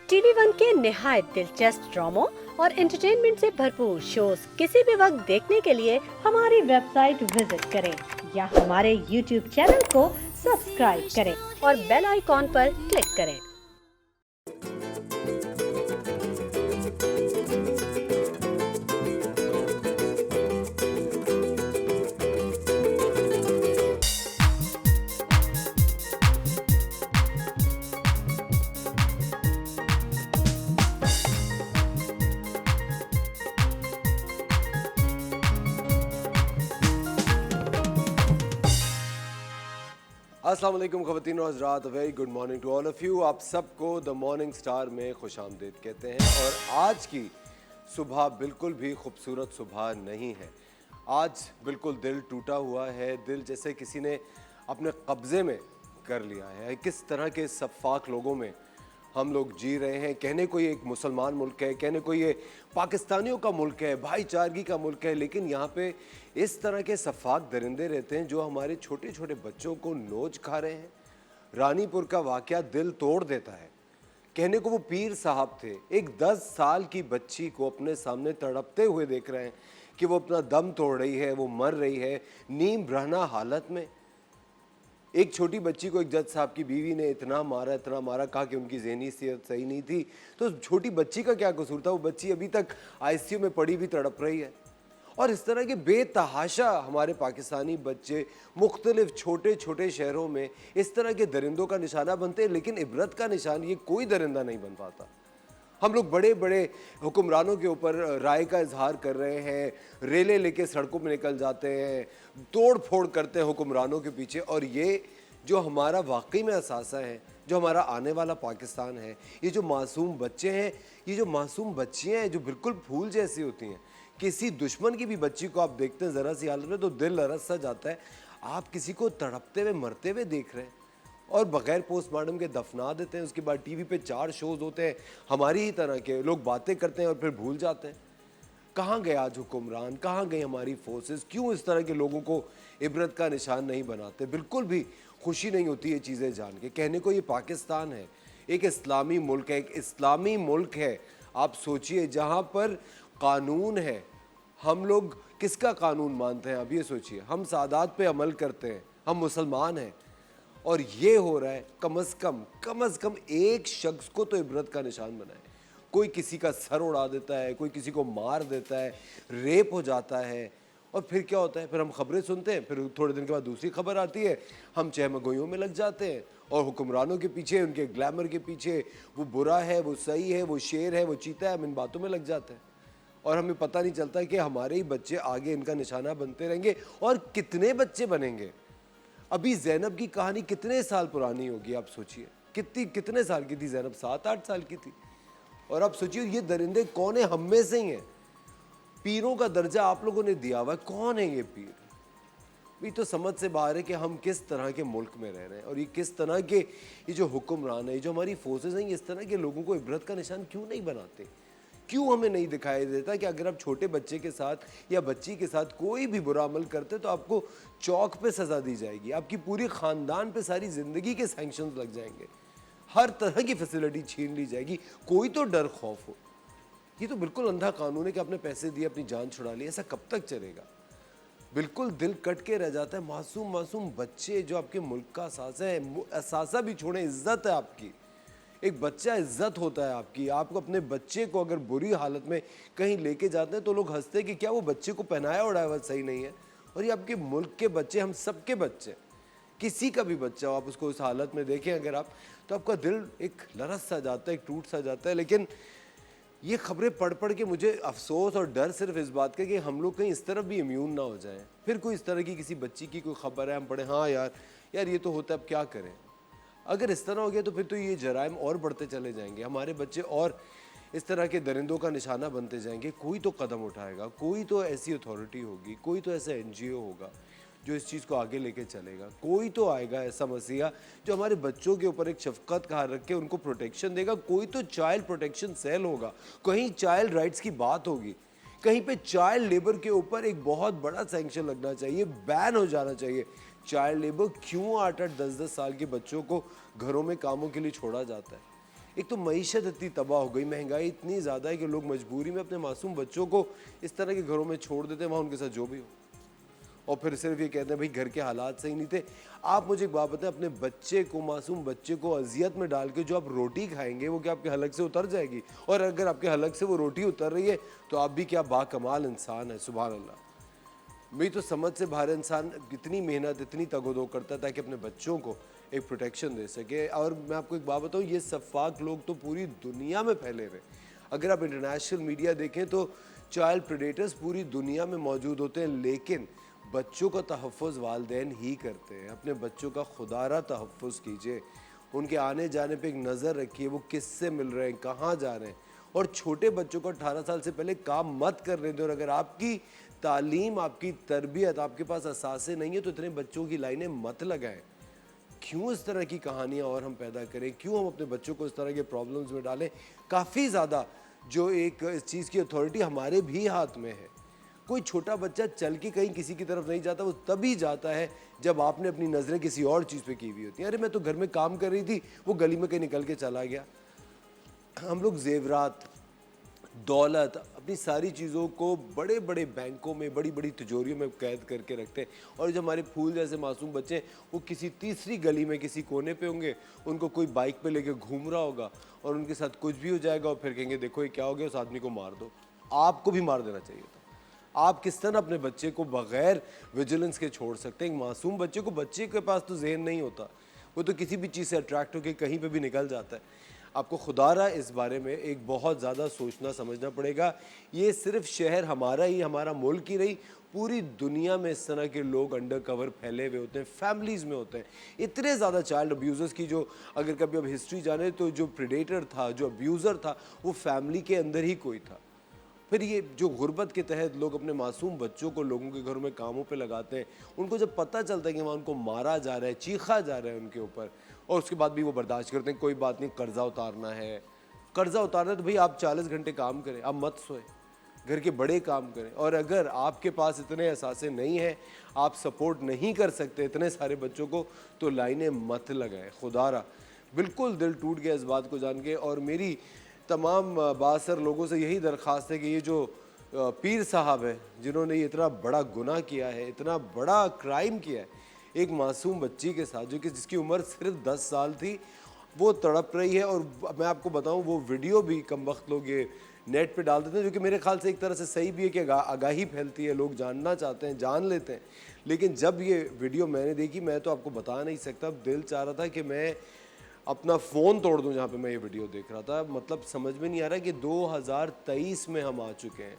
TV one के निहायत दिलचस्प ड्रामों और एंटरटेनमेंट से भरपूर शोज किसी भी वक्त देखने के लिए हमारी वेबसाइट विजिट करें या हमारे यूट्यूब चैनल को सब्सक्राइब करें और बेल आइकॉन पर क्लिक करें। अस्सलाम वालेकुम ख़वातीन और हज़रात, very good morning to all of you. आप सबको द मॉर्निंग स्टार में खुश आमदीद कहते हैं। और आज की सुबह बिल्कुल भी खूबसूरत सुबह नहीं है। आज बिल्कुल दिल टूटा हुआ है, दिल जैसे किसी ने अपने कब्ज़े में कर लिया है। किस तरह के सफ़ाक लोगों में हम लोग जी रहे हैं। कहने को ये एक मुसलमान मुल्क है, कहने को ये पाकिस्तानियों का मुल्क है, भाईचारगी का मुल्क है, लेकिन यहाँ पे इस तरह के सफ़ाक दरिंदे रहते हैं जो हमारे छोटे छोटे बच्चों को नोच खा रहे हैं। रानीपुर का वाक़या दिल तोड़ देता है। कहने को वो पीर साहब थे, एक 10 साल की बच्ची को अपने सामने तड़पते हुए देख रहे हैं कि वो अपना दम तोड़ रही है, वो मर रही है नीम ब्रहना हालत में। एक छोटी बच्ची को एक जज साहब की बीवी ने इतना मारा, कहा कि उनकी ज़हनी सेहत सही नहीं थी। तो छोटी बच्ची का क्या कसूर था? वो बच्ची अभी तक आईसीयू में पड़ी भी तड़प रही है। और इस तरह के बेतहाशा हमारे पाकिस्तानी बच्चे मुख्तलिफ छोटे छोटे शहरों में इस तरह के दरिंदों का निशाना बनते हैं, लेकिन इबरत का निशान ये कोई दरिंदा नहीं बन पाता। हम लोग बड़े बड़े हुक्मरानों के ऊपर राय का इजहार कर रहे हैं, रेले लेके सड़कों में निकल जाते हैं, तोड़ फोड़ करते हैं हुक्मरानों के पीछे। और ये जो हमारा वाकई में असासा है, जो हमारा आने वाला पाकिस्तान है, ये जो मासूम बच्चे हैं, ये जो मासूम बच्चियाँ हैं जो बिल्कुल फूल जैसी होती हैं। किसी दुश्मन की भी बच्ची को आप देखते हैं ज़रा सी हालत में तो दिल लरस सा जाता है। आप किसी को तड़पते हुए मरते हुए देख रहे हैं और बग़ैर पोस्टमार्टम के दफना देते हैं। उसके बाद टीवी पे 4 शोज़ होते हैं हमारी ही तरह के, लोग बातें करते हैं और फिर भूल जाते हैं। कहाँ गए आज हुक्मरान, कहाँ गई हमारी फोर्सेस? क्यों इस तरह के लोगों को इबरत का निशान नहीं बनाते? बिल्कुल भी खुशी नहीं होती ये चीज़ें जान के। कहने को ये पाकिस्तान है, एक इस्लामी मुल्क है, एक इस्लामी मुल्क है। आप सोचिए, जहाँ पर कानून है, हम लोग किसका कानून मानते हैं? अब ये सोचिए, हम सादात पे अमल करते हैं, हम मुसलमान हैं, और ये हो रहा है। कम अज़ कम एक शख्स को तो इबरत का निशान बनाए। कोई किसी का सर उड़ा देता है, कोई किसी को मार देता है, रेप हो जाता है, और फिर क्या होता है? फिर हम खबरें सुनते हैं, फिर थोड़े दिन के बाद दूसरी खबर आती है, हम चहमगोइयों में लग जाते हैं और हुक्मरानों के पीछे, उनके ग्लैमर के पीछे, वो बुरा है, वो सही है, वो शेर है, वो चीता है, हम इन बातों में लग जाते हैं और हमें पता नहीं चलता कि हमारे ही बच्चे आगे इनका निशाना बनते रहेंगे। और कितने बच्चे बनेंगे? अभी ज़ैनब की कहानी कितने साल पुरानी होगी? आप सोचिए, कितने साल की थी ज़ैनब? 7-8 साल की थी। और आप सोचिए ये दरिंदे कौन है? हम में से ही हैं। पीरों का दर्जा आप लोगों ने दिया हुआ है, कौन है ये पीर? भी तो समझ से बाहर है कि हम किस तरह के मुल्क में रह रहे हैं और ये किस तरह के, ये जो हुक्मरान है, जो हमारी फोर्सेस हैं, इस तरह के लोगों को इबरत का निशान क्यों नहीं बनाते? क्यों हमें नहीं दिखाई देता कि अगर आप छोटे बच्चे के साथ या बच्ची के साथ कोई भी बुरा अमल करते तो आपको चौक पे सज़ा दी जाएगी, आपकी पूरी ख़ानदान पे सारी ज़िंदगी के सैंक्शंस लग जाएंगे, हर तरह की फैसिलिटी छीन ली जाएगी। कोई तो डर खौफ हो। ये तो बिल्कुल अंधा कानून है कि आपने पैसे दिए, अपनी जान छुड़ा ली। ऐसा कब तक चलेगा? बिल्कुल दिल कट के रह जाता है। मासूम मासूम बच्चे जो आपके मुल्क का असासा है, असासा भी छोड़ें, इज्जत है आपकी। एक बच्चा इज्जत होता है आपकी। आपको अपने बच्चे को अगर बुरी हालत में कहीं लेके जाते हैं तो लोग हंसते हैं कि क्या वो बच्चे को पहनाया उड़ाया हुआ सही नहीं है। और ये आपके मुल्क के बच्चे, हम सबके बच्चे, किसी का भी बच्चा हो, आप उसको उस हालत में देखें अगर आप, तो आपका दिल एक लरस सा जाता है, एक टूट सा जाता है। लेकिन ये खबरें पढ़ के मुझे अफसोस और डर सिर्फ इस बात का कि हम लोग कहीं इस तरफ भी इम्यून ना हो जाएं। फिर कोई इस तरह की किसी बच्ची की कोई खबर है, हम पढ़े, हाँ यार ये तो होता है, अब क्या करें? अगर इस तरह हो गया तो फिर तो ये जराइम और बढ़ते चले जाएंगे, हमारे बच्चे और इस तरह के दरिंदों का निशाना बनते जाएंगे। कोई तो कदम उठाएगा, कोई तो ऐसी अथॉरिटी होगी, कोई तो ऐसा एनजीओ होगा जो इस चीज़ को आगे लेके चलेगा। कोई तो आएगा ऐसा मसीहा जो हमारे बच्चों के ऊपर एक शफकत का रख के उनको प्रोटेक्शन देगा। कोई तो चाइल्ड प्रोटेक्शन सेल होगा, कहीं चाइल्ड राइट्स की बात होगी, कहीं पे चाइल्ड लेबर के ऊपर एक बहुत बड़ा सैंक्शन लगना चाहिए, बैन हो जाना चाहिए। चाइल्ड लेबर क्यों 8-8, 10-10 साल के बच्चों को घरों में कामों के लिए छोड़ा जाता है? एक तो मईशत इतनी तबाह हो गई, महंगाई इतनी ज़्यादा है कि लोग मजबूरी में अपने मासूम बच्चों को इस तरह के घरों में छोड़ देते हैं, वहाँ उनके साथ जो भी हो, और फिर सिर्फ ये कहते हैं भाई घर के हालात सही नहीं थे। आप मुझे एक बात बताएं, अपने बच्चे को, मासूम बच्चे को अजियत में डाल के जो आप रोटी खाएंगे वो क्या आपके हलक से उतर जाएगी? और अगर आपके हलक से वो रोटी उतर रही है तो आप भी क्या बाकमाल इंसान है। सुभान अल्लाह। मेरी तो समझ से बाहर इंसान इतनी मेहनत, इतनी तगोदो करता है ताकि अपने बच्चों को एक प्रोटेक्शन दे सके। और मैं आपको एक बात बताऊँ, ये सफाक लोग तो पूरी दुनिया में फैले हुए। अगर आप इंटरनेशनल मीडिया देखें तो चाइल्ड प्रेडेटर्स पूरी दुनिया में मौजूद होते हैं, लेकिन बच्चों का तहफ़्फ़ुज़ वालिदैन ही करते हैं। अपने बच्चों का खुदारा तहफ़्फ़ुज़ कीजिए, उनके आने जाने पे एक नज़र रखिए, वो किससे मिल रहे हैं, कहाँ जा रहे हैं। और छोटे बच्चों को 18 साल से पहले काम मत करने दें। और अगर आपकी तालीम, आपकी तरबियत, आपके पास असासे नहीं है तो इतने बच्चों की लाइनें मत लगाएं। क्यों इस तरह की कहानियाँ और हम पैदा करें? क्यों हम अपने बच्चों को इस तरह के प्रॉब्लम्स में डालें? काफ़ी ज़्यादा जो एक इस चीज़ की अथॉरिटी हमारे भी हाथ में है। कोई छोटा बच्चा चल के कहीं किसी की तरफ नहीं जाता, वो तभी जाता है जब आपने अपनी नज़रें किसी और चीज़ पे की हुई होती हैं। अरे मैं तो घर में काम कर रही थी, वो गली में कहीं निकल के चला गया। हम लोग जेवरात, दौलत, अपनी सारी चीज़ों को बड़े बड़े बैंकों में, बड़ी बड़ी तिजोरियों में कैद करके रखते हैं। और जो हमारे फूल जैसे मासूम बच्चे हैं वो किसी तीसरी गली में किसी कोने पे होंगे, उनको कोई बाइक पे लेके घूम रहा होगा और उनके साथ कुछ भी हो जाएगा और फिर कहेंगे देखो ये क्या हो गया, उस आदमी को मार दो। आपको भी मार देना चाहिए था। आप किस तरह अपने बच्चे को बगैर विजिलेंस के छोड़ सकते हैं? एक मासूम बच्चे को, बच्चे के पास तो जहन नहीं होता, वो तो किसी भी चीज़ से अट्रैक्ट होकर कहीं पे भी निकल जाता है। आपको खुदारा इस बारे में एक बहुत ज़्यादा सोचना समझना पड़ेगा। ये सिर्फ शहर हमारा ही, हमारा मुल्क ही नहीं, पूरी दुनिया में इस तरह के लोग अंडर कवर फैले हुए होते हैं, फैमिलीज़ में होते हैं। इतने ज़्यादा चाइल्ड अब्यूज़र्स की जो अगर कभी अब हिस्ट्री जाने तो जो प्रेडेटर था, जो अब्यूज़र था, वो फैमिली के अंदर ही कोई था। फिर ये जो गुर्बत के तहत लोग अपने मासूम बच्चों को लोगों के घरों में कामों पे लगाते हैं, उनको जब पता चलता है कि वहाँ उनको मारा जा रहा है, चीखा जा रहा है उनके ऊपर, और उसके बाद भी वो बर्दाश्त करते हैं, कोई बात नहीं, कर्जा उतारना है, कर्जा उतारना है तो भाई आप 40 घंटे काम करें, आप मत सोए, घर के बड़े काम करें। और अगर आपके पास इतने एहसासे नहीं है, आप सपोर्ट नहीं कर सकते इतने सारे बच्चों को, तो लाइनें मत लगाएं। खुदारा बिल्कुल दिल टूट गया इस बात को जान के। और मेरी तमाम बासर लोगों से यही दरख्वास्त है कि ये जो पीर साहब है जिन्होंने ये इतना बड़ा गुनाह किया है, इतना बड़ा क्राइम किया है एक मासूम बच्ची के साथ, जो कि जिसकी उम्र सिर्फ 10 साल थी, वो तड़प रही है। और मैं आपको बताऊं, वो वीडियो भी कम वक्त लोग ये नेट पे डाल देते हैं, जो कि मेरे ख्याल से एक तरह से सही भी है कि आगाही फैलती है, लोग जानना चाहते हैं, जान लेते हैं। लेकिन जब ये वीडियो मैंने देखी, मैं तो आपको बता नहीं सकता, दिल चाह रहा था कि मैं अपना फ़ोन तोड़ दूं जहाँ पे मैं ये वीडियो देख रहा था। मतलब समझ में नहीं आ रहा कि 2023 में हम आ चुके हैं,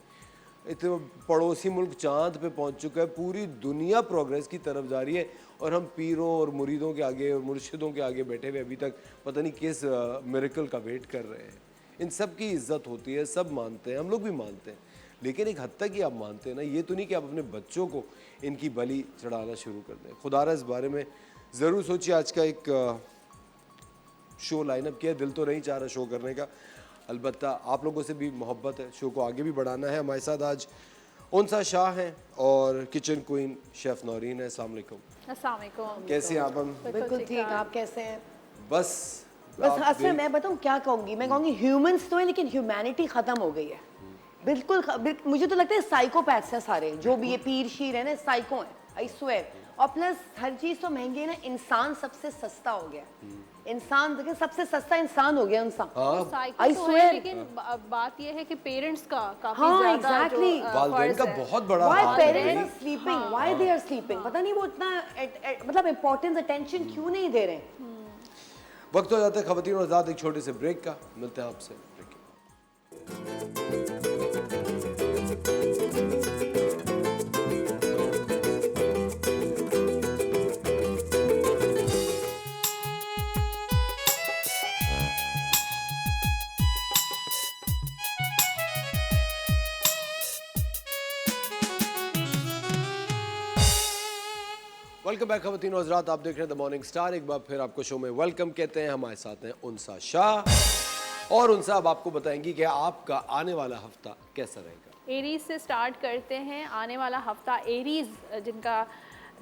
इतने पड़ोसी मुल्क चांद पे पहुँच चुका है, पूरी दुनिया प्रोग्रेस की तरफ जा रही है, और हम पीरों और मुरीदों के आगे और मुर्शिदों के आगे बैठे हुए अभी तक पता नहीं किस मिरेकल का वेट कर रहे हैं। इन सब की इज्जत होती है, सब मानते हैं, हम लोग भी मानते हैं, लेकिन एक हद तक ही आप मानते हैं ना, ये तो नहीं कि आप अपने बच्चों को इनकी बलि चढ़ाना शुरू कर दें। खुदारा इस बारे में ज़रूर सोचिए। आज का एक शो लाइनअप किया, दिल तो नहीं चाह रहा शो करने का, अलबत्ता आप लोगों से भी मोहब्बत है, शो को आगे भी बढ़ाना है। हमारे साथ आज उनसा शाह हैं और किचन क्वीन शेफ़ नौरीन है। अस्सलाम वालेकुम। अस्सलाम वालेकुम। कैसे हैं आप? हम बिल्कुल ठीक, आप कैसे हैं? बस बस असल मैं बताऊं क्या कहूंगी, मैं कहूंगी ह्यूमंस तो है लेकिन ह्यूमैनिटी खत्म हो गई है। बिल्कुल मुझे तो लगता है साइकोपैथ्स हैं सारे, जो भी ये पीर शीर है ना, साइको हैं, आई स्वेयर। और प्लस हर चीज तो महंगी है ना, इंसान सबसे सस्ता हो गया। इंसान देखिए सबसे सस्ता इंसान हो गया इंसान। साइको I तो है, swear। लेकिन बात ये है कि पेरेंट्स का काफी हाँ, ज्यादा exactly। जो वालिदैन फर्ज का है। बहुत बड़ा Why हाथ है parents भाई। are sleeping? Why they are sleeping? पता नहीं वो इतना मतलब इम्पोर्टेंस अटेंशन क्यों नहीं दे रहे। वक्त हो जाता है खवातीन और आज़ाद एक छोटे से ब्रेक का, मिलते हैं आपसे ब्रेक के बाद। वेलकम बैक खवातीन और हज़रात, आप देख रहे हैं द मॉर्निंग स्टार। एक बार फिर आपको शो में वेलकम कहते हैं। हमारे साथ हैं उनसा शाह, और उनसा अब आपको बताएंगी कि आपका आने वाला हफ्ता कैसा रहेगा। एरीज से स्टार्ट करते हैं। आने वाला हफ्ता एरीज जिनका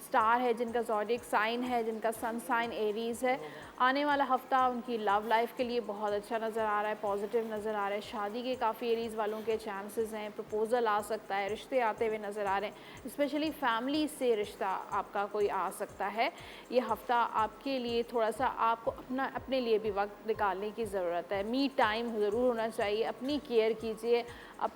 स्टार है, जिनका ज़ोडिक साइन है, जिनका सन साइन एरीज है, आने वाला हफ्ता उनकी लव लाइफ के लिए बहुत अच्छा नज़र आ रहा है, पॉजिटिव नज़र आ रहा है। शादी के काफ़ी एरीज़ वालों के चांसेस हैं, प्रपोज़ल आ सकता है, रिश्ते आते हुए नज़र आ रहे हैं, स्पेशली फैमिली से रिश्ता आपका कोई आ सकता है। ये हफ़्ता आपके लिए थोड़ा सा आपको अपने लिए भी वक्त निकालने की ज़रूरत है। मी टाइम ज़रूर होना चाहिए, अपनी केयर कीजिए। अब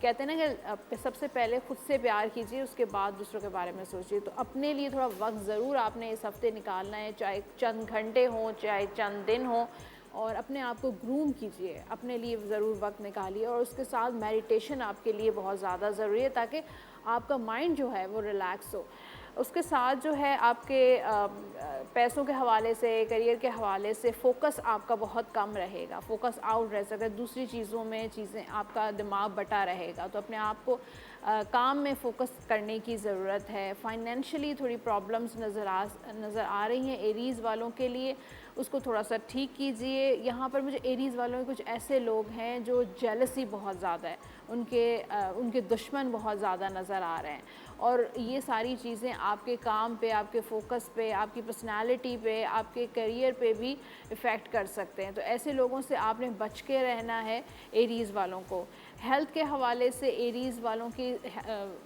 कहते हैं ना कि सबसे पहले खुद से प्यार कीजिए, उसके बाद दूसरों के बारे में सोचिए। तो अपने लिए थोड़ा वक्त ज़रूर आपने इस हफ्ते निकालना है, चाहे चंद घंटे हों, चाहे चंद दिन हों, और अपने आप को ग्रूम कीजिए, अपने लिए ज़रूर वक्त निकालिए। और उसके साथ मेडिटेशन आपके लिए बहुत ज़्यादा ज़रूरी है, ताकि आपका माइंड जो है वो रिलैक्स हो। उसके साथ जो है आपके पैसों के हवाले से, करियर के हवाले से फ़ोकस आपका बहुत कम रहेगा, फ़ोकस आउट रह सकता है, दूसरी चीज़ों में आपका दिमाग बटा रहेगा। तो अपने आप को काम में फ़ोकस करने की ज़रूरत है। फाइनेंशियली थोड़ी प्रॉब्लम्स नज़र आ रही हैं एरीज़ वालों के लिए, उसको थोड़ा सा ठीक कीजिए। यहाँ पर मुझे एरीज़ वालों में कुछ ऐसे लोग हैं जो जेलसी बहुत ज़्यादा है, उनके दुश्मन बहुत ज़्यादा नज़र आ रहे हैं, और ये सारी चीज़ें आपके काम पे, आपके फ़ोकस पे, आपकी पर्सनालिटी पे, आपके करियर पे भी इफ़ेक्ट कर सकते हैं। तो ऐसे लोगों से आपने बच के रहना है एरीज़ वालों को। हेल्थ के हवाले से एरीज़ वालों की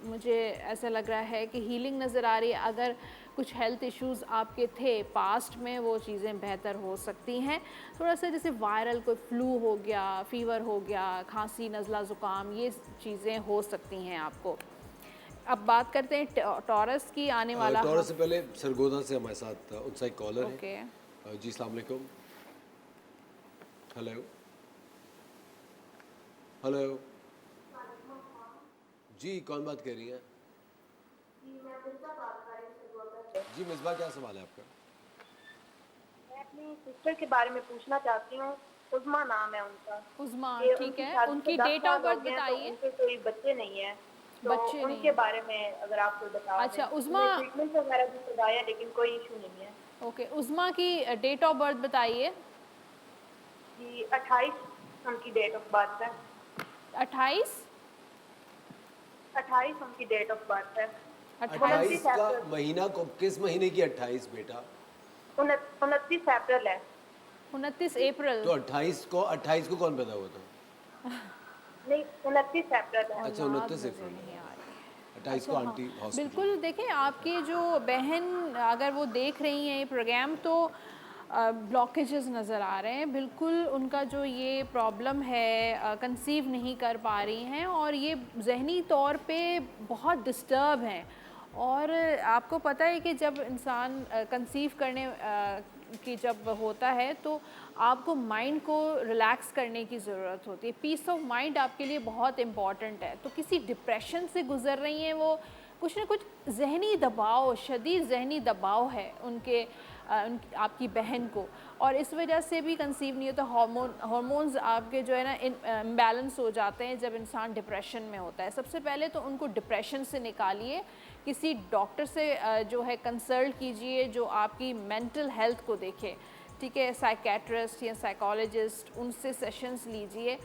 मुझे ऐसा लग रहा है कि हीलिंग नज़र आ रही है। अगर कुछ हेल्थ इश्यूज़ आपके थे पास्ट में, वो चीज़ें बेहतर हो सकती हैं। थोड़ा सा जैसे वायरल कोई फ्लू हो गया, फीवर हो गया, खांसी, नज़ला, ज़ुकाम, ये चीज़ें हो सकती हैं आपको। अब बात करते हैं टॉरस की। आने वाला टॉरस से पहले सरगोदा से हमारे साथ उनसा एक कॉलर है। ओके, जी अस्सलाम वालेकुम। हेलो हेलो जी, कौन बात कर रही हैं? जी मिसबा, क्या सवाल है आपका? मैं अपनी सिस्टर के बारे में पूछना चाहती हूँ। उज़मा नाम है उनका। उज़मा, ये ठीक उनकी है। शादी उनकी को 10 डेट ऑफ साल हो बर्थ गए हैं, तो बताइए। उनके कोई बच्चे नहीं हैं। तो बच्चे नहीं उनके हैं। बारे में अगर आप कोई बता अच्छा, दें। उज़मा, उन्हें ट्रीटमेंट वगैरह भी करवाया, लेकिन कोई इशू नहीं है। ओके, उज़मा की डेट ऑफ बर्थ बताइए। कि 28 उनकी डेट ऑफ बर्थ है। 28 28 उनकी डेट ऑफ बर्थ है। 28 28 का 29 महीना को, किस महीने की 28 बेटा? 29 अप्रैल है। 29 अप्रैल। तो 28 को कौन पैदा हुआ था? नहीं, 29 अप्रैल है। अच्छा, औलाद 29 नज़र अप्रैल नहीं है। आ रही। 28 को अच्छा, हाँ, आंटी हॉस्पिटल। बिल्कुल। देखें, आपकी जो बहन अगर वो देख रही हैं ये प्रोग्राम, तो ब्लॉकेजेस नज़र आ रहे हैं। बिल्कुल उनका जो ये प्रॉब्लम है, कंसीव नहीं कर पा रही हैं, और ये जहनी तौर पे बहुत डिस्टर्ब हैं। और आपको पता है कि जब इंसान कंसीव करने की जब होता है, तो आपको माइंड को रिलैक्स करने की ज़रूरत होती है। पीस ऑफ माइंड आपके लिए बहुत इम्पॉर्टेंट है। तो किसी डिप्रेशन से गुज़र रही हैं वो, कुछ ना कुछ जहनी दबाव, शदीद जहनी दबाव है आपकी बहन को, और इस वजह से भी कंसीव नहीं होता। हार्मोन्स आपके जो है ना इम्बैलेंस हो जाते हैं जब इंसान डिप्रेशन में होता है। सबसे पहले तो उनको डिप्रेशन से निकालिए, किसी डॉक्टर से जो है कंसल्ट कीजिए जो आपकी मेंटल हेल्थ को देखे, ठीक है, साइकेट्रिस्ट या साइकोलॉजिस्ट, उनसे सेशंस लीजिए।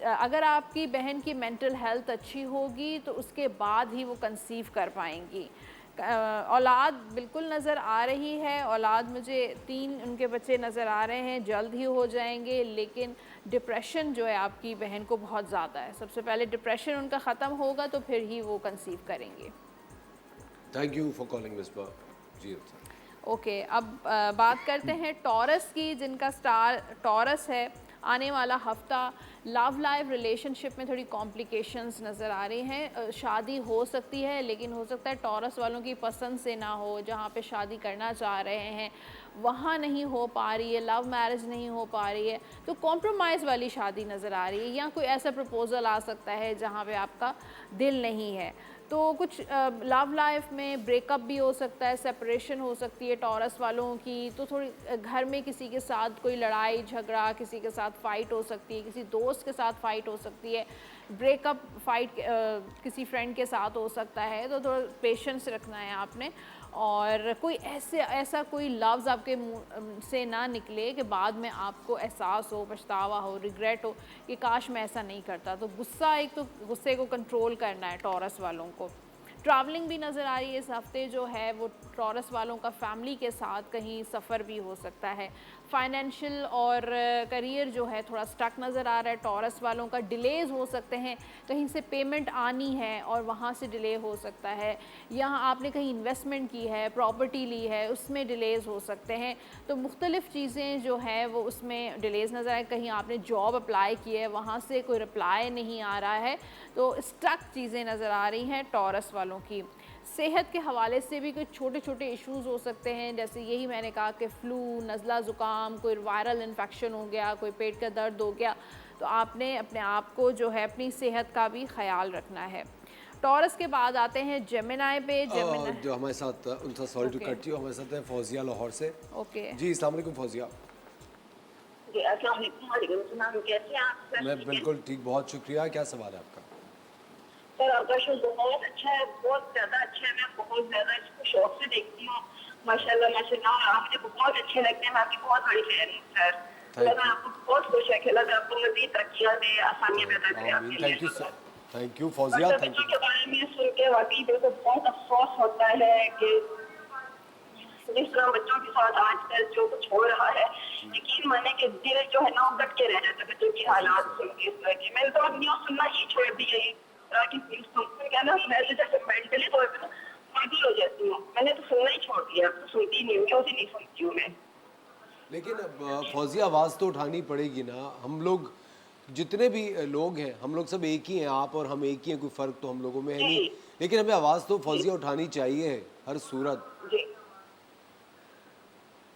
अगर आपकी बहन की मेंटल हेल्थ अच्छी होगी तो उसके बाद ही वो कंसीव कर पाएंगी। औलाद बिल्कुल नज़र आ रही है, औलाद मुझे 3 उनके बच्चे नज़र आ रहे हैं, जल्द ही हो जाएंगे। लेकिन डिप्रेशन जो है आपकी बहन को बहुत ज़्यादा है। सबसे पहले डिप्रेशन उनका ख़त्म होगा तो फिर ही वो कंसीव करेंगे। Thank you for calling Misba. जी अच्छा। ओके, अब बात करते हैं टॉरस की, जिनका स्टार टॉरस है। आने वाला हफ्ता लव लाइफ, रिलेशनशिप में थोड़ी कॉम्प्लिकेशंस नज़र आ रही हैं। शादी हो सकती है, लेकिन हो सकता है टॉरस वालों की पसंद से ना हो। जहाँ पे शादी करना चाह रहे हैं वहाँ नहीं हो पा रही है, लव मैरिज नहीं हो पा रही है, तो कॉम्प्रोमाइज़ वाली शादी नज़र आ रही है। या कोई ऐसा प्रपोज़ल आ सकता है जहाँ पे आपका दिल नहीं है। तो कुछ लव लाइफ में ब्रेकअप भी हो सकता है, सेपरेशन हो सकती है टॉरस वालों की। तो थोड़ी घर में किसी के साथ कोई लड़ाई झगड़ा, किसी के साथ फ़ाइट हो सकती है, किसी दोस्त के साथ फ़ाइट हो सकती है, ब्रेकअप फ़ाइट किसी फ्रेंड के साथ हो सकता है। तो थोड़ा पेशेंस रखना है आपने, और कोई ऐसा कोई लफ्ज़ आपके मुँह से ना निकले कि बाद में आपको एहसास हो, पछतावा हो, रिग्रेट हो कि काश मैं ऐसा नहीं करता। तो गुस्सा, एक तो गुस्से को कंट्रोल करना है टॉरस वालों को। ट्रैवलिंग भी नज़र आ रही है इस हफ्ते जो है वो टॉरस वालों का फैमिली के साथ कहीं सफ़र भी हो सकता है। फाइनेंशियल और करियर जो है थोड़ा स्टक नज़र आ रहा है टॉरस वालों का। डिलेज़ हो सकते हैं, कहीं से पेमेंट आनी है और वहाँ से डिले हो सकता है। यहाँ आपने कहीं इन्वेस्टमेंट की है, प्रॉपर्टी ली है, उसमें डिलेज़ हो सकते हैं। तो मुख्तलिफ़ चीज़ें जो है वो उसमें डिलेज़ नज़र आए। कहीं आपने जॉब अप्लाई की है, वहाँ से कोई रिप्लाई नहीं आ रहा है, तो स्टक चीज़ें नज़र आ रही हैं टॉरस वालों की। सेहत के हवाले से भी कुछ छोटे छोटे इश्यूज़ हो सकते हैं, जैसे यही मैंने कहा कि फ़्लू, नज़ला ज़ुकाम, कोई वायरल इन्फेक्शन हो गया, कोई पेट का दर्द हो गया, तो आपने अपने आप को जो है अपनी सेहत का भी ख्याल रखना है। टॉरस के बाद आते हैं जेमिनाई पे। जेमिनाई जो हमारे साथ उनका sorry to Okay. Cut you, हमारे साथ है फौजिया लाहौर से। ओके। जी अस्सलाम वालेकुम फौजिया। जी अस्सलाम वालेकुम। वालेकुम सलाम। कैसे हैं आप सर? मैं बिल्कुल ठीक, बहुत शुक्रिया। क्या सवाल है आपका? सर आपका शो बहुत अच्छा है, बहुत ज़्यादा अच्छा है। मैं बहुत ज़्यादा इसको शौक से देखती हूँ। माशाल्लाह माशाल्लाह, आप मुझे बहुत अच्छे लगते हैं। मैं आपकी बहुत बड़ी फैन हूँ सर। Thank अल्लाह आपको बहुत खुश रखे, अल्लाह आपको मज़ीद तरक्कियाँ दे, आसानियाँ पैदा करे आमीन। आपके थैंक यू लिए। सर, थैंक यू और फौजिया, सर थैंक बच्चों यू। के बारे में सुन के वाकई मेरे को बहुत अफसोस होता है कि जिस तरह बच्चों के साथ आजकल जो कुछ हो रहा है, यकीन माने कि दिल जो है ना उकट के रह जाता है बच्चों की हालात सुन के। इस तरह की मैंने तो अब न्यूज़ सुनना ही छोड़ दी है। कि न्यूज़ सुन के ना मैं तो जैसे मेंटली तौर पर पागल हो जाती हूँ। मैंने तो सुनना ही छोड़ दिया, अब तो सुनती नहीं हूँ, न्यूज़ ही नहीं सुनती हूँ मैं। लेकिन अब फौजिया आवाज़ तो उठानी पड़ेगी ना। हम लोग जितने भी लोग हैं, हम लोग सब एक ही हैं। आप और हम एक ही हैं, कोई फ़र्क तो हम लोगों में है नहीं। जी लेकिन हमें आवाज़ तो जी फौजिया उठानी चाहिए है हर सूरत। जी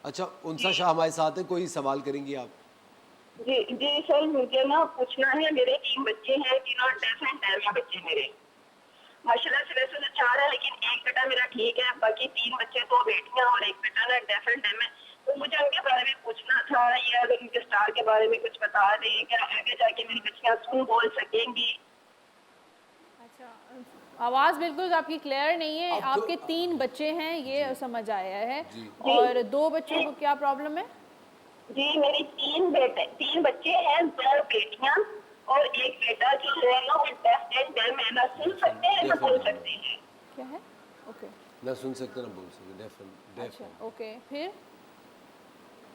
अच्छा उनसा शाह हमारे साथ है, कोई सवाल करेंगी आप? जी जी सर, मुझे ना पूछना है। मेरे 3 बच्चे हैं, तीनों डेफ एंड डेफ हैं बच्चे मेरे। माशाल्लाह से वैसे तो 4 है, लेकिन एक बेटा मेरा ठीक है, बाकी 3 बच्चे, 2 बेटियां और एक बेटा ना डेफ एंड डेफ है। तो मुझे उनके बारे में पूछना था, या अगर उनके स्टार के बारे में कुछ बता दें, क्या आगे जाके मेरी बच्चियां सुन बोल सकेंगी? अच्छा, आवाज़ बिल्कुल आपकी क्लियर नहीं है। अब तो आपके 3 बच्चे हैं ये समझ आया है, जी जी और 2 बच्चों को क्या प्रॉब्लम है? जी, मेरी 3 बच्चे हैं, 2 बेटियां और एक बेटा जो है ना वो डेफ एंड डेफ है। ना सुन सकते हैं ना बोल सकते हैं। क्या है? ओके। ना सुन सकते ना बोल सकते, डेफ डेफ अच्छा, ओके, फिर?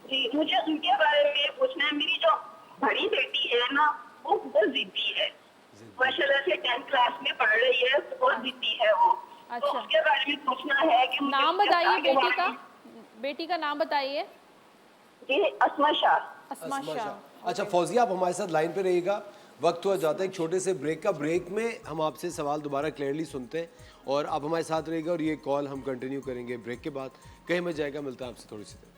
जी, मुझे उनके बारे में पूछना है। मेरी जो बड़ी बेटी है ना वो बहुत जिद्दी है। माशाल्लाह से 10th क्लास में पढ़ रही है, तो बहुत जिद्दी है वो। तो अच्छा। उसके बारे में पूछना है कि मुझे नाम उसके बताइए आगे बेटी बारे का। में- बेटी का नाम बताइए। जी अस्मा शाह। अस्मा अस्मा शाह। शाह। अच्छा फौजिया आप हमारे साथ लाइन पे रहिएगा। वक्त हुआ जाता है एक छोटे से ब्रेक का। ब्रेक में हम आपसे सवाल दोबारा क्लियरली सुनते हैं और आप हमारे साथ रहिएगा और ये कॉल हम कंटिन्यू करेंगे ब्रेक के बाद। कहीं में जाएगा, मिलता है आपसे थोड़ी सी देर।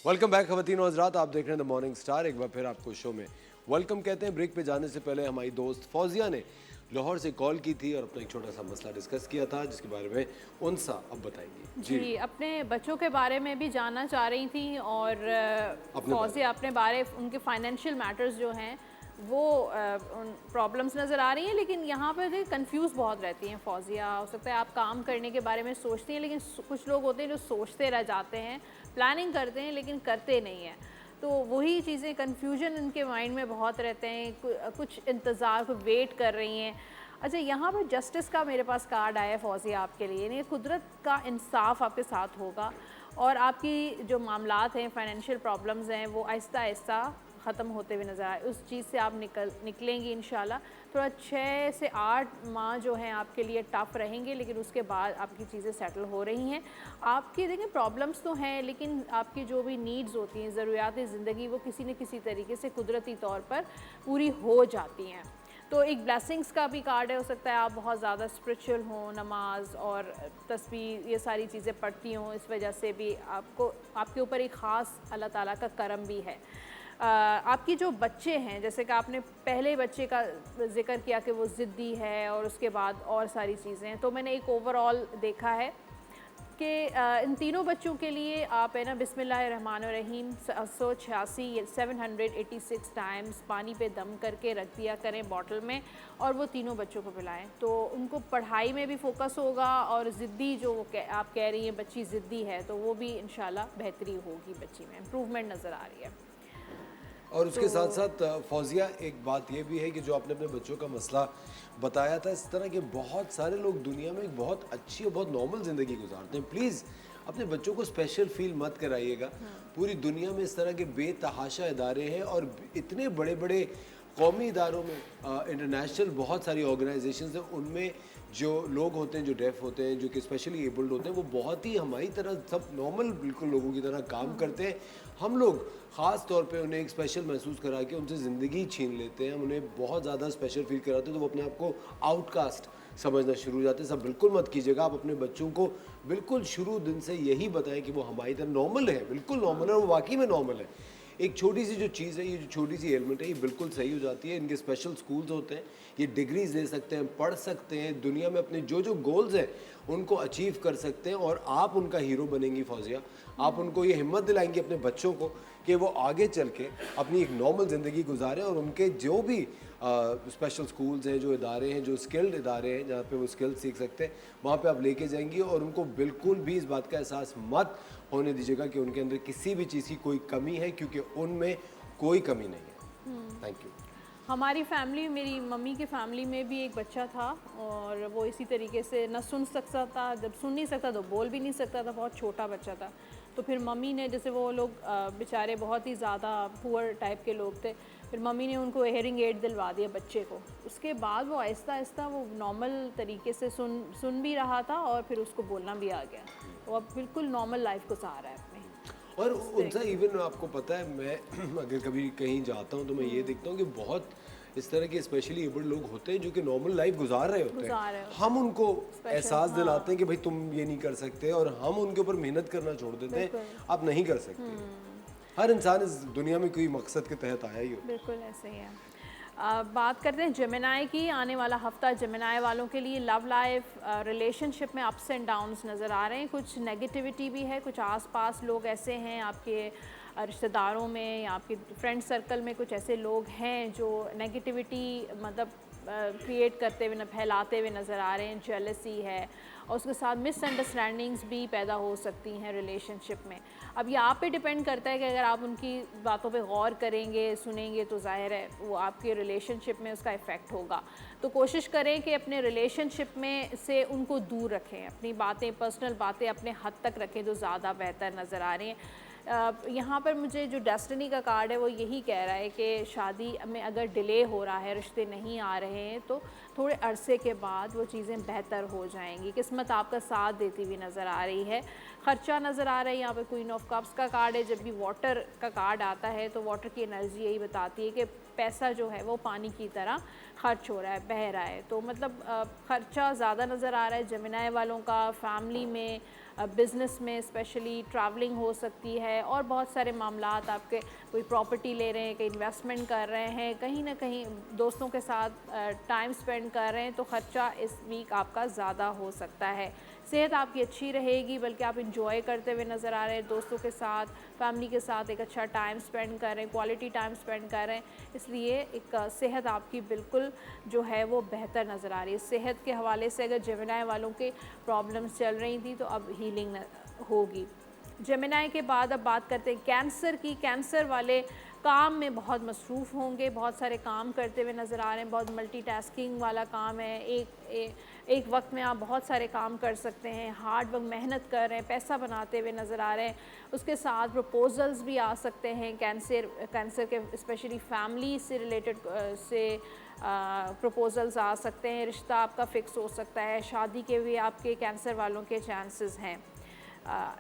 वेलकम बैक खवातीन और हज़रात, आप देख रहे हैं द मॉर्निंग स्टार। एक बार फिर आपको शो में वेलकम कहते हैं। ब्रेक पे जाने से पहले हमारी दोस्त फौजिया ने लाहौर से कॉल की थी और अपना एक छोटा सा मसला डिस्कस किया था, जिसके बारे में उनसा अब बताएंगी। जी, अपने बच्चों के बारे में भी जानना चाह रही थी और फौजिया अपने बारे, उनके फाइनेंशियल मैटर्स जो हैं वो प्रॉब्लम्स नज़र आ रही हैं। लेकिन यहाँ पर देखिए कंफ्यूज बहुत रहती हैं फौजिया। हो सकता है आप काम करने के बारे में सोचती हैं, लेकिन कुछ लोग होते हैं जो सोचते रह जाते हैं, प्लानिंग करते हैं लेकिन करते नहीं हैं। तो वही चीज़ें, कन्फ्यूजन इनके माइंड में बहुत रहते हैं, कुछ इंतज़ार, कुछ वेट कर रही हैं। अच्छा, यहाँ पर जस्टिस का मेरे पास कार्ड आया है फौजिया आपके लिए। नहीं, कुदरत का इंसाफ आपके साथ होगा और आपकी जो मामलात हैं, फाइनेंशियल प्रॉब्लम्स हैं, वो आहिस्ता आहिस्ता ख़त्म होते हुए नज़र आए। उस चीज़ से आप निकलेंगी इंशाल्लाह। थोड़ा 6 से 8 माह जो हैं आपके लिए टफ़ रहेंगे, लेकिन उसके बाद आपकी चीज़ें सेटल हो रही हैं। आपकी देखें प्रॉब्लम्स तो हैं, लेकिन आपकी जो भी नीड्स होती हैं, ज़रूरियात ज़िंदगी, वो किसी न किसी तरीके से कुदरती तौर पर पूरी हो जाती हैं। तो एक ब्लेसिंग्स का भी कार्ड है। हो सकता है आप बहुत ज़्यादा स्पिरिचुअल हों, नमाज और तस्बीह ये सारी चीज़ें पढ़ती हों, इस वजह से भी आपको, आपके ऊपर एक ख़ास अल्लाह ताला का करम भी है। आपकी जो बच्चे हैं, जैसे कि आपने पहले बच्चे का जिक्र किया कि वो ज़िद्दी है और उसके बाद और सारी चीज़ें हैं, तो मैंने एक ओवरऑल देखा है कि इन तीनों बच्चों के लिए आप है ना बिस्मिल्लाहिर्रहमानिर्रहीम 786 टाइम्स पानी पे दम करके रख दिया करें बॉटल में, और वो तीनों बच्चों को पिलाएं, तो उनको पढ़ाई में भी फोकस होगा, और ज़िद्दी जो आप कह रही हैं बच्ची ज़िद्दी है, तो वो भी इंशाल्लाह बेहतरी होगी, बच्ची में इम्प्रूवमेंट नज़र आ रही है। और उसके साथ साथ फौजिया एक बात ये भी है कि जो आपने अपने बच्चों का मसला बताया था, इस तरह के बहुत सारे लोग दुनिया में एक बहुत अच्छी और बहुत नॉर्मल ज़िंदगी गुजारते हैं। प्लीज़ अपने बच्चों को स्पेशल फील मत कराइएगा। पूरी दुनिया में इस तरह के बेतहाशा इदारे हैं, और इतने बड़े बड़े कौमी इदारों में, इंटरनेशनल बहुत सारी ऑर्गेनाइजेशंस हैं, उनमें जो लोग होते हैं जो डेफ होते हैं, जो कि स्पेशली एबल्ड होते हैं, वो बहुत ही हमारी तरह सब नॉर्मल बिल्कुल लोगों की तरह काम करते हैं। हम लोग ख़ास तौर पे उन्हें एक स्पेशल महसूस करा के उनसे ज़िंदगी छीन लेते हैं, हम उन्हें बहुत ज़्यादा स्पेशल फील कराते हैं, तो वो अपने आप को आउटकास्ट समझना शुरू हो जाते हैं। सब बिल्कुल मत कीजिएगा। आप अपने बच्चों को बिल्कुल शुरू दिन से यही बताएं कि वो हमारी तरह नॉर्मल है, बिल्कुल नॉर्मल है, और वो वाकई में नॉर्मल है। एक छोटी सी जो चीज़ है, ये जो छोटी सी एलिमेंट है, ये बिल्कुल सही हो जाती है। इनके स्पेशल स्कूल्स होते हैं, ये डिग्रीज ले सकते हैं, पढ़ सकते हैं, दुनिया में अपने जो जो गोल्स हैं उनको अचीव कर सकते हैं, और आप उनका हीरो बनेंगी फौजिया। आप उनको ये हिम्मत दिलाएंगी अपने बच्चों को कि वो आगे चल के अपनी एक नॉर्मल ज़िंदगी गुजारें, और उनके जो भी स्पेशल स्कूल्स हैं, जो इदारे हैं, जो स्किल्ड इदारे हैं जहाँ पे वो स्किल सीख सकते हैं, वहाँ पे आप लेके जाएंगी, और उनको बिल्कुल भी इस बात का एहसास मत होने दीजिएगा कि उनके अंदर किसी भी चीज़ की कोई कमी है, क्योंकि उनमें कोई कमी नहीं है। Thank you. हमारी फैमिली, मेरी मम्मी की फैमिली में भी एक बच्चा था, और वो इसी तरीके से ना सुन सकता था, जब सुन नहीं सकता तो बोल भी नहीं सकता था, बहुत छोटा बच्चा था। तो फिर मम्मी ने, जैसे वो लोग बेचारे बहुत ही ज़्यादा पुअर टाइप के लोग थे, फिर मम्मी ने उनको हेयरिंग एड दिलवा दिया बच्चे को। उसके बाद वो आहिस्ता आहिस्ता वो नॉर्मल तरीके से सुन भी रहा था, और फिर उसको बोलना भी आ गया। वो अब बिल्कुल नॉर्मल लाइफ गुजार रहा है अपनी। और उनसा इवन आपको पता है, मैं अगर कभी कहीं जाता हूँ तो मैं ये देखता हूँ कि बहुत इस तरह के स्पेशली एबल्ड लोग होते हैं जो कि नॉर्मल लाइफ गुजार रहे होते हैं। हम उनको एहसास दिलाते हैं कि भाई तुम ये नहीं कर सकते, और हम उनके ऊपर मेहनत करना छोड़ देते हैं, आप नहीं कर सकते। हर इंसान इस दुनिया में कोई मकसद के तहत आया ही हो। बिल्कुल ऐसे ही है। बात करते हैं जेमिनाई की। आने वाला हफ्ता जेमिनाई वालों के लिए लव लाइफ, रिलेशनशिप में अप्स एंड डाउन्स नज़र आ रहे हैं। कुछ नेगेटिविटी भी है, कुछ आसपास लोग ऐसे हैं आपके रिश्तेदारों में या आपके फ्रेंड सर्कल में कुछ ऐसे लोग हैं जो नेगेटिविटी मतलब क्रिएट करते हुए, फैलाते हुए नज़र आ रहे हैं। जेलसी है, और उसके साथ मिसअंडरस्टैंडिंग्स भी पैदा हो सकती हैं रिलेशनशिप में। अब ये आप पे डिपेंड करता है कि अगर आप उनकी बातों पे गौर करेंगे, सुनेंगे, तो जाहिर है वो आपके रिलेशनशिप में उसका इफ़ेक्ट होगा। तो कोशिश करें कि अपने रिलेशनशिप में से उनको दूर रखें, अपनी बातें, पर्सनल बातें अपने हद तक रखें, तो ज़्यादा बेहतर नज़र आ रही हैं। यहाँ पर मुझे जो डेस्टिनी का कार्ड है वो यही कह रहा है कि शादी में अगर डिले हो रहा है, रिश्ते नहीं आ रहे हैं, तो थोड़े अरसे के बाद वो चीज़ें बेहतर हो जाएंगी। किस्मत आपका साथ देती हुई नज़र आ रही है। ख़र्चा नज़र आ रहा है। यहाँ पे क्वीन ऑफ कप्स का कार्ड है। जब भी वाटर का कार्ड आता है तो वाटर की एनर्जी यही बताती है कि पैसा जो है वो पानी की तरह खर्च हो रहा है, बह रहा है। तो मतलब ख़र्चा ज़्यादा नज़र आ रहा है जेमिनाई वालों का। फैमिली में, बिज़नेस में स्पेशली ट्रैवलिंग हो सकती है, और बहुत सारे मामलात आपके, कोई प्रॉपर्टी ले रहे हैं, कहीं इन्वेस्टमेंट कर रहे हैं, कहीं ना कहीं दोस्तों के साथ टाइम स्पेंड कर रहे हैं, तो ख़र्चा इस वीक आपका ज़्यादा हो सकता है। सेहत आपकी अच्छी रहेगी, बल्कि आप इंजॉय करते हुए नज़र आ रहे हैं, दोस्तों के साथ, फैमिली के साथ एक अच्छा टाइम स्पेंड कर रहे हैं, क्वालिटी टाइम स्पेंड कर रहे हैं, इसलिए एक सेहत आपकी बिल्कुल जो है वो बेहतर नज़र आ रही है। सेहत के हवाले से अगर जेमिनाई वालों के प्रॉब्लम्स चल रही थी तो अब हीलिंग होगी। जेमिनाई के बाद अब बात करते हैं कैंसर की। कैंसर वाले काम में बहुत मसरूफ़ होंगे, बहुत सारे काम करते हुए नज़र आ रहे हैं, बहुत मल्टीटास्किंग वाला काम है। एक वक्त में आप बहुत सारे काम कर सकते हैं, हार्ड वर्क, मेहनत कर रहे हैं, पैसा बनाते हुए नज़र आ रहे हैं। उसके साथ प्रपोजल्स भी आ सकते हैं कैंसर के, स्पेशली फैमिली से रिलेटेड प्रपोजल्स आ सकते हैं। रिश्ता आपका फ़िक्स हो सकता है, शादी के भी आपके कैंसर वालों के चांसेस हैं।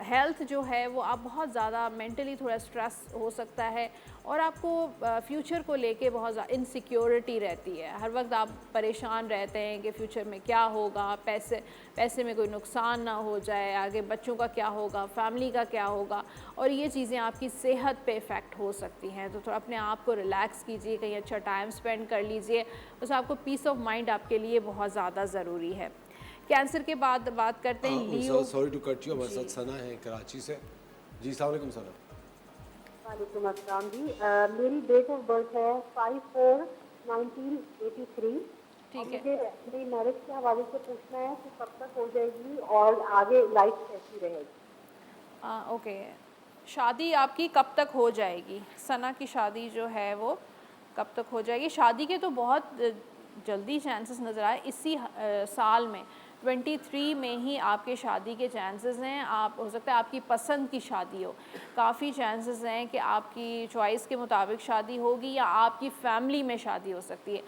हेल्थ जो है वो आप बहुत ज़्यादा मेंटली थोड़ा स्ट्रेस हो सकता है और आपको फ्यूचर को लेके बहुत ज़्यादा इनसिक्योरिटी रहती है। हर वक्त आप परेशान रहते हैं कि फ्यूचर में क्या होगा, पैसे में कोई नुकसान ना हो जाए, आगे बच्चों का क्या होगा, फैमिली का क्या होगा, और ये चीज़ें आपकी सेहत पे इफ़ेक्ट हो सकती हैं। तो थोड़ा अपने आप को रिलैक्स कीजिए, कहीं अच्छा टाइम स्पेंड कर लीजिए, बस आपको पीस ऑफ माइंड आपके लिए बहुत ज़्यादा ज़रूरी है। कैंसर के बाद बात करते हैं लियो। सॉरी टू कट यू, हमारे साथ सना है कराची से। जी अस्सलाम वालेकुम सना। वालेकुम अस्सलाम जी। मेरी डेट ऑफ बर्थ है 5/4/1983। ठीक है। मुझे अपनी मैरिज के हवाले से पूछना है कि कब तक हो जाएगी और आगे लाइफ कैसी रहेगी। ओके, शादी आपकी कब तक हो जाएगी? सना की शादी जो है वो कब तक हो जाएगी? शादी के तो बहुत जल्दी चांसेस नज़र आए इसी साल में 23 में ही आपके शादी के चांसेस हैं। आप हो सकता है आपकी पसंद की शादी हो, काफ़ी चांसेस हैं कि आपकी चॉइस के मुताबिक शादी होगी या आपकी फैमिली में शादी हो सकती है।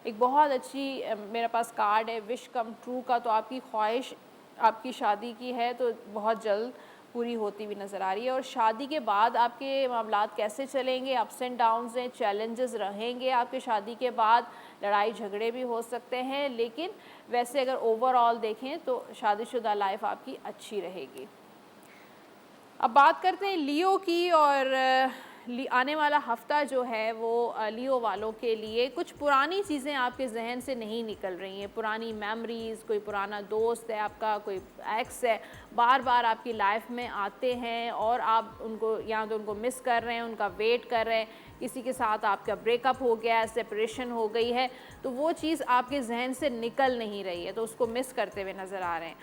एक बहुत अच्छी मेरे पास कार्ड है विश कम ट्रू का, तो आपकी ख्वाहिश आपकी शादी की है तो बहुत जल्द पूरी होती हुई नज़र आ रही है। और शादी के बाद आपके मामलात कैसे चलेंगे, अप्स एंड डाउन्स हैं, चैलेंजेस रहेंगे आपके शादी के बाद, लड़ाई झगड़े भी हो सकते हैं, लेकिन वैसे अगर ओवरऑल देखें तो शादीशुदा लाइफ आपकी अच्छी रहेगी। अब बात करते हैं लियो की, और आने वाला हफ्ता जो है वो लियो वालों के लिए कुछ पुरानी चीज़ें आपके जहन से नहीं निकल रही हैं। पुरानी मेमोरीज़, कोई पुराना दोस्त है आपका, कोई एक्स है, बार बार आपकी लाइफ में आते हैं और आप उनको या तो उनको मिस कर रहे हैं, उनका वेट कर रहे हैं, किसी के साथ आपका ब्रेकअप हो गया है, सेपरेशन हो गई है, तो वो चीज़ आपके जहन से निकल नहीं रही है, तो उसको मिस करते हुए नज़र आ रहे हैं।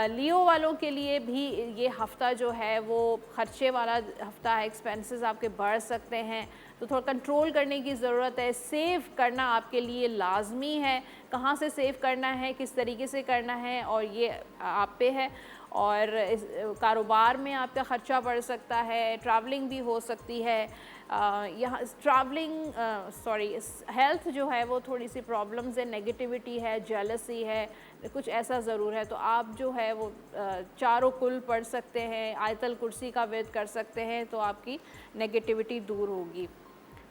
लियो वालों के लिए भी ये हफ़्ता जो है वो ख़र्चे वाला हफ़्ता है, एक्सपेंसेस आपके बढ़ सकते हैं, तो थोड़ा कंट्रोल करने की ज़रूरत है। सेव करना आपके लिए लाजमी है, कहाँ से सेव करना है, किस तरीके से करना है, और ये आप पे है। और इस कारोबार में आपका ख़र्चा बढ़ सकता है, ट्रैवलिंग भी हो सकती है। यहाँ ट्रैवलिंग हेल्थ जो है वो थोड़ी सी प्रॉब्लम्स है, नेगेटिविटी है, जेलसी है, कुछ ऐसा ज़रूर है, तो आप जो है वो चारों कुल पढ़ सकते हैं, आयतल कुर्सी का विद कर सकते हैं, तो आपकी नेगेटिविटी दूर होगी।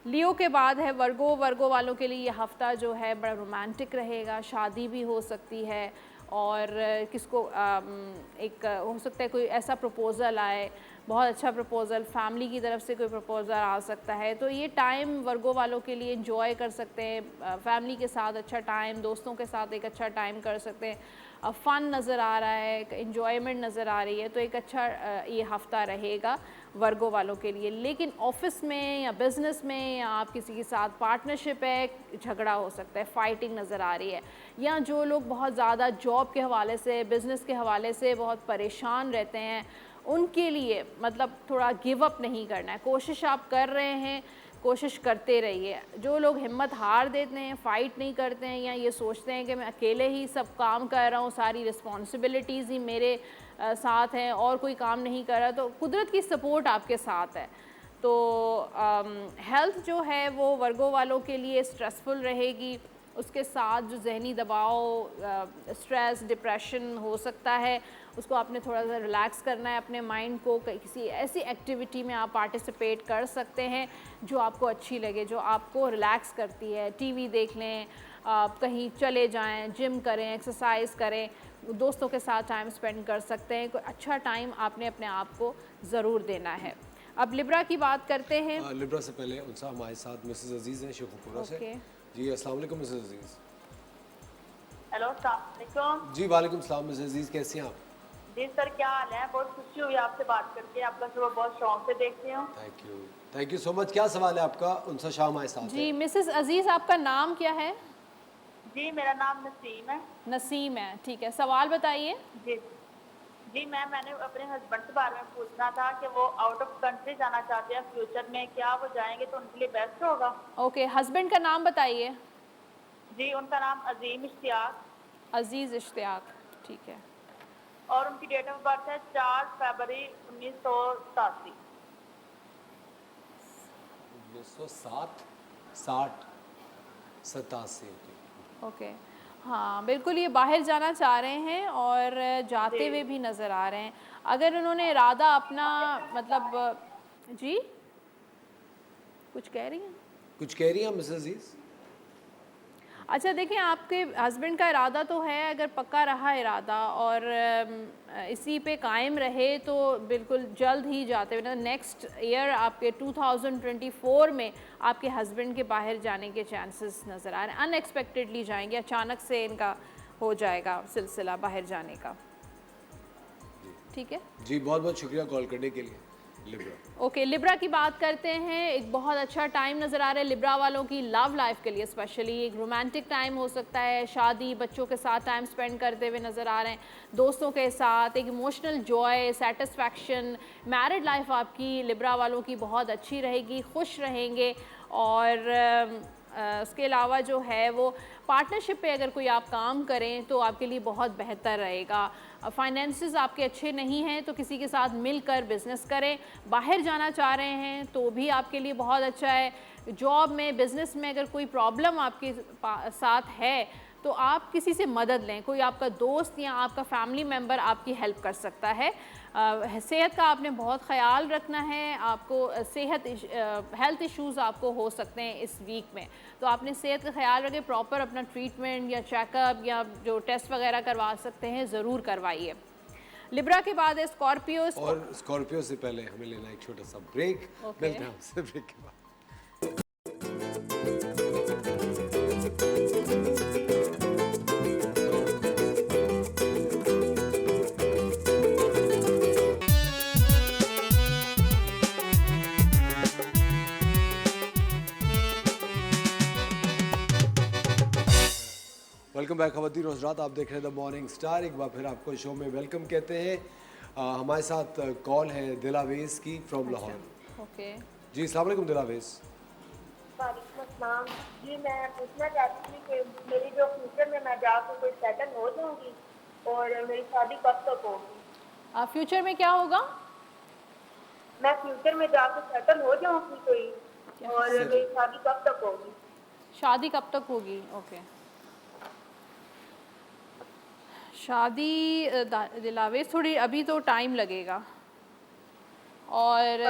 लियो के बाद है वर्गो वालों के लिए ये हफ़्ता जो है बड़ा रोमांटिक रहेगा, शादी भी हो सकती है, और किसको एक हो सकता है कोई ऐसा प्रपोज़ल आए, बहुत अच्छा प्रपोज़ल, फैमिली की तरफ से कोई प्रपोज़ल आ सकता है, तो ये टाइम वर्गो वालों के लिए एंजॉय कर सकते हैं, फैमिली के साथ अच्छा टाइम, दोस्तों के साथ एक अच्छा टाइम कर सकते हैं, फ़न नज़र आ रहा है, एंजॉयमेंट नज़र आ रही है, तो एक अच्छा ये हफ़्ता रहेगा वर्गो वालों के लिए। लेकिन ऑफिस में या बिज़नेस में या आप किसी के साथ पार्टनरशिप है, झगड़ा हो सकता है, फाइटिंग नज़र आ रही है, या जो लोग बहुत ज़्यादा जॉब के हवाले से, बिज़नेस के हवाले से बहुत परेशान रहते हैं, उनके लिए मतलब थोड़ा गिव अप नहीं करना है, कोशिश आप कर रहे हैं, कोशिश करते रहिए। जो लोग हिम्मत हार देते हैं, फ़ाइट नहीं करते हैं, या ये सोचते हैं कि मैं अकेले ही सब काम कर रहा हूँ, सारी रिस्पॉन्सिबिलिटीज़ ही मेरे साथ हैं और कोई काम नहीं कर रहा, तो कुदरत की सपोर्ट आपके साथ है। तो हेल्थ जो है वो वर्गो वालों के लिए स्ट्रेसफुल रहेगी, उसके साथ जो जहनी दबाव, स्ट्रेस, डिप्रेशन हो सकता है, उसको आपने थोड़ा सा रिलैक्स करना है अपने माइंड को। किसी ऐसी एक्टिविटी में आप पार्टिसिपेट कर सकते हैं जो आपको अच्छी लगे, जो आपको रिलैक्स करती है। टीवी देख लें, आप कहीं चले जाएं, जिम करें, एक्सरसाइज करें, दोस्तों के साथ टाइम स्पेंड कर सकते हैं। कोई अच्छा टाइम आपने अपने आप को ज़रूर देना है। अब लिब्रा की बात करते हैं। लिब्रा से पहले उनसे हमारे साथ मिसेस अजीज़ हैं शेखुपुरा से। जी अस्सलाम वालेकुम मिसेस अजीज़। हेलो अस्सलाम वालेकुम। जी वालेकुम सलाम मिसेस अजीज़, कैसी हैं आप? जी सर, क्या हाल है? बहुत खुशी हुई आपसे बात करके, आपका सुबह बहुत शौक से देखती हूँ। Thank you so much. क्या सवाल है आपका? उनसा शाह हमारे साथ जी है। मिसेस अजीज़, आपका नाम क्या है? जी मेरा नाम नसीम है। नसीम है, ठीक है, सवाल बताइए। जी जी मैंने अपने हस्बैंड के बारे में पूछना था कि वो आउट ऑफ कंट्री जाना चाहते हैं फ्यूचर में, क्या वो जाएंगे तो उनके लिए बेस्ट होगा? ओके, हस्बैंड का नाम बताइए। जी उनका नाम अजीम इश्तियाक, अजीज़ इश्तियाक, ठीक है। और उनकी डेट ऑफ बर्थ है 4 फरवरी 1987। 1960 60 87। ओके, हाँ बिल्कुल, ये बाहर जाना चाह रहे हैं और जाते हुए भी नज़र आ रहे हैं। अगर उन्होंने इरादा अपना मतलब जी कुछ कह रही हैं? कुछ कह रही हैं मिसेस अजीज? अच्छा देखिए, आपके हस्बैंड का इरादा तो है, अगर पक्का रहा इरादा और इसी पे कायम रहे तो बिल्कुल जल्द ही जाते हुए नेक्स्ट ईयर आपके 2024 में आपके हस्बैंड के बाहर जाने के चांसेस नज़र आ रहे हैं। अनएक्सपेक्टेडली जाएंगे, अचानक से इनका हो जाएगा सिलसिला बाहर जाने का। ठीक है जी, बहुत बहुत शुक्रिया कॉल करने के लिए लिब्रा। ओके, लिब्रा की बात करते हैं। एक बहुत अच्छा टाइम नज़र आ रहा है लिब्रा वालों की लव लाइफ के लिए, स्पेशली एक रोमांटिक टाइम हो सकता है, शादी, बच्चों के साथ टाइम स्पेंड करते हुए नज़र आ रहे हैं, दोस्तों के साथ एक emotional Joy, satisfaction. Married life आपकी लिब्रा वालों की बहुत अच्छी रहेगी, खुश रहेंगे। और उसके अलावा जो है वो पार्टनरशिप पे अगर कोई आप काम करें तो आपके लिए बहुत बेहतर रहेगा। फाइनेंसेस आपके अच्छे नहीं हैं तो किसी के साथ मिलकर बिज़नेस करें। बाहर जाना चाह रहे हैं तो भी आपके लिए बहुत अच्छा है। जॉब में, बिज़नेस में अगर कोई प्रॉब्लम आपके साथ है तो आप किसी से मदद लें, कोई आपका दोस्त या आपका फैमिली मेम्बर आपकी हेल्प कर सकता है। सेहत का आपने बहुत ख्याल रखना है, आपको हेल्थ इश्यूज़ आपको हो सकते हैं इस वीक में, तो आपने सेहत का ख्याल रखें, प्रॉपर अपना ट्रीटमेंट या चेकअप या जो टेस्ट वगैरह करवा सकते हैं ज़रूर करवाइए। लिब्रा के बाद है स्कॉर्पियो। और स्कॉर्पियो से पहले हमें लेना एक छोटा सा ब्रेक। मिलते हैं आपसे ब्रेक के बाद। वेलकम बैक खवातीन और हज़रात, आप देख रहे हैं द मॉर्निंग स्टार। एक बार फिर आपको शो में वेलकम कहते हैं। हमारे साथ कॉल है दिलावेज की फ्रॉम लाहौर। ओके जी, अस्सलाम वालेकुम दिलावेज। वालेकुम अस्सलाम। जी मैं पूछना चाहती थी कि मेरी जो फ्यूचर में मैं जाकर कोई सेटल हो जाऊंगी और मेरी शादी कब तक होगी? फ्यूचर में क्या होगा? मैं फ्यूचर में जाकर सेटल हो जाऊंगी कोई और मेरी शादी कब तक होगी? शादी कब तक होगी? ओके, शादी दिलावेज थोड़ी अभी तो टाइम लगेगा। और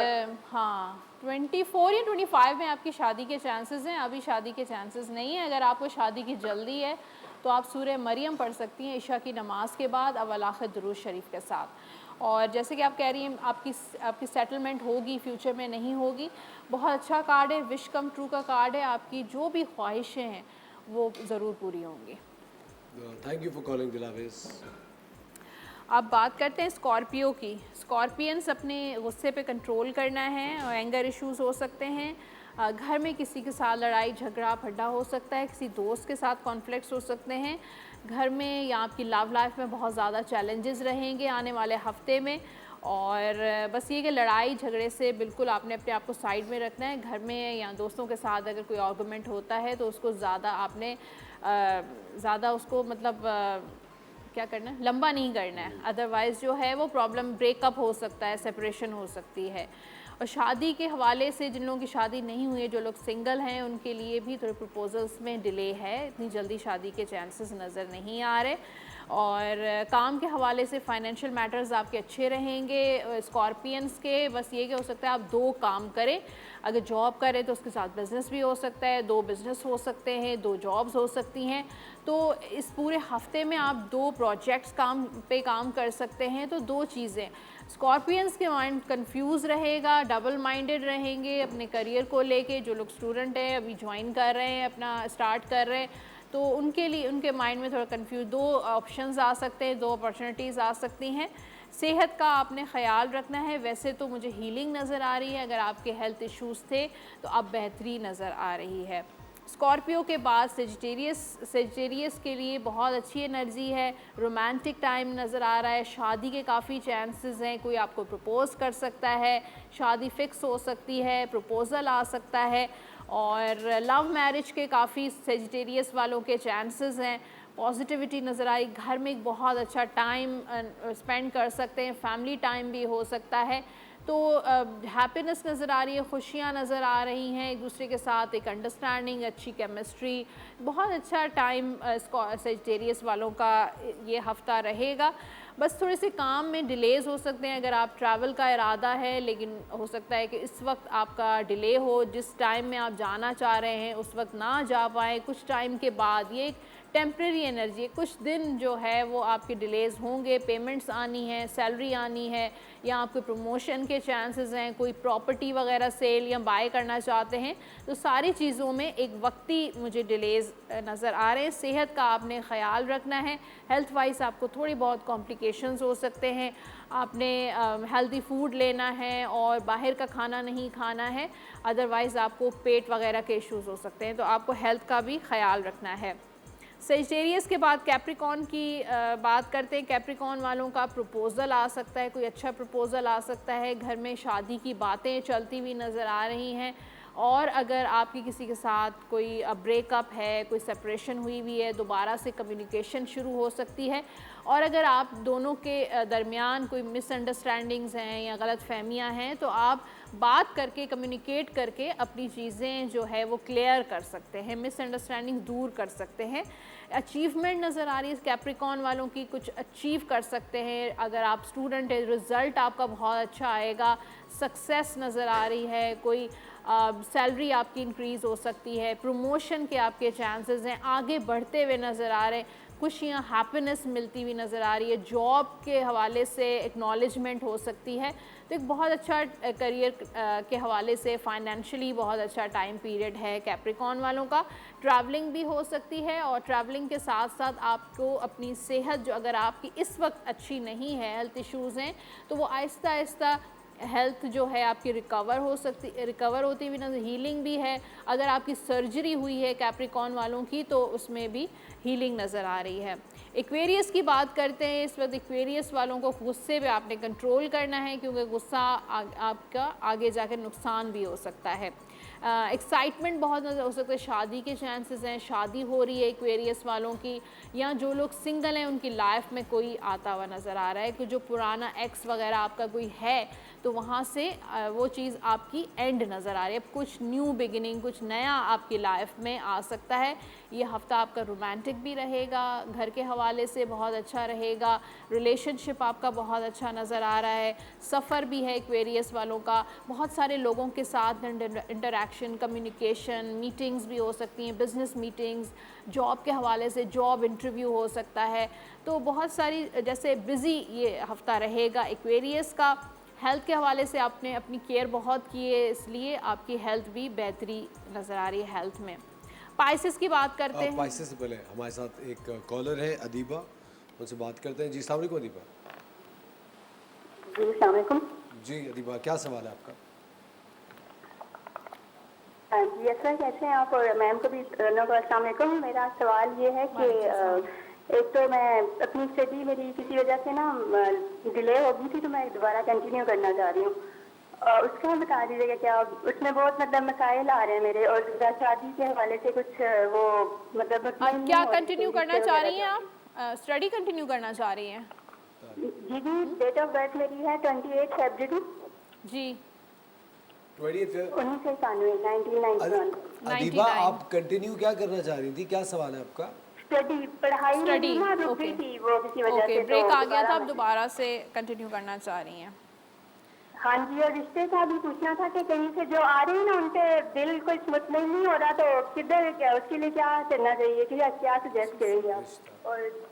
हाँ 24 या 25 में आपकी शादी के चांसेस हैं, अभी शादी के चांसेस नहीं है। अगर आपको शादी की जल्दी है तो आप सूरह मरियम पढ़ सकती हैं इशा की नमाज के बाद अव्वल आखिर दुरूद शरीफ के साथ। और जैसे कि आप कह रही हैं आपकी सेटलमेंट होगी, फ्यूचर में नहीं होगी, बहुत अच्छा कार्ड है, विश कम ट्रू का कार्ड है। आपकी जो भी ख्वाहिशें हैं वो ज़रूर पूरी होंगी। Thank you for calling Dilawez. अब बात करते हैं स्कॉर्पियो की। स्कॉर्पियंस अपने गुस्से पे कंट्रोल करना है और एंगर इश्यूज हो सकते हैं। घर में किसी के साथ लड़ाई झगड़ा फड्डा हो सकता है, किसी दोस्त के साथ कॉन्फ्लिक्ट्स हो सकते हैं। घर में या आपकी लव लाइफ में बहुत ज़्यादा चैलेंजेस रहेंगे आने वाले हफ्ते में। और बस ये कि लड़ाई झगड़े से बिल्कुल आपने अपने आप को साइड में रखना है। घर में या दोस्तों के साथ अगर कोई आर्गूमेंट होता है तो उसको ज़्यादा आपने ज़्यादा उसको मतलब क्या करना है, लंबा नहीं करना है, अदरवाइज़ जो है वो प्रॉब्लम ब्रेकअप हो सकता है, सेपरेशन हो सकती है। और शादी के हवाले से जिन लोगों की शादी नहीं हुई है, जो लोग सिंगल हैं, उनके लिए भी थोड़े प्रपोजल्स में डिले है, इतनी जल्दी शादी के चांसेस नज़र नहीं आ रहे। और काम के हवाले से फाइनेंशियल मैटर्स आपके अच्छे रहेंगे स्कॉर्पियंस के। बस ये कि हो सकता है आप दो काम करें, अगर जॉब करें तो उसके साथ बिज़नेस भी हो सकता है, दो बिज़नेस हो सकते हैं, दो जॉब्स हो सकती हैं। तो इस पूरे हफ्ते में आप दो प्रोजेक्ट्स पे काम कर सकते हैं। तो दो चीज़ें, स्कॉर्पियंस के माइंड कंफ्यूज रहेगा, डबल माइंडेड रहेंगे अपने करियर को लेके। जो लोग स्टूडेंट हैं, अभी ज्वाइन कर रहे हैं, अपना स्टार्ट कर रहे हैं, तो उनके लिए उनके माइंड में थोड़ा कंफ्यूज, दो ऑप्शंस आ सकते हैं, दो अपॉर्चुनिटीज़ आ सकती हैं। सेहत का आपने ख्याल रखना है। वैसे तो मुझे हीलिंग नज़र आ रही है, अगर आपके हेल्थ इश्यूज़ थे तो अब बेहतरी नज़र आ रही है। स्कॉर्पियो के बाद सेजिटेरियस के लिए बहुत अच्छी एनर्जी है, रोमांटिक टाइम नज़र आ रहा है, शादी के काफ़ी चांसेस हैं, कोई आपको प्रपोज़ कर सकता है, शादी फ़िक्स हो सकती है, प्रपोज़ल आ सकता है। और लव मैरिज के काफ़ी सेजिटेरियस वालों के चांसेस हैं। पॉजिटिविटी नज़र आई, घर में एक बहुत अच्छा टाइम स्पेंड कर सकते हैं, फैमिली टाइम भी हो सकता है। तो हैप्पीनेस नज़र आ रही है, खुशियाँ नज़र आ रही हैं, एक दूसरे के साथ एक अंडरस्टैंडिंग, अच्छी केमिस्ट्री, बहुत अच्छा टाइम सेजिटेरियस वालों का ये हफ़्ता रहेगा। बस थोड़े से काम में डिलेज़ हो सकते हैं अगर आप ट्रैवल का इरादा है, लेकिन हो सकता है कि इस वक्त आपका डिले हो, जिस टाइम में आप जाना चाह रहे हैं उस वक्त ना जा पाएँ, कुछ टाइम के बाद। ये एक टेम्प्रेरी एनर्जी है, कुछ दिन जो है वो आपके डिलेज़ होंगे, पेमेंट्स आनी है, सैलरी आनी है, या आपके प्रमोशन के चांसेस हैं, कोई प्रॉपर्टी वगैरह सेल या बाय करना चाहते हैं, तो सारी चीज़ों में एक वक्ती मुझे डिलेज़ नज़र आ रहे हैं। सेहत का आपने ख्याल रखना है, हेल्थ वाइज आपको थोड़ी बहुत कॉम्प्लिकेशंस हो सकते हैं, आपने हेल्दी फूड लेना है और बाहर का खाना नहीं खाना है, अदरवाइज़ आपको पेट वगैरह के इश्यूज़ हो सकते हैं, तो आपको हेल्थ का भी ख्याल रखना है। सेजिटेरियस के बाद कैप्रिकॉर्न की बात करते हैं। कैप्रिकॉर्न वालों का प्रपोज़ल आ सकता है, कोई अच्छा प्रपोज़ल आ सकता है, घर में शादी की बातें चलती हुई नज़र आ रही हैं, और अगर आपकी किसी के साथ कोई ब्रेकअप है, कोई सेपरेशन हुई है, दोबारा से कम्युनिकेशन शुरू हो सकती है, और अगर आप दोनों के दरमियान कोई मिसअंडरस्टैंडिंग्स हैं या गलत फहमियाँ हैं, तो आप बात करके, कम्युनिकेट करके अपनी चीज़ें जो है वो क्लियर कर सकते हैं, मिसअंडरस्टैंडिंग दूर कर सकते हैं। अचीवमेंट नज़र आ रही है कैप्रिकॉर्न वालों की, कुछ अचीव कर सकते हैं। अगर आप स्टूडेंट है, रिज़ल्ट आपका बहुत अच्छा आएगा, सक्सेस नज़र आ रही है, कोई सैलरी आपकी इंक्रीज़ हो सकती है, प्रमोशन के आपके चांसेस हैं, आगे बढ़ते हुए नज़र आ रहे हैं, खुशियाँ, हैप्पीनेस मिलती हुई नज़र आ रही है, जॉब के हवाले से एक्नॉलेजमेंट हो सकती है। तो एक बहुत अच्छा करियर के हवाले से फाइनेंशियली बहुत अच्छा टाइम पीरियड है कैप्रिकॉर्न वालों का। ट्रैवलिंग भी हो सकती है, और ट्रैवलिंग के साथ साथ आपको अपनी सेहत, जो अगर आपकी इस वक्त अच्छी नहीं है, हेल्थ इश्यूज़ हैं, तो वो आहिस्ता आहिस्ता हेल्थ जो है आपकी रिकवर होती हुई नज़र, हीलिंग भी है। अगर आपकी सर्जरी हुई है कैप्रिकॉर्न वालों की, तो उसमें भी हीलिंग नज़र आ रही है। एक्वेरियस की बात करते हैं। इस वक्त एक्वेरियस वालों को गुस्से पे आपने कंट्रोल करना है, क्योंकि गुस्सा आपका आगे जाकर नुकसान भी हो सकता है। एक्साइटमेंट बहुत नज़र हो सकता है, शादी के चांसेस हैं, शादी हो रही है एक्वेरियस वालों की, या जो लोग सिंगल हैं उनकी लाइफ में कोई आता हुआ नज़र आ रहा है, कि जो पुराना एक्स वगैरह आपका कोई है, तो वहाँ से वो चीज़ आपकी एंड नज़र आ रही है। कुछ न्यू बिगिनिंग, कुछ नया आपकी लाइफ में आ सकता है। ये हफ़्ता आपका रोमांटिक भी रहेगा, घर के हवाले से बहुत अच्छा रहेगा, रिलेशनशिप आपका बहुत अच्छा नज़र आ रहा है, सफ़र भी है एक्वेरियस वालों का, बहुत सारे लोगों के साथ इंटरैक्शन, कम्युनिकेशन, मीटिंग्स भी हो सकती हैं, बिज़नेस मीटिंग्स, जॉब के हवाले से जॉब इंटरव्यू हो सकता है। तो बहुत सारी, जैसे बिज़ी ये हफ़्ता रहेगा एक्वेरियस का। हेल्थ के हवाले से आपने अपनी केयर बहुत की है, इसलिए आपकी हेल्थ भी बेहतरी नज़र आ रही है हेल्थ में। पाइसेस की बात करते हैं। पाइसेस से पहले हमारे साथ एक कॉलर है अदीबा, उनसे बात करते हैं। जी अस्सलाम वालेकुम अदीबा। जी अस्सलाम वालेकुम। जी अदीबा, क्या सवाल है आपका? जी असर कैसे हैं आप, और मैम को भी दोनों को अस्सलाम वालेकुम। मेरा सवाल ये है कि एक तो मैं अपनी स्टडी मेरी किसी वजह से ना डिले हो गई थी, तो मैं दोबारा कंटिन्यू करना चाह रही हूँ। उसका बता दीजिएगा क्या, उसमें बहुत मतलब मसाइल आ रहे हैं मेरे, और शादी के हवाले से कुछ वो मतलब क्या कंटिन्यू करना चाह रही हैं आप? स्टडी कंटिन्यू करना चाह रही हैं? जी जी, डेट ऑफ बर्थ मेरी है 28 फरवरी जी 1991। अदीबा, आप कंटिन्यू क्या करना चाह रही थी, क्या सवाल है आपका? स्टडी, पढ़ाई स्टडी, में ना रुक गई थी वो किसी वजह से, ब्रेक तो आ गया था, अब मैं- दोबारा से कंटिन्यू करना चाह रही हैं। हाँ जी, और रिश्ते का भी पूछना था कि कहीं से जो आ रहे हैं ना, उनके दिल कुछ मुतमईन नहीं हो रहा, तो किधर क्या उसके लिए क्या करना चाहिए, क्या सजेस्ट करेंगे आप? और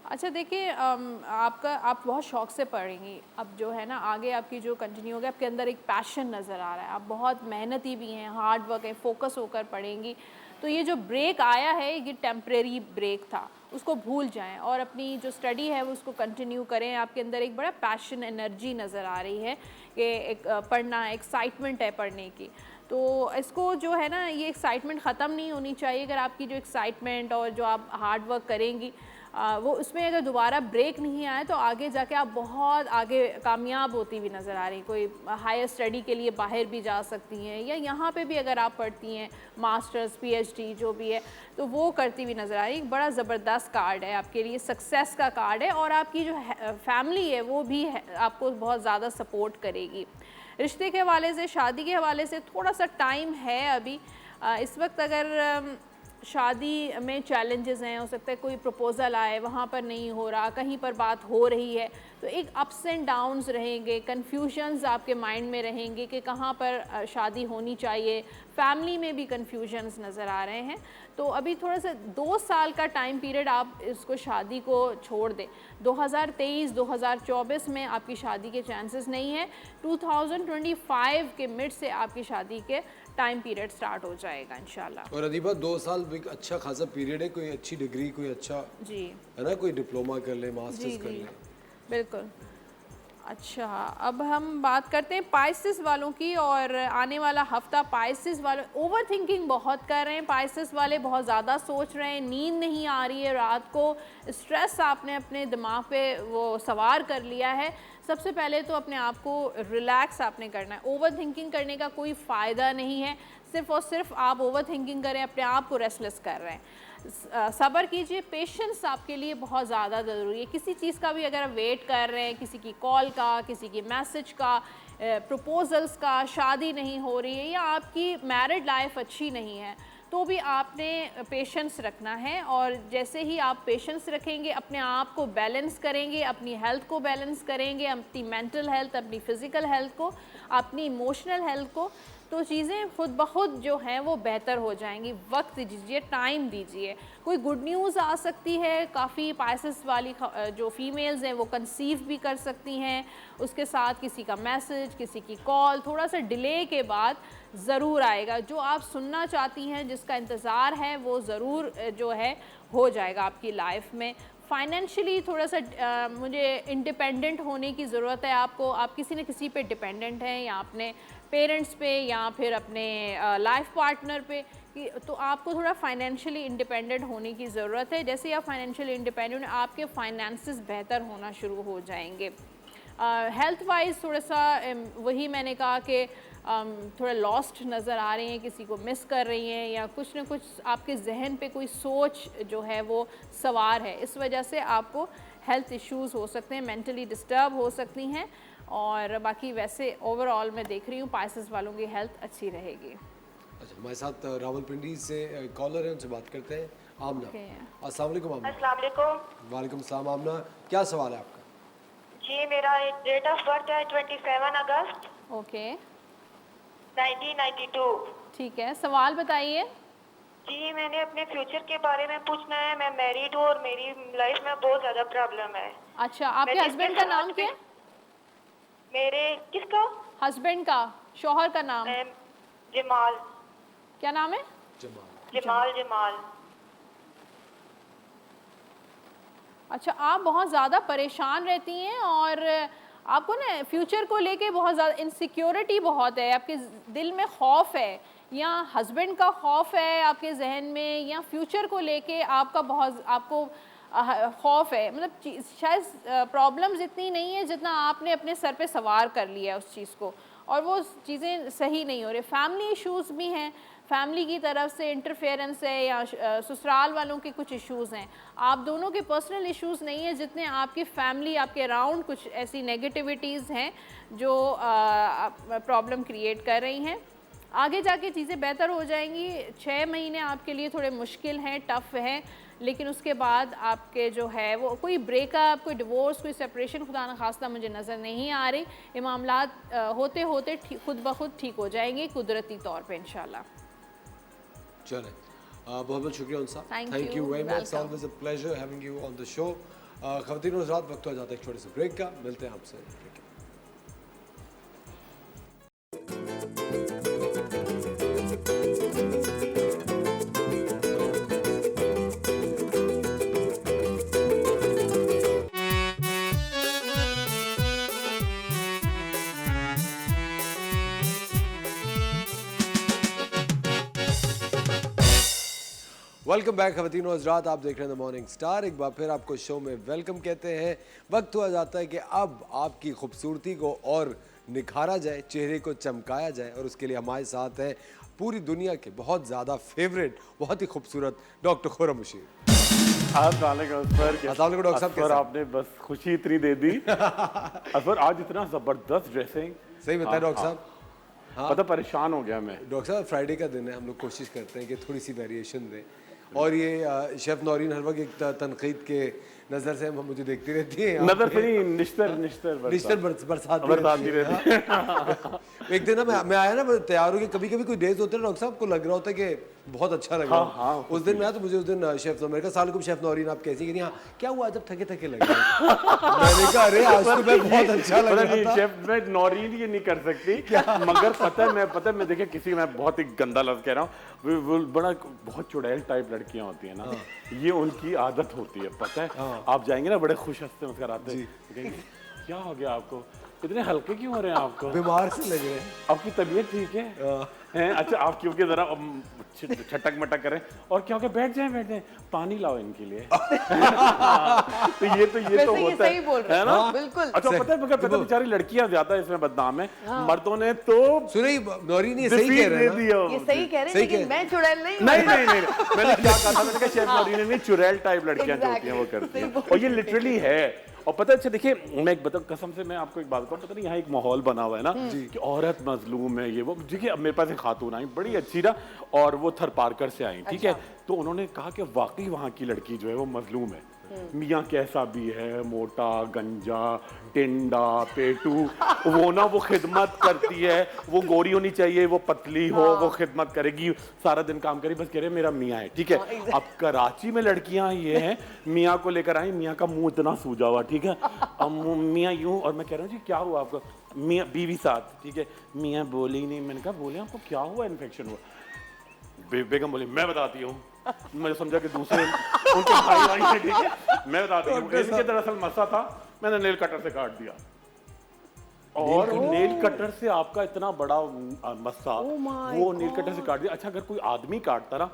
अच्छा देखिए, आप बहुत शौक से पढ़ेंगी। अब जो है ना, आगे आपकी जो कंटिन्यू होगा, आपके अंदर एक पैशन नज़र आ रहा है, आप बहुत मेहनती भी हैं, हार्ड वर्क है, फोकस होकर पढ़ेंगी। तो ये जो ब्रेक आया है, ये टेम्परेरी ब्रेक था, उसको भूल जाएं और अपनी जो स्टडी है वो उसको कंटिन्यू करें। आपके अंदर एक बड़ा पैशन, एनर्जी नज़र आ रही है कि एक पढ़ना, एक्साइटमेंट है पढ़ने की। तो इसको जो है ना, ये एक्साइटमेंट ख़त्म नहीं होनी चाहिए। अगर आपकी जो एक्साइटमेंट और जो आप हार्ड वर्क करेंगी, वो उसमें अगर दोबारा ब्रेक नहीं आए तो आगे जाके आप बहुत आगे कामयाब होती हुई नज़र आ रही। कोई हायर स्टडी के लिए बाहर भी जा सकती हैं, या यहाँ पे भी अगर आप पढ़ती हैं मास्टर्स पीएचडी जो भी है तो वो करती हुई नज़र आ रही। बड़ा ज़बरदस्त कार्ड है आपके लिए, सक्सेस का कार्ड है, और आपकी जो फैमिली है वो भी आपको बहुत ज़्यादा सपोर्ट करेगी। रिश्ते के हवाले से, शादी के हवाले से थोड़ा सा टाइम है अभी। इस वक्त अगर शादी में चैलेंजेस हैं, हो सकता है कोई प्रपोज़ल आए वहाँ पर नहीं हो रहा, कहीं पर बात हो रही है, तो एक अप्स एंड डाउन्स रहेंगे, कन्फ्यूजन्स आपके माइंड में रहेंगे कि कहाँ पर शादी होनी चाहिए। फैमिली में भी कन्फ्यूजन्स नज़र आ रहे हैं। तो अभी थोड़ा सा 2 साल का टाइम पीरियड आप इसको शादी को छोड़ दें। 2023-2024 में आपकी शादी के चांसेस नहीं है। 2025 के मिड से आपकी शादी के टाइम पीरियड स्टार्ट हो जाएगा इंशाल्लाह। और अदीबा 2 साल भी अच्छा खासा पीरियड है, कोई अच्छी डिग्री, कोई अच्छा जी है ना, कोई डिप्लोमा कर ले, मास्टर्स जी कर जी ले। बिल्कुल। अच्छा, अब हम बात करते हैं पाइसेस वालों की। और आने वाला हफ्ता पाइसेस वाले ओवर थिंकिंग बहुत कर रहे हैं। पाइसेस वाले बहुत ज़्यादा सोच रहे हैं, नींद नहीं आ रही है रात को, स्ट्रेस आपने अपने दिमाग पे वो सवार कर लिया है। सबसे पहले तो अपने आप को रिलैक्स आपने करना है। ओवर थिंकिंग करने का कोई फ़ायदा नहीं है, सिर्फ़ और सिर्फ आप ओवर थिंकिंग करें, अपने आप को रेस्टलेस कर रहे हैं। सब्र कीजिए, पेशेंस आपके लिए बहुत ज़्यादा ज़रूरी है। किसी चीज़ का भी अगर आप वेट कर रहे हैं, किसी की कॉल का, किसी की मैसेज का, प्रपोजल्स का, शादी नहीं हो रही है या आपकी मैरिड लाइफ अच्छी नहीं है, तो भी आपने पेशेंस रखना है। और जैसे ही आप पेशेंस रखेंगे, अपने आप को बैलेंस करेंगे, अपनी हेल्थ को बैलेंस करेंगे, अपनी मेंटल हेल्थ, अपनी फ़िज़िकल हेल्थ को, अपनी इमोशनल हेल्थ को, तो चीज़ें खुद ब खुद जो हैं वो बेहतर हो जाएंगी। वक्त दीजिए, टाइम दीजिए। कोई गुड न्यूज़ आ सकती है। काफ़ी पाइसेस वाली जो फीमेल्स हैं वो कंसीव भी कर सकती हैं। उसके साथ किसी का मैसेज, किसी की कॉल थोड़ा सा डिले के बाद ज़रूर आएगा। जो आप सुनना चाहती हैं, जिसका इंतज़ार है, वो ज़रूर जो है हो जाएगा आपकी लाइफ में। फाइनेंशियली थोड़ा सा मुझे इंडिपेंडेंट होने की ज़रूरत है आपको। आप किसी न किसी पे डिपेंडेंट हैं, या अपने पेरेंट्स पे या फिर अपने लाइफ पार्टनर पे, तो आपको थोड़ा फाइनेंशियली इंडिपेंडेंट होने की ज़रूरत है। जैसे ही आप फाइनेंशियली इंडिपेंडेंट, आपके फाइनेंसेस बेहतर होना शुरू हो जाएंगे। हेल्थ वाइज थोड़ा सा वही मैंने कहा कि थोड़ा लॉस्ट नज़र आ रही हैं, किसी को मिस कर रही हैं, या कुछ ना कुछ आपके जहन पे कोई सोच जो है वो सवार है। इस वजह से आपको हेल्थ इश्यूज़ हो सकते हैं, मेंटली डिस्टर्ब हो सकती हैं। और बाकी वैसे ओवरऑल मैं देख रही हूँ पाइसेस वालों की हेल्थ अच्छी रहेगी। अच्छा, हमारे साथ रावलपिंडी से कॉलर हैं, उनसे बात करते हैं। आमना, Okay. अस्सलाम वालेकुम आमना। अस्सलाम वालेकुम। वालेकुम सलाम आमना, क्या सवाल है आपका? जी, मेरा डेट ऑफ बर्थ है 27 अगस्त ओके 1992। ठीक है, सवाल बताइए। जी, मैंने अपने फ्यूचर के बारे में पूछना है। मैं मैरिड हूँ और मेरी लाइफ में बहुत ज़्यादा प्रॉब्लम है। अच्छा, आपके मैं हस्बैंड जिसके का नाम साथ क्या है? भी- मेरे किसका? हस्बैंड का, शौहर का नाम जमाल। क्या नाम है? जमाल जमाल। अच्छा, आप बहुत ज़्यादा परेशान रहती हैं और आपको ना फ्यूचर को लेके बहुत ज़्यादा इनसिक्योरिटी बहुत है, आपके दिल में खौफ है, या हस्बैंड का खौफ है आपके जहन में, या फ्यूचर को लेके आपका बहुत आपको खौफ है। मतलब शायद प्रॉब्लम्स इतनी नहीं है जितना आपने अपने सर पे सवार कर लिया उस चीज़ को, और वो चीज़ें सही नहीं हो रही। फैमिली इश्यूज़ भी हैं, फैमिली की तरफ से इंटरफेरेंस है, या ससुराल वालों के कुछ इश्यूज़ हैं। आप दोनों के पर्सनल इश्यूज़ नहीं है जितने आपकी फैमिली, आपके अराउंड कुछ ऐसी नेगेटिविटीज़ हैं जो प्रॉब्लम क्रिएट कर रही हैं। आगे जाके चीज़ें बेहतर हो जाएंगी। 6 महीने आपके लिए थोड़े मुश्किल हैं, टफ़ हैं, लेकिन उसके बाद आपके जो है वो कोई ब्रेकअप, कोई डिवोर्स, कोई सेपरेशन खुदा न खास्ता मुझे नज़र नहीं आ रही। ये मामलात होते होते खुद ब खुद ठीक हो जाएंगे कुदरती तौर पे इंशाल्लाह। चलें, बहुत बहुत शुक्रिया उनसा। Thank thank you you. Very much, Welcome. Always a pleasure having you on the show. ख़वातीन और हज़रात, वक्त हो जाता है एक छोटे से ब्रेक का। मिलते हैं आपसे ब्रेक के बाद। वेलकम बैक खवातीन और हज़रात, आप देख रहे हैं द मॉर्निंग स्टार। एक बार फिर आपको शो में वेलकम कहते हैं। वक्त हुआ जाता है कि अब आपकी खूबसूरती को और निखारा जाए, चेहरे को चमकाया जाए, और उसके लिए हमारे साथ है पूरी दुनिया के बहुत ज़्यादा फेवरेट, बहुत ही खूबसूरत डॉक्टर खुर्रम मुशीर। अस्सलाम वालेकुम अस्सलाम वालेकुम डॉक्टर साहब, असफर, कैसे हैं? आपने बस खुशी इतनी दे दी। असफर, आज इतना जबरदस्त ड्रेसिंग। सही बताया डॉक्टर साहब। पता परेशान हो गया मैं। डॉक्टर साहब, फ्राइडे का दिन है, हम लोग कोशिश करते हैं कि थोड़ी सी वेरिएशन दें, और ये शेफ़ नौरीन हर वक्त एक तनकीद के नज़र से मुझे देखती रहती है। नजर से नहीं, निश्तर बरसात भी रहती है। एक दिन ना मैं आया ना, मैं तैयार हो के, कभी कभी कोई डेज होते हैं डॉक्टर साहब को लग रहा होता है कि बहुत अच्छा लग रहा है। हाँ, उस दिन मैं आया तो मुझे उस दिन शेफ़ मेरे का सालकुम शेफ़ नौरीन आप कैसी कह रही हैं? हाँ, क्या हुआ जब थके थके लग रहे हैं? मैंने कहा अरे आज तो मैं बहुत अच्छा लग रहा था। शेफ, मैं नौरीन ये नहीं कर सकती, मगर पता है मैं देखिए किसी, मैं बहुत ही गंदा लफ्ज कह रहा हूँ, वो बड़ा बहुत चुड़ैल टाइप लड़कियां होती है ना, ये उनकी आदत होती है। पता है आप जाएंगे ना बड़े खुश हंसते मुस्कुराते हैं, क्या हो गया आपको, इतने हल्के क्यों हो रहे हैं आपको, बीमार से लग रहे हैं, आपकी तबीयत ठीक है? अच्छा, आप क्योंकि जरा छटक मटक करें, और क्या हो गया, बैठ जाएं, पानी लाओ इनके लिए। तो ये तो होता सही बोल रहे है ना, बिल्कुल। अच्छा पता है, मगर पता है बेचारी लड़कियां ज्यादा इसमें बदनाम है, मर्दों ने तो सुनिए नौरीन ये सही कह रहे हैं ना? ये सही कह रहे हैं, सही कह लेकिन मैं चुड़ैल नहीं हूँ। नहीं, मैंने क्या कहा था, मैंने कहा शेफ नौरीन ने चुड़ैल टाइप लड़कियां जो होती हैं वो करती हैं, और ये लिटरली है। और पता है, अच्छा देखिए, मैं एक बताऊं कसम से, मैं आपको एक बात बताऊं, पता नहीं यहाँ एक माहौल बना हुआ है ना कि औरत मजलूम है, ये वो। देखिए अब मेरे पास एक खातून आई बड़ी अच्छी ना, और वो थर पारकर से आई, ठीक है, तो उन्होंने कहा कि वाकई वहाँ की लड़की जो है वो मजलूम है, मियाँ कैसा भी है, मोटा गंजा टिंडा पेटू, वो ना वो खिदमत करती है, वो गोरी होनी चाहिए, वो पतली हो, वो खिदमत करेगी, सारा दिन काम करेगी, बस कह रहे मेरा मियाँ है, ठीक है। अब कराची में लड़कियां ये हैं, मियाँ को लेकर आई, मियाँ का मुंह इतना सूजा हुआ, ठीक है, अब मियाँ यूं, और मैं कह रहा हूँ जी क्या हुआ आपको, मियाँ बीवी साथ, ठीक है, मियाँ बोले ही नहीं। मैंने कहा बोले आपको क्या हुआ, इन्फेक्शन हुआ? बेगम बोली मैं बताती हूँ। मैं समझा कि दूसरे उनके भाई है, ठीक है, मैं बताती हूँ। इनके दरअसल मसा था, मैंने नेल कटर से काट दिया, और नेल कटर से आपका इतना बड़ा मस्सा, वो नेल कटर से काट दिया। अच्छा अगर कोई आदमी काटता ना,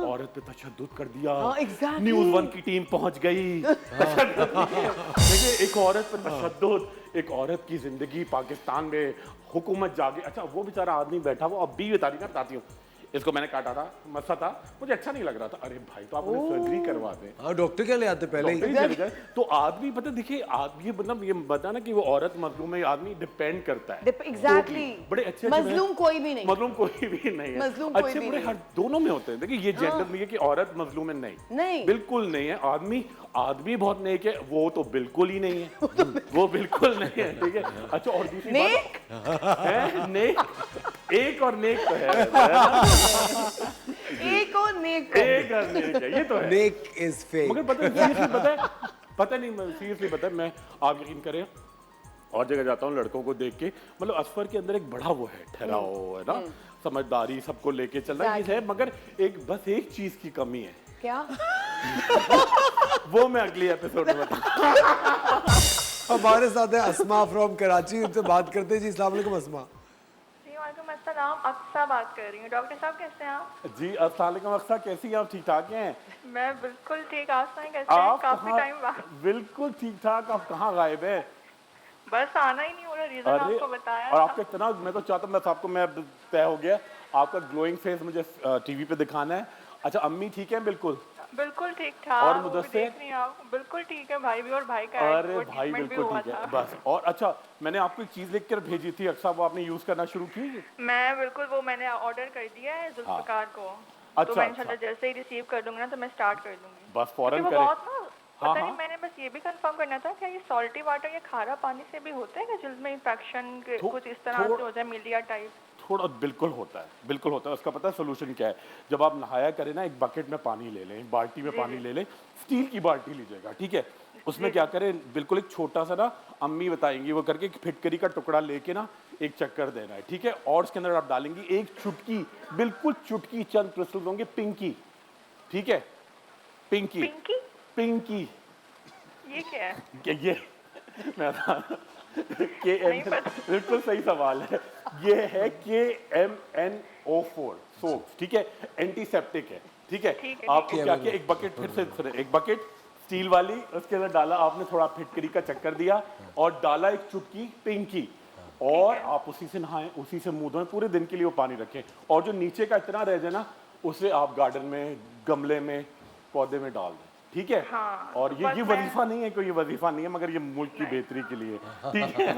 औरत पे तशद्दुद कर दिया, न्यूज़ 1 की टीम पहुंच गई। अच्छा देखिए, एक औरत पे तशद्दुद, एक औरत की जिंदगी पाकिस्तान में हुकूमत जागे। अच्छा वो बेचारा आदमी बैठा, वो अब भी बताती हूँ, इसको मैंने काटा था, मस्सा था, मुझे अच्छा नहीं लग रहा था। अरे भाई तो आप उन्हें सर्जरी करवा दें। हाँ, डॉक्टर क्या ले आते पहले ही। तो आदमी पता, देखिए आदमी मतलब ये बता ना कि वो औरत मजलूम है, आदमी डिपेंड करता है। एग्जैक्टली, बड़े अच्छे मजलूम कोई भी नहीं, मजलूम कोई भी नहीं है, अच्छे बुरे हर दोनों में होते हैं। देखिए ये जेंडर नहीं है कि औरत मजलूम है, नहीं, बिल्कुल नहीं है। आदमी बहुत नेक है, वो तो बिल्कुल ही नहीं है, वो बिल्कुल नहीं है, ठीक है। अच्छा और दूसरी बात है, नेक एक और नेक तो है, एक और नेक है, ये तो है। Neck is fake. मगर पता नहीं सीरियसली पता है, मैं आप यकीन करें और जगह जाता हूँ लड़कों को देख के, मतलब असफर के अंदर एक बड़ा वो है, ठहराव है ना, समझदारी, सबको लेके चलना ये है, मगर बस एक चीज की कमी है। क्या? वो मैं अगली एपिसोड में बताऊंगा। हमारे साथ है अस्मा फ्रॉम कराची, उनसे बात करते हैं जी। अस्सलाम वालेकुम अस्मा। नाम अक्सा बात कर रही हूँ। डॉक्टर साहब कैसे हैं आप? जी अस्सलाम वालेकुम अक्सा, कैसी हैं आप? ठीक ठाक हैं? मैं बिल्कुल ठीक। आप कैसे हैं? काफी टाइम बाद। बिल्कुल ठीक ठाक। आप कहाँ गायब है? बस आना ही नहीं हो रहा, रीजन आपको बताया और आपका इतना, मैं तो चाहता हूँ, मैं आपको, मैं तय हो गया, आपका ग्लोइंग फेस मुझे टीवी पे दिखाना है। अच्छा अम्मी ठीक है? बिल्कुल बिल्कुल ठीक ठाक। और मुदस्सिर बिल्कुल ठीक है, भाई भी, और भाई का अरे भाई बिल्कुल ठीक है बस। और अच्छा मैंने आपको एक चीज लिख कर भेजी थी अक्सा, वो आपने यूज करना शुरू की? मैं बिल्कुल, वो मैंने ऑर्डर कर दिया है जुल्फकार को। अच्छा, तो मैं इंशाल्लाह जैसे ही रिसीव कर दूंगी ना, तो मैं स्टार्ट कर दूंगी। बस फौरन करें। बहुत ना पता नहीं, मैंने बस ये भी कंफर्म करना था कि ये सॉल्टी वाटर या खारा पानी से भी होता है कि जिल्द में इंफेक्शन कुछ इस तरह से हो जाए, मिलिया टाइप? थोड़ा बिल्कुल होता है। उसका पता है सोल्यूशन क्या है? जब आप नहाया करें ना, एक बकेट में पानी ले लें, बाल्टी में पानी ले लें, स्टील की बाल्टी लीजिएगा, ठीक है। उसमें क्या करें, बिल्कुल एक छोटा सा ना, अम्मी बताएंगी वो करके, फिटकरी का टुकड़ा लेके ना एक चक्कर देना है, ठीक है। और उसके अंदर आप डालेंगी एक चुटकी, बिल्कुल चुटकी, चंद क्रिस्टल होंगे पिंकी, ठीक है, पिंकी। ये क्या है? ये मैं बिल्कुल सही सवाल है। ये है KMNO4 सोप, ठीक है, एंटीसेप्टिक है, ठीक है। ठीक है, आपको क्या किया, एक बकेट फिर से सुने, एक बकेट स्टील वाली, उसके अंदर डाला आपने थोड़ा फिटकरी का चक्कर दिया और डाला एक चुटकी पिंक की, और आप उसी से नहाएं, उसी से मुंह धोएं, पूरे दिन के लिए वो पानी रखें। और जो नीचे का इतना रह जाए ना, उसे आप गार्डन में, गमले में, पौधे में डाल दें, ठीक है। हाँ, और ये बस वजीफा नहीं है, कोई वजीफा नहीं है, मगर ये मुल्क की बेहतरी के लिए, ठीक है।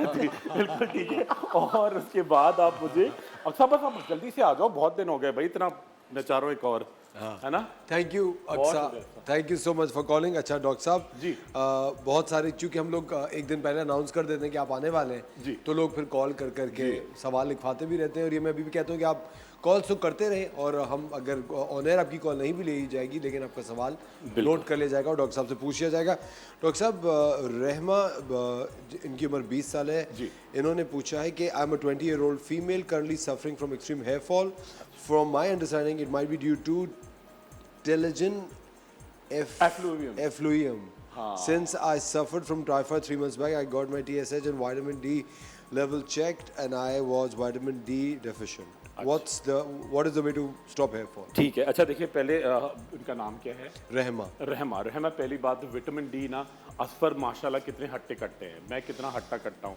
बिल्कुल ठीक है। और उसके बाद आप मुझे अच्छा, बस आप जल्दी से आ जाओ, बहुत दिन हो गए भाई, इतना नचारो एक और, है ना। Thank you Aqsa, thank you so much for calling. अच्छा डॉक्टर साहब जी। बहुत सारे, चूंकि हम लोग एक दिन पहले अनाउंस कर देते हैं कि आप आने वाले हैं जी। तो लोग फिर कॉल कर करके सवाल लिखवाते भी रहते हैं, और ये मैं अभी भी कहता हूँ कि आप कॉल्स तो करते रहें, और हम अगर ऑन एयर आपकी कॉल नहीं भी ली जाएगी लेकिन आपका सवाल नोट कर लिया जाएगा और डॉक्टर साहब से पूछ लिया जाएगा। डॉक्टर साहब, रहमा, इनकी उम्र 20 साल है जी। इन्होंने पूछा है कि I am a 20-year-old female currently suffering from extreme hair fall. From my understanding it might be due to telogen effluvium. Since I suffered from typhoid 3 months back, I got my TSH and vitamin D level checked and I was vitamin D deficient. What is the way to stop hair fall? ठीक है। अच्छा देखिए, पहले उनका नाम क्या है? रहमा। रहमा। पहली बात, विटामिन डी ना, असफर माशाल्लाह कितने हट्टे कट्टे हैं, मैं कितना हट्टा कट्टा हूँ।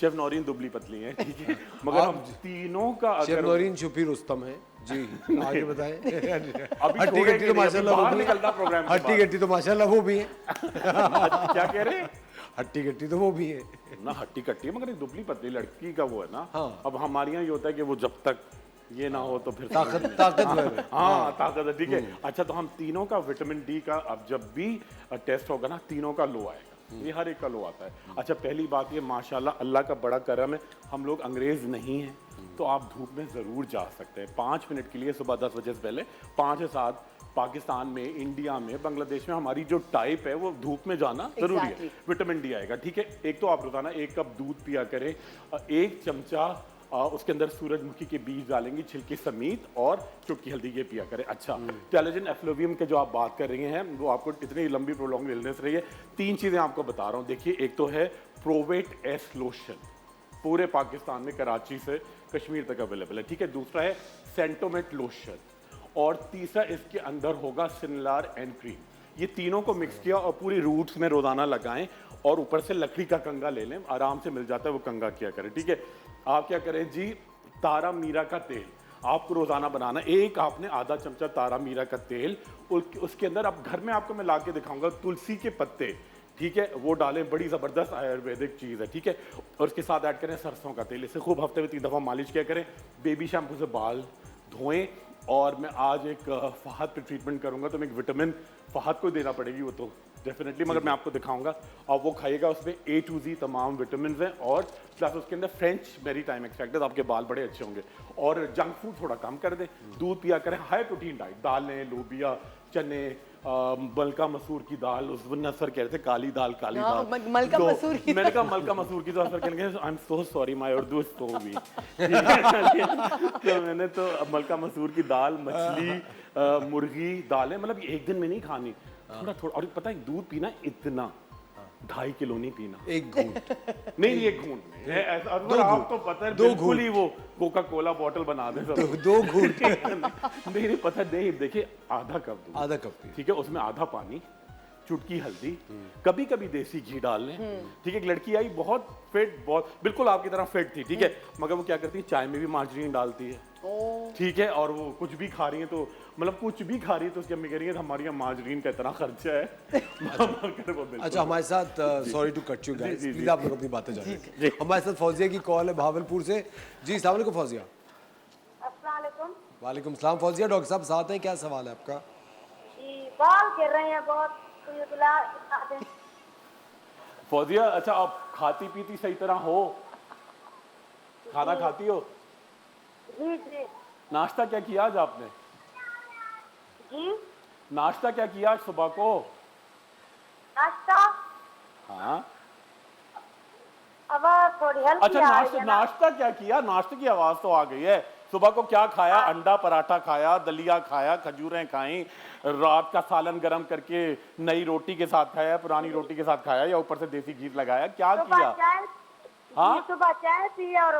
शेफ नौरीन दुबली पतली है, ठीक है, मगर हम तीनों का शेफ अगर नौरीन छुपी रुस्तम है जी। आगे बताएं। अभी हट्टी कट्टी तो माशाल्लाह वो बाहर भी निकलता प्रोग्राम के हट्टी कट्टी तो माशाल्लाह वो भी है। बाद। क्या कह रहे हैं? हट्टी कट्टी तो वो भी है ना, हट्टी कट्टी है, मगर एक दुबली पतली लड़की का वो है ना। हाँ। अब हमारे यहाँ ये होता है कि वो जब तक ये ना हो तो फिर ताकतवर है। हाँ, ताकत है, ठीक है। अच्छा, तो हम तीनों का विटामिन डी का अब जब भी टेस्ट होगा ना, तीनों का लो आएगा, ये हर एक का लो आता है। अच्छा, पहली बात ये, माशाल्लाह अल्लाह का बड़ा करम है, हम लोग अंग्रेज नहीं हैं, तो आप धूप में ज़रूर जा सकते हैं 5 मिनट के लिए, सुबह 10 बजे से पहले 5 से 7। पाकिस्तान में, इंडिया में, बांग्लादेश में हमारी जो टाइप है वो धूप में जाना जरूरी है, विटामिन डी आएगा, ठीक है। एक तो आप रोजाना 1 कप दूध पिया करें, 1 चमचा उसके अंदर सूरजमुखी के बीज डालेंगे छिलके समेत, और चुटकी हल्दी के पिया करें। अच्छा, टेलोजन एफ्लुवियम के जो आप बात कर रही हैं, वो आपको इतनी लंबी प्रोलॉन्ग इलनेस रही है। 3 चीज़ें आपको बता रहा हूँ, देखिए, एक तो है प्रोवेट एस लोशन, पूरे पाकिस्तान में कराची से कश्मीर तक अवेलेबल है, ठीक है। दूसरा है सेंटोमेट लोशन, और तीसरा इसके अंदर होगा सिनलार एंड क्रीम। ये तीनों को मिक्स किया और पूरी रूट्स में रोजाना लगाएं, और ऊपर से लकड़ी का कंगा ले लें, आराम से मिल जाता है, वो कंगा किया करें, ठीक है। आप क्या करें जी, तारा मीरा का तेल आपको रोजाना बनाना, एक आपने आधा चमचा तारा मीरा का तेल, उसके अंदर आप घर में, आपको मैं ला के दिखाऊंगा, तुलसी के पत्ते, ठीक है, वो डालें, बड़ी ज़बरदस्त आयुर्वेदिक चीज़ है, ठीक है। और उसके साथ ऐड करें सरसों का तेल, इसे खूब हफ्ते में 3 दफ़ा मालिश किया करें, बेबी शैम्पू से बाल धोएं। और मैं आज एक फहद पे ट्रीटमेंट करूंगा, तो मैं एक विटामिन फहद को देना पड़ेगी, वो तो डेफिनेटली, मगर मैं आपको दिखाऊंगा, और वो खाइएगा, उसमें A to Z तमाम विटामिन हैं, और प्लस उसके अंदर फ्रेंच मेरीटाइम एक्सट्रैक्ट है, तो आपके बाल बड़े अच्छे होंगे। और जंक फूड थोड़ा कम कर दें, दूध पिया करें, हाई प्रोटीन डाइट, दालें, लोबिया, चने, मलका मसूर की दाल, उस सर कह रहे थे काली दाल, मलका मसूर की, मैंने कहा मलका मसूर की दाल, सर कह रहे I am so sorry, my Urdu is so weak. तो मैंने तो मलका मसूर की दाल, मछली, मुर्गी, दालें, मतलब एक दिन में नहीं खानी, थोड़ा थोड़ा। और पता है, दूध पीना इतना 2.5 किलो नहीं पीना, 1 घूंट नहीं, 1 घूंट ऐसा, आप तो पता है बिल्कुल ही वो कोका कोला बॉटल बना दे, 2 घूंट नहीं पता नहीं। देखिए, आधा कप, ठीक है, उसमें आधा पानी, चुटकी हल्दी, कभी कभी देसी घी डाल लें, ठीक है। एक लड़की आई बहुत फिट, बहुत बिल्कुल आपकी तरह फिट थी, ठीक है, मगर वो क्या करती है, चाय में भी मार्जरीन डालती है, ठीक है, और वो कुछ भी खा रही है, तो मतलब कुछ भी खा रही है तो उसकी अम्मी कह रही है हमारे यहाँ मार्जरीन का इतना खर्चा है। अच्छा, हमारे साथ, sorry to cut you guys, please आप लोग अपनी बातें जानिए। हमारे साथ फौजिया की कॉल है भावलपुर से। जी अस्सलाम वालेकुम फौजिया। अस्सलाम वालेकुम। वालेकुम सलाम फौजिया, डॉक्टर साहब साथ हैं, क्या सवाल है आपका? जी, बाल गिर रहे हैं बहुत, फौजिया, अच्छा आप खाती पीती सही तरह हो, खाना खाती हो? जी जी। नाश्ता क्या किया आज आपने? जी, नाश्ता क्या किया आज सुबह को? नाश्ता, हाँ, आवाज थोड़ी हल्की अच्छा, आ रही है ना। नाश्ता क्या किया? नाश्ते की आवाज तो आ गई है। सुबह को क्या खाया? अंडा पराठा खाया, दलिया खाया, खजूरें खाई, रात का सालन गरम करके नई रोटी के साथ खाया, पुरानी रोटी के साथ खाया, या ऊपर से देसी घी लगाया, क्या सुबह किया? हाँ सुबह चाय पिए और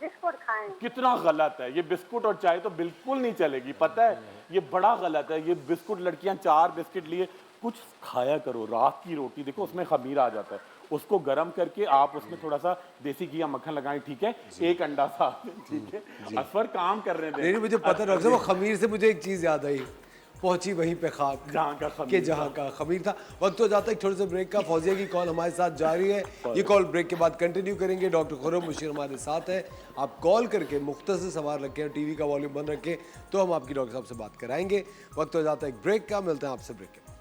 बिस्कुट खाएं। कितना गलत है ये, बिस्कुट और चाय तो बिल्कुल नहीं चलेगी, पता है ये बड़ा गलत है। ये बिस्कुट, लड़कियां 4 बिस्किट लिए, कुछ खाया करो। रात की रोटी देखो उसमें खमीर आ जाता है, उसको गर्म करके आप उसमें थोड़ा सा देसी घी या मक्खन लगाएं, ठीक है, एक अंडा सा, ठीक है। असफर काम कर रहे थे। नहीं मुझे पता डॉक्टर साहब, वो खमीर से मुझे एक चीज़ याद आई, पहुंची वहीं पे खाक जहाँ का खमीर कि जहाँ का खमीर था। वक्त हो जाता है एक छोटे से ब्रेक का। फौजिया की कॉल हमारे साथ जारी है, ये कॉल ब्रेक के बाद कंटिन्यू करेंगे। डॉक्टर खुर्रम मुशीर हमारे साथ है। आप कॉल करके मुख्तसर सवाल रखें, टीवी का वॉल्यूम बंद रखें, तो हम आपकी डॉक्टर साहब से बात कराएंगे। वक्त हो जाता है एक ब्रेक का, मिलते हैं आपसे ब्रेक के बाद।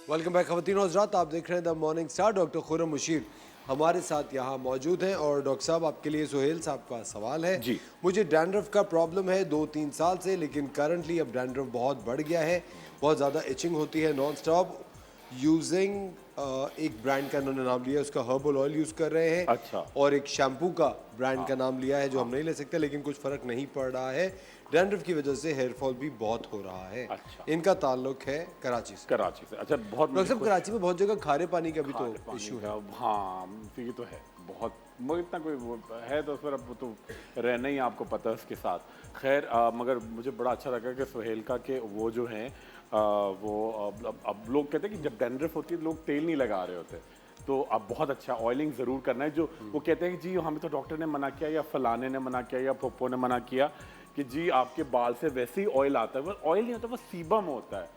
वेलकम बैक खवातीन और हज़रात, आप देख रहे हैं the morning star. Doctor Khurram Mushir हमारे साथ यहाँ मौजूद हैं। और डॉक्टर साहब, आपके लिए सुहेल साहब का सवाल है जी। मुझे डैंड्रफ का प्रॉब्लम है 2-3 साल से, लेकिन करंटली अब डैंड्रफ बहुत बढ़ गया है, बहुत ज़्यादा इचिंग होती है नॉन स्टॉप। यूजिंग एक ब्रांड का इन्होंने नाम लिया, उसका हर्बल ऑयल यूज़ कर रहे हैं। अच्छा। और एक शैम्पू का ब्रांड का नाम लिया है जो हम नहीं ले सकते, लेकिन कुछ फ़र्क नहीं पड़ रहा है। डैंड्रफ की वजह से हेयर फॉल भी बहुत हो रहा है। अच्छा। इनका ताल्लुक है कराची से। कराची से, अच्छा। बहुत डॉक्टर साहब, कराची में बहुत जगह खारे पानी का भी तो पानी इशू है। का, हाँ तो ये तो है बहुत, वो इतना कोई वो है तो फिर अब वो तो रहना ही, आपको पता है उसके साथ। खैर मगर मुझे बड़ा अच्छा लगा कि सुहेल का के वो जो हैं वो अब लोग कहते हैं कि जब डैंड्रफ होती है लोग तेल नहीं लगा रहे होते, तो अब बहुत अच्छा ऑयलिंग ज़रूर करना है। जो वो कहते हैं कि जी हमें तो डॉक्टर ने मना किया, या फलाने ने मना किया, या पप्पो ने मना किया कि जी आपके बाल से वैसे ही ऑयल आता है। वो ऑयल नहीं होता, वो सीबम होता है,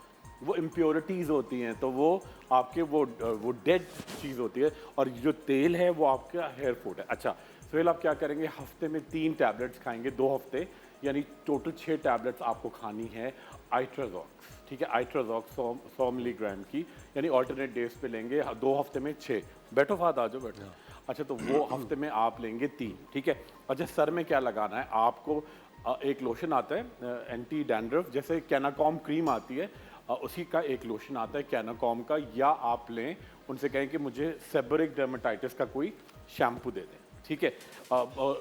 वो इम्प्योरिटीज़ होती हैं, तो वो आपके वो डेड चीज़ होती है, और जो तेल है वो आपका हेयर फूड है। अच्छा सुहेल, आप क्या करेंगे, हफ्ते में 3 टैबलेट्स खाएंगे, 2 हफ्ते, यानी टोटल 6 टैबलेट्स आपको खानी है आइट्राजॉक्स, ठीक है। आइट्राजॉक्स 100 मिलीग्राम की, यानी ऑल्टरनेट डेज पे लेंगे, 2 हफ्ते में 6। बैठो फाद, आ जाओ बैठो। अच्छा तो वो हफ्ते में आप लेंगे 3, ठीक है। अच्छा सर में क्या लगाना है आपको, एक लोशन आता है एंटी डैंड्रफ, जैसे कैनाकॉम क्रीम आती है, उसी का एक लोशन आता है कैनाकॉम का, या आप लें उनसे कहें कि मुझे सेबरिक डर्मेटाइटिस का कोई शैम्पू दे दें, ठीक है,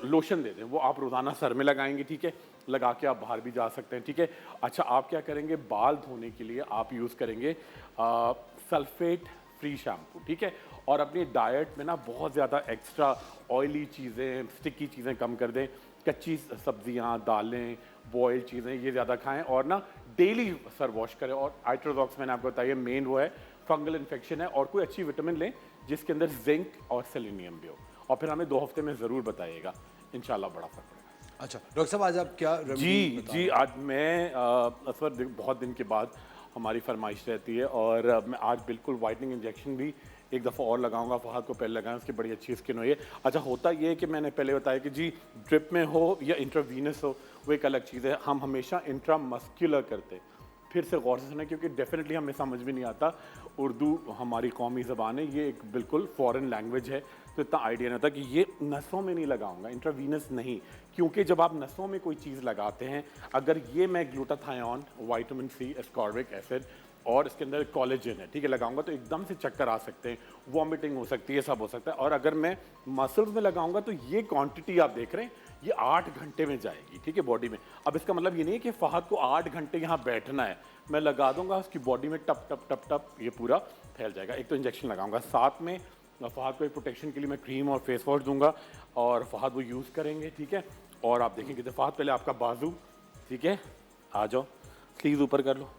लोशन दे दें, वो आप रोज़ाना सर में लगाएंगे, ठीक है, लगा के आप बाहर भी जा सकते हैं, ठीक है। अच्छा आप क्या करेंगे, बाल धोने के लिए आप यूज़ करेंगे सल्फेट फ्री शैम्पू, ठीक है। और अपनी डाइट में ना बहुत ज़्यादा एक्स्ट्रा ऑयली चीज़ें, स्टिकी चीज़ें कम कर दें, कच्ची सब्जियां, दालें, बॉयल चीज़ें ये ज़्यादा खाएं, और ना डेली सर वॉश करें। और आइट्रोजॉक्स मैंने आपको बताया मेन वो है, फंगल इन्फेक्शन है, और कोई अच्छी विटामिन लें जिसके अंदर जिंक और सेलेनियम भी हो, और फिर हमें 2 हफ्ते में ज़रूर बताइएगा, इंशाल्लाह बड़ा फर्क पड़ेगा। अच्छा डॉक्टर साहब, आज आप क्या जी आज मैं असर बहुत दिन के बाद हमारी फरमाइश रहती है, और मैं आज बिल्कुल वाइटनिंग इंजेक्शन भी एक दफ़ा और लगाऊंगा। फहद को पहले लगाएं, उसकी बड़ी अच्छी स्किन हुई है। अच्छा होता ये है कि मैंने पहले बताया कि जी ड्रिप में हो या इंट्रावीनस हो वो एक अलग चीज़ है, हम हमेशा इंट्रामस्कुलर करते हैं। फिर से गौर से सुने, क्योंकि डेफिनेटली हमें समझ भी नहीं आता, उर्दू हमारी कौमी ज़बान है, ये एक बिल्कुल फॉरेन लैंग्वेज है, तो इतना आइडिया नहीं होता कि ये नसों में नहीं लगाऊंगा, इंट्रावीनस नहीं, क्योंकि जब आप नसों में कोई चीज़ लगाते हैं, अगर ये मैं glutathione, vitamin C, ascorbic acid और इसके अंदर कोलेजन है, ठीक है, लगाऊंगा तो एकदम से चक्कर आ सकते हैं, वॉमिटिंग हो सकती है, सब हो सकता है। और अगर मैं मसल्स में लगाऊंगा तो ये क्वांटिटी आप देख रहे हैं ये 8 घंटे में जाएगी, ठीक है, बॉडी में। अब इसका मतलब ये नहीं है कि फहद को 8 घंटे यहाँ बैठना है, मैं लगा दूंगा उसकी बॉडी में टप टप टप टप ये पूरा फैल जाएगा। एक तो इंजेक्शन लगाऊंगा, साथ में फहद को एक प्रोटेक्शन के लिए मैं क्रीम और फेस वॉश दूंगा, और फहद वो यूज़ करेंगे, ठीक है। और आप देखेंगे तो फहद पहले आपका बाजू, ठीक है, आ जाओ, स्लीव ऊपर कर लो।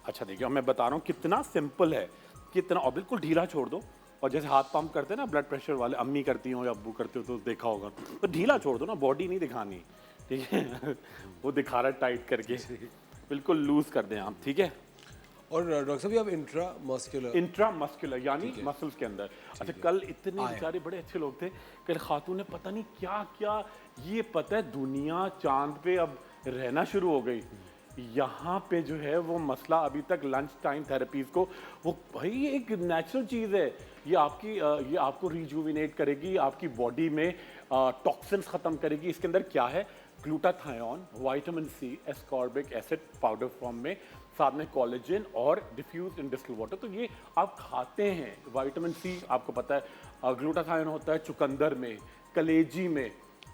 अच्छा देखिए, मैं बता रहा हूँ कितना सिंपल है, कितना, और बिल्कुल ढीला छोड़ दो, और जैसे हाथ पंप करते हैं ना ब्लड प्रेशर वाले, अम्मी करती हो या अब्बू करते हो तो देखा होगा, तो ढीला छोड़ दो ना, बॉडी नहीं दिखानी, ठीक है वो दिखा रहा है टाइट करके, बिल्कुल लूज कर दें आप, ठीक है। और डॉक्टर साहब आप इंट्रामस्कुलर यानी मसल्स के अंदर। अच्छा कल इतने बेचारे बड़े अच्छे लोग थे, कल खातून ने पता नहीं क्या क्या, ये पता है दुनिया चांद पे अब रहना शुरू हो गई, यहाँ पे जो है वो मसला अभी तक लंच टाइम थेरेपीज़ को, वो भाई एक नेचुरल चीज़ है, ये आपको रिजुविनेट करेगी, आपकी बॉडी में टॉक्सिन्स खत्म करेगी। इसके अंदर क्या है, glutathione, vitamin C, ascorbic acid powder form में, साथ में कोलेजन और डिफ्यूज इन डिस्टिल वाटर। तो ये आप खाते हैं। विटामिन सी आपको पता है, ग्लूटाथायोन होता है चुकंदर में, कलेजी में,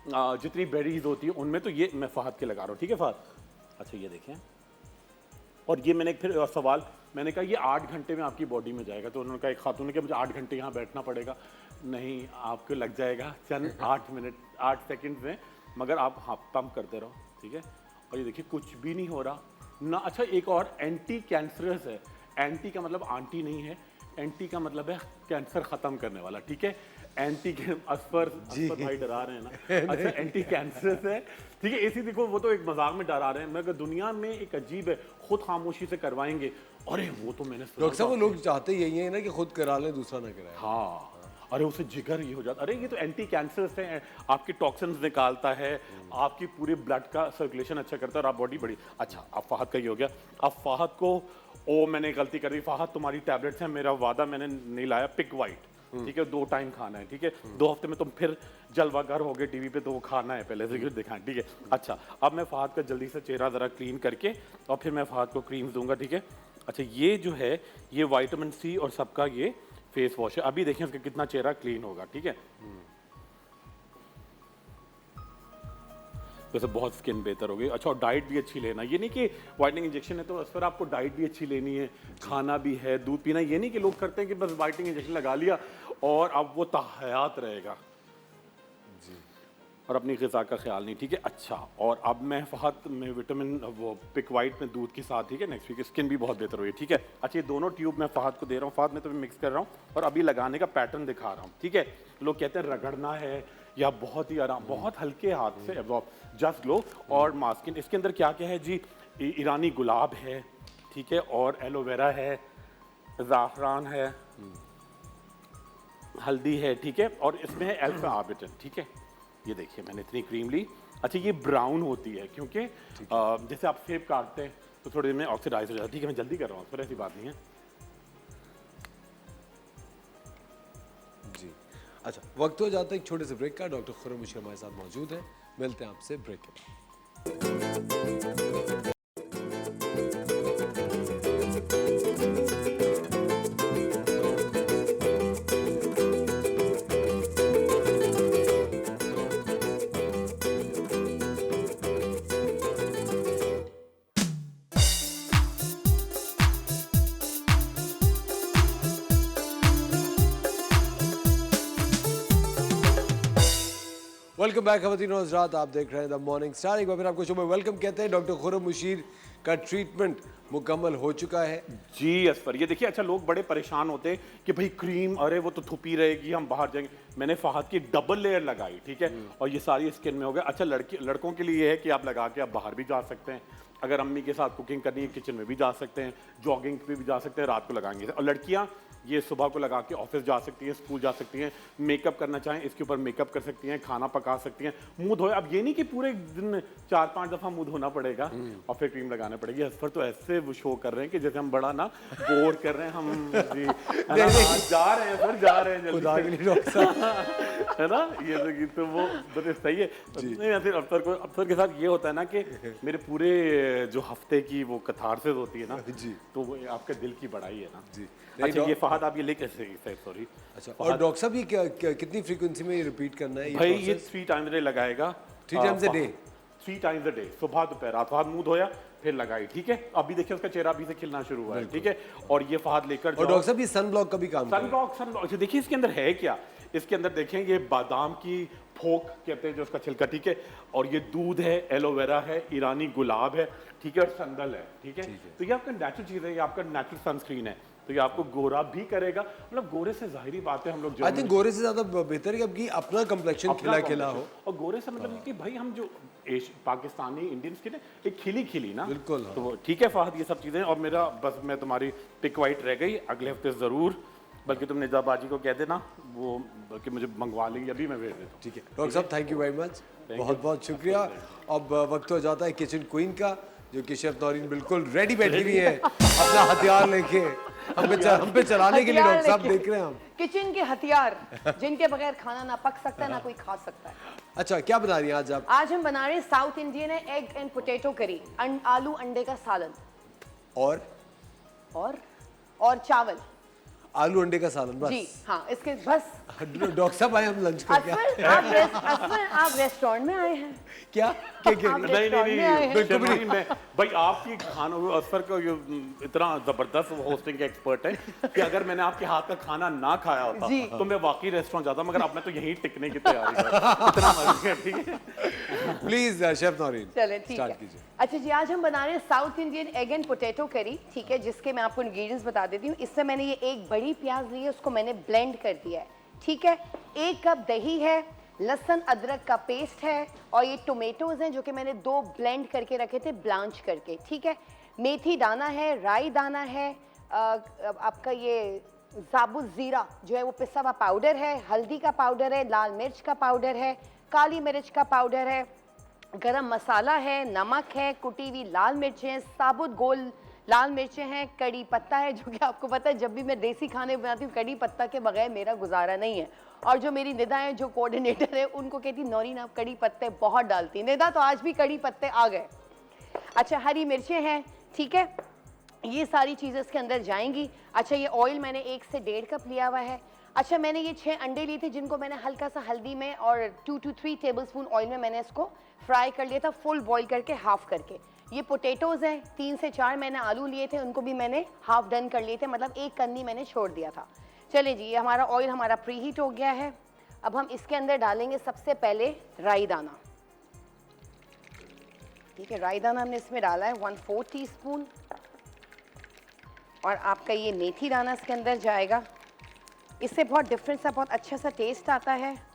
जितनी बेरीज होती है उनमें। तो ये मैं फहद के लगा रहा हूँ, ठीक है फहद? अच्छा ये देखें, और ये मैंने फिर सवाल मैंने कहा ये 8 घंटे में आपकी बॉडी में जाएगा। तो उन्होंने कहा, एक खातून ने कहा मुझे 8 घंटे यहाँ बैठना पड़ेगा। नहीं, आपको लग जाएगा चंद 8 मिनट 8 सेकंड में, मगर आप हाँ पंप करते रहो, ठीक है? और ये देखिए कुछ भी नहीं हो रहा ना। अच्छा एक और एंटी कैंसरस है। एंटी का मतलब आंटी नहीं है, एंटी का मतलब है कैंसर खत्म करने वाला, ठीक है? एंटी के असफर भाई डरा रहे हैं ना। अच्छा एंटी कैंसरस है, ठीक है? इसी देखो वो तो एक मजाक में डरा रहे हैं, मगर दुनिया में एक अजीब है, खुद खामोशी से करवाएंगे। अरे वो तो मैंने सुना, डॉक्टर साहब वो लोग चाहते यही है ना कि खुद करा लें, दूसरा ना कराए। हाँ, अरे उसे जिगर ये हो जाता। अरे ये तो एंटी कैंसरस है, आपकी टॉक्सिन्स निकालता है, आपकी पूरे ब्लड का सर्कुलेशन अच्छा करता है और आप बॉडी बड़ी। अच्छा अब फहद का ये हो गया। अब फहद को, ओ मैंने गलती कर दी, फहद तुम्हारी टैबलेट्स हैं, मेरा वादा मैंने नहीं लाया, पिक वाइट, ठीक है? 2 टाइम खाना है, ठीक है? 2 हफ्ते में तुम फिर जलवागर हो गए टीवी पे, तो वो खाना है पहले से दिखाएं, ठीक है? अच्छा अब मैं फहद का जल्दी से चेहरा ज़रा क्लीन करके और फिर मैं फहद को क्रीम्स दूंगा, ठीक है? अच्छा ये जो है ये विटामिन सी और सबका ये फेस वॉश है। अभी देखें उसका कितना चेहरा क्लीन होगा, ठीक है? वैसे बहुत स्किन बेहतर हो गई। अच्छा और डाइट भी अच्छी लेना, ये नहीं कि वाइटनिंग इंजेक्शन है तो बस फिर आपको डाइट भी अच्छी लेनी है, खाना भी है, दूध पीना। ये नहीं कि लोग करते हैं कि बस वाइटनिंग इंजेक्शन लगा लिया और अब वो ताहयात रहेगा और अपनी ग़िज़ा का ख्याल नहीं, ठीक है? अच्छा और अब मैं फहद में विटामिन वो पिक वाइट में दूध के साथ, ठीक है? नेक्स्ट वीक स्किन भी बहुत बेहतर हुई है, ठीक है? अच्छा ये दोनों ट्यूब मैं फहद को दे रहा हूँ, फहद में तो मिक्स कर रहा हूँ और अभी लगाने का पैटर्न दिखा रहा हूँ, ठीक है? लोग कहते हैं रगड़ना है या बहुत ही आराम, बहुत हल्के हाथ से एब्जॉर्ब, जस्ट लो। और मास्किन इसके अंदर क्या क्या है जी, ईरानी गुलाब है, ठीक है? और एलोवेरा है, ज़ाफ़रान है, हल्दी है, ठीक है? और इसमें है अल्फा आर्बिटन, ठीक है? ये देखिए मैंने इतनी क्रीम ली। अच्छा ये ब्राउन होती है क्योंकि जैसे आप सेब काटते हैं तो थोड़ी देर में ऑक्सीडाइज हो जाता है, ठीक है? मैं जल्दी कर रहा हूँ, फिर ऐसी बात नहीं है जी। अच्छा वक्त हो जाता है एक छोटे से ब्रेक का। डॉक्टर खुर्रम मुशीर हमारे साथ मौजूद हैं, मिलते हैं आपसे ब्रेक के बाद। वेलकम बैक खवातीन और हज़रात, आप देख रहे हैं द मॉर्निंग स्टार। एक बार फिर आपको शो में वेलकम कहते हैं। डॉक्टर खुर्रम मुशीर का ट्रीटमेंट मुकम्मल हो चुका है जी असफर। ये देखिए अच्छा लोग बड़े परेशान होते हैं कि भाई क्रीम, अरे वो तो थुपी रहेगी, हम बाहर जाएंगे। मैंने फहद की डबल लेयर लगाई, ठीक है? और ये सारी स्किन में हो गया। अच्छा लड़कों के लिए ये है कि आप लगा के आप बाहर भी जा सकते हैं, अगर अम्मी के साथ कुकिंग करनी है किचन में भी जा सकते हैं, जॉगिंग पे भी जा सकते हैं, रात को लगाएंगे। और लड़कियां ये सुबह को लगा के ऑफिस जा सकती हैं, स्कूल जा सकती हैं, मेकअप करना चाहें इसके ऊपर मेकअप कर सकती हैं, खाना पका सकती हैं, मुंह धोए। अब ये नहीं कि पूरे दिन 4-5 दफ़ा मुंह धोना पड़ेगा और फिर क्रीम लगाना पड़ेगी। असफर तो ऐसे वो शो कर रहे हैं कि जैसे हम बड़ा ना बोर कर रहे हैं हम जी, है ना? जा रहे हैं सर, जा रहे हैं जल्दी है ना? ये तो वो तो सही है। नहीं फिर अफसर के साथ ये होता है ना कि मेरे पूरे जो हफ्ते की वो कथारसिस होती है ना जी, तो वो आपके दिल की बड़ाई है ना जी। नहीं, अच्छा ये फहद आप ये ले कैसे, सॉरी। अच्छा और डॉक्टर साहब ये कितनी फ्रीक्वेंसी में ये रिपीट करना है? भाई ये 3 टाइम्स डे लगाएगा, 3 times a day, 3 times a day, सुबह दोपहर रात। फहद मुंह धोया फिर लगाई, ठीक है? अभी देखिए उसका चेहरा अभी से खिलना शुरू हुआ है, ठीक है? और ये फहद लेकर और डॉक्टर साहब ये सन ब्लॉक का भी काम सनब्लॉक देखिए इसके अंदर है क्या। इसके अंदर देखें ये बादाम की फोक कहते हैं जो उसका छिलका, ठीक है? और ये दूध है, एलोवेरा है, ईरानी गुलाब है, ठीक है? और संदल है, ठीक है? तो ये आपका नेचुरल चीज़ है, ये आपका नेचुरल सनस्क्रीन है, तो ये आपको गोरा भी करेगा। मतलब गोरे से जाहिरी बात है हम लोग, आई थिंक गोरे से ज्यादा बेहतर है कि आपकी अपना कंप्लेक्शन खिला खिला हो। और गोरे से मतलब कि भाई हम जो पाकिस्तानी इंडियन स्किन है एक खिली खिली ना, बिल्कुल। तो ठीक है फहद ये सब चीज़ें। और मेरा बस मैं तुम्हारी पिक वाइट रह गई, अगले हफ्ते ज़रूर, बल्कि तुम निजाबाजी को कह देना वो बल्कि मुझे मंगवा लेंगे, अभी मैं भेज देता हूँ, ठीक है? डॉक्टर साहब थैंक यू वेरी मच, बहुत बहुत शुक्रिया। अब वक्त हो जाता है किचन क्वीन का, जो कि शेफ नौरीन बिल्कुल रेडी बैठी हुई है अपना हथियार लेके। हम पे चलाने के लिए डॉक्टर साहब देख रहे हैं हम। किचन के हथियार जिनके बगैर खाना ना पक सकता है ना कोई खा सकता है। अच्छा, क्या बना रही हैं आज आप? आज हम बना रहे हैं साउथ इंडियन है, एग एंड पोटैटो करी, आलू अंडे का सालन और चावल। आलू अंडे का सालन बस? जी हाँ, इसके बस। डॉक्टर साहब आए हम लंच करके। आप रेस्टोरेंट में आए हैं क्या? नहीं, मैं भाई आपकी खाना असफर का इतना जबरदस्त होस्टिंग का एक्सपर्ट है कि अगर मैंने आपके हाथ का खाना ना खाया होता तो मैं वाकई रेस्टोरेंट जाता, मगर अब मैं तो यहीं टिकने की तैयारी कर रहा हूं। इतना मर्जी है, ठीक है। प्लीज शेफ नौरीन चले ठीक है। अच्छा जी, आज हम बना रहे हैं south Indian egg and potato करी, ठीक है, जिसके मैं आपको इंग्रेडिएंट्स बता देती हूँ। इससे मैंने ये एक बड़ी प्याज ली है, उसको मैंने ब्लेंड कर दिया है, ठीक है। 1 कप दही है, लहसुन अदरक का पेस्ट है, और ये टोमेटोज हैं जो कि मैंने 2 ब्लेंड करके रखे थे ब्लांच करके, ठीक है। मेथी दाना है, राई दाना है, आपका ये साबुत जीरा जो है वो पिसा हुआ पाउडर है, हल्दी का पाउडर है, लाल मिर्च का पाउडर है, काली मिर्च का पाउडर है, गरम मसाला है, नमक है, कुटी हुई लाल मिर्चें हैं, साबुत गोल लाल मिर्चें हैं, कड़ी पत्ता है, जो कि आपको पता है जब भी मैं देसी खाने बनाती हूँ कड़ी पत्ता के बगैर मेरा गुजारा नहीं है। और जो मेरी निदा है, जो कोऑर्डिनेटर है, उनको कहती नौरीन आप कड़ी पत्ते बहुत डालती हैं। निदा तो आज भी कड़ी पत्ते आ गए। अच्छा, हरी मिर्चें हैं, ठीक है, ये सारी चीज़ें इसके अंदर जाएंगी। अच्छा, ये ऑयल मैंने 1 से 1.5 कप लिया हुआ है। अच्छा, मैंने ये 6 अंडे लिए थे जिनको मैंने हल्का सा हल्दी में और 2 to 3 टेबलस्पून ऑयल में मैंने इसको फ्राई कर लिया था, फुल बॉईल करके, हाफ करके। ये पोटैटोज़ हैं, 3 से 4 मैंने आलू लिए थे, उनको भी मैंने हाफ डन कर लिए थे, मतलब 1 कन्नी मैंने छोड़ दिया था। चले जी, ये हमारा ऑयल हमारा प्री हीट हो गया है। अब हम इसके अंदर डालेंगे सबसे पहले राई दाना, ठीक है। राई दाना हमने इसमें डाला है 1/4 टीस्पून, और आपका ये मेथी दाना इसके अंदर जाएगा। इससे बहुत डिफरेंट सा, बहुत अच्छा सा टेस्ट आता है,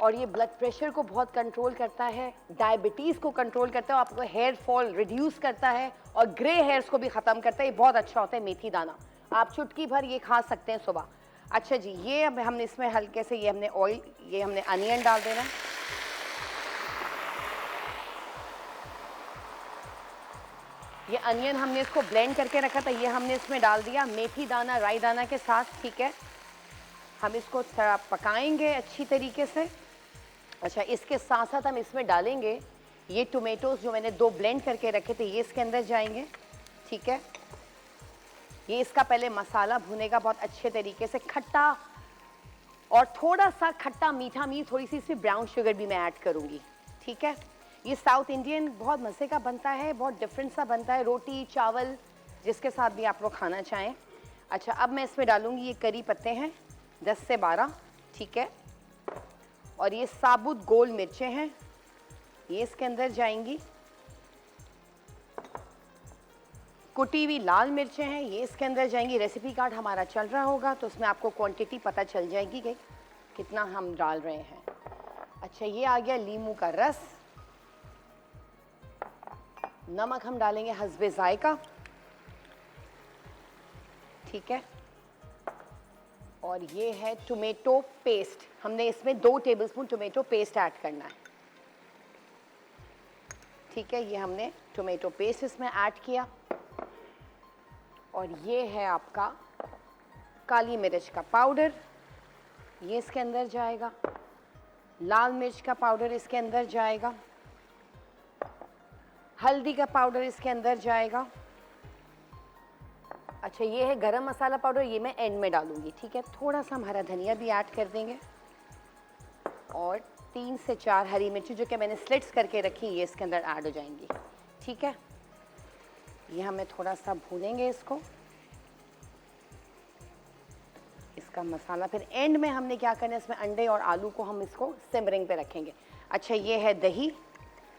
और ये ब्लड प्रेशर को बहुत कंट्रोल करता है, डायबिटीज़ को कंट्रोल करता है, आपको हेयर फॉल रिड्यूस करता है, और ग्रे हेयर्स को भी ख़त्म करता है। ये बहुत अच्छा होता है मेथी दाना, आप चुटकी भर ये खा सकते हैं सुबह। अच्छा जी, ये अब हमने इसमें हल्के से ये हमने ऑयल, ये हमने अनियन डाल देना है। ये अनियन हमने इसको ब्लेंड करके रखा था, ये हमने इसमें डाल दिया मेथी दाना राई दाना के साथ, ठीक है। हम इसको थोड़ा पकाएंगे अच्छी तरीके से। अच्छा, इसके साथ साथ हम इसमें डालेंगे ये टोमेटोज़ जो मैंने 2 ब्लेंड करके रखे थे, ये इसके अंदर जाएंगे, ठीक है। ये इसका पहले मसाला भुनेगा बहुत अच्छे तरीके से, खट्टा और थोड़ा सा खट्टा मीठा थोड़ी सी इसमें ब्राउन शुगर भी मैं ऐड करूँगी, ठीक है। ये साउथ इंडियन बहुत मज़े का बनता है, बहुत डिफरेंट सा बनता है, रोटी चावल जिसके साथ भी आप लोग खाना चाहें। अच्छा, अब मैं इसमें डालूँगी ये करी पत्ते हैं 10 से 12, ठीक है, और ये साबुत गोल मिर्चें हैं, ये इसके अंदर जाएंगी। कुटी हुई लाल मिर्चें हैं, ये इसके अंदर जाएंगी। रेसिपी कार्ड हमारा चल रहा होगा तो उसमें आपको क्वांटिटी पता चल जाएगी कि कितना हम डाल रहे हैं। अच्छा, ये आ गया नींबू का रस। नमक हम डालेंगे हस्बे जायका, ठीक है, और ये है टोमेटो पेस्ट, हमने इसमें 2 टेबलस्पून टोमेटो पेस्ट ऐड करना है, ठीक है। ये हमने टोमेटो पेस्ट इसमें ऐड किया, और ये है आपका काली मिर्च का पाउडर, ये इसके अंदर जाएगा। लाल मिर्च का पाउडर इसके अंदर जाएगा, हल्दी का पाउडर इसके अंदर जाएगा। अच्छा, ये है गरम मसाला पाउडर, ये मैं एंड में डालूंगी, ठीक है। थोड़ा सा हम हरा धनिया भी ऐड कर देंगे, और 3 से 4 हरी मिर्ची जो कि मैंने स्लिट्स करके रखी, ये इसके अंदर ऐड हो जाएंगी, ठीक है। ये हमें थोड़ा सा भूनेंगे इसको, इसका मसाला। फिर एंड में हमने क्या करना है, इसमें अंडे और आलू को हम इसको सिमरिंग पे रखेंगे। अच्छा, ये है दही,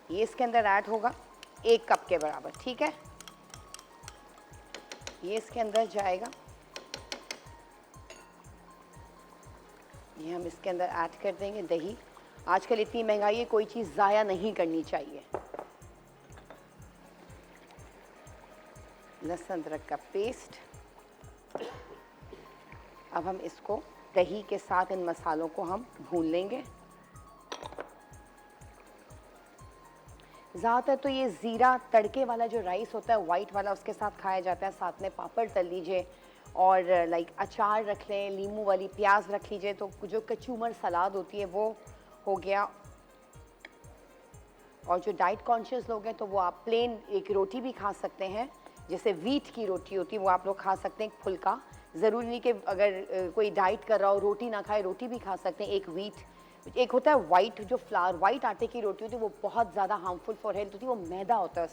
ये इसके अंदर ऐड होगा 1 कप के बराबर, ठीक है। ये इसके अंदर जाएगा, ये हम इसके अंदर ऐड कर देंगे दही। आजकल इतनी महंगाई है, कोई चीज़ ज़ाया नहीं करनी चाहिए। लहसुन अदरक का पेस्ट, अब हम इसको दही के साथ इन मसालों को हम भून लेंगे। ज़्यादातर तो ये ज़ीरा तड़के वाला जो राइस होता है वाइट वाला, उसके साथ खाया जाता है। साथ में पापड़ तल लीजिए और लाइक अचार रख लें, नींबू वाली प्याज रख लीजिए, तो जो कचूमर सलाद होती है वो हो गया। और जो डाइट कॉन्शियस लोग हैं तो वो आप प्लेन एक रोटी भी खा सकते हैं, जैसे वीट की रोटी होती है वो आप लोग खा सकते हैं, फुल्का। ज़रूरी नहीं कि अगर कोई डाइट कर रहा हो रोटी ना खाए, रोटी भी खा सकते हैं। एक वीट, एक होता है वाइट, जो फ्लावर वाइट आटे की रोटी होती है वो बहुत ज़्यादा हार्मफुल फॉर हेल्थ होती है, वो मैदा होता है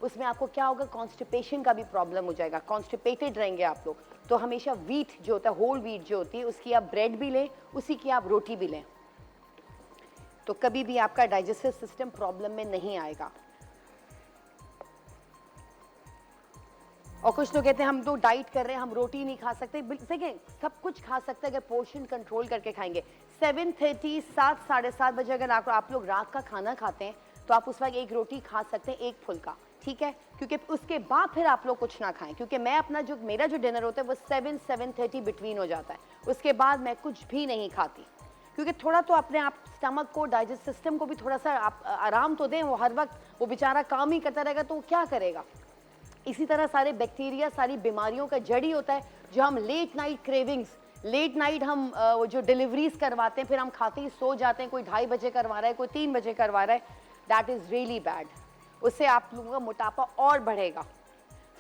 उसमें आपको क्या होगा, कॉन्स्टिपेशन का भी प्रॉब्लम हो जाएगा, कॉन्स्टिपेटेड रहेंगे आप लोग। तो हमेशा वीट जो होता है, होल वीट जो होती है, उसकी आप ब्रेड भी लें, उसी की आप रोटी भी लें, तो कभी भी आपका डाइजेस्टिव सिस्टम प्रॉब्लम में नहीं आएगा। और कुछ लोग कहते हैं हम तो डाइट कर रहे हैं, हम रोटी नहीं खा सकते। देखिए सब कुछ खा सकते हैं अगर पोर्शन कंट्रोल करके खाएंगे। 7:30 7 साढ़े 7 बजे अगर आप लोग रात का खाना खाते हैं तो आप उस वक्त एक रोटी खा सकते हैं, एक फुल्का, ठीक है, क्योंकि उसके बाद फिर आप लोग कुछ ना खाएं, क्योंकि मैं अपना जो मेरा जो डिनर होता है वो 7-7:30 बिटवीन हो जाता है। उसके बाद मैं कुछ भी नहीं खाती, क्योंकि थोड़ा तो अपने आप स्टमक को, डाइजेस्ट सिस्टम को भी थोड़ा सा आप आराम तो दें। वो हर वक्त वो बेचारा काम ही करता रहेगा तो वो क्या करेगा। इसी तरह सारे बैक्टीरिया, सारी बीमारियों का जड़ ही होता है जो हम late night cravings, late night हम वो जो डिलीवरीज करवाते हैं, फिर हम खाते ही सो जाते हैं। कोई 2:30 बजे करवा रहा है, कोई 3 बजे करवा रहा है, दैट इज़ रियली बैड। उससे आप लोगों का मोटापा और बढ़ेगा,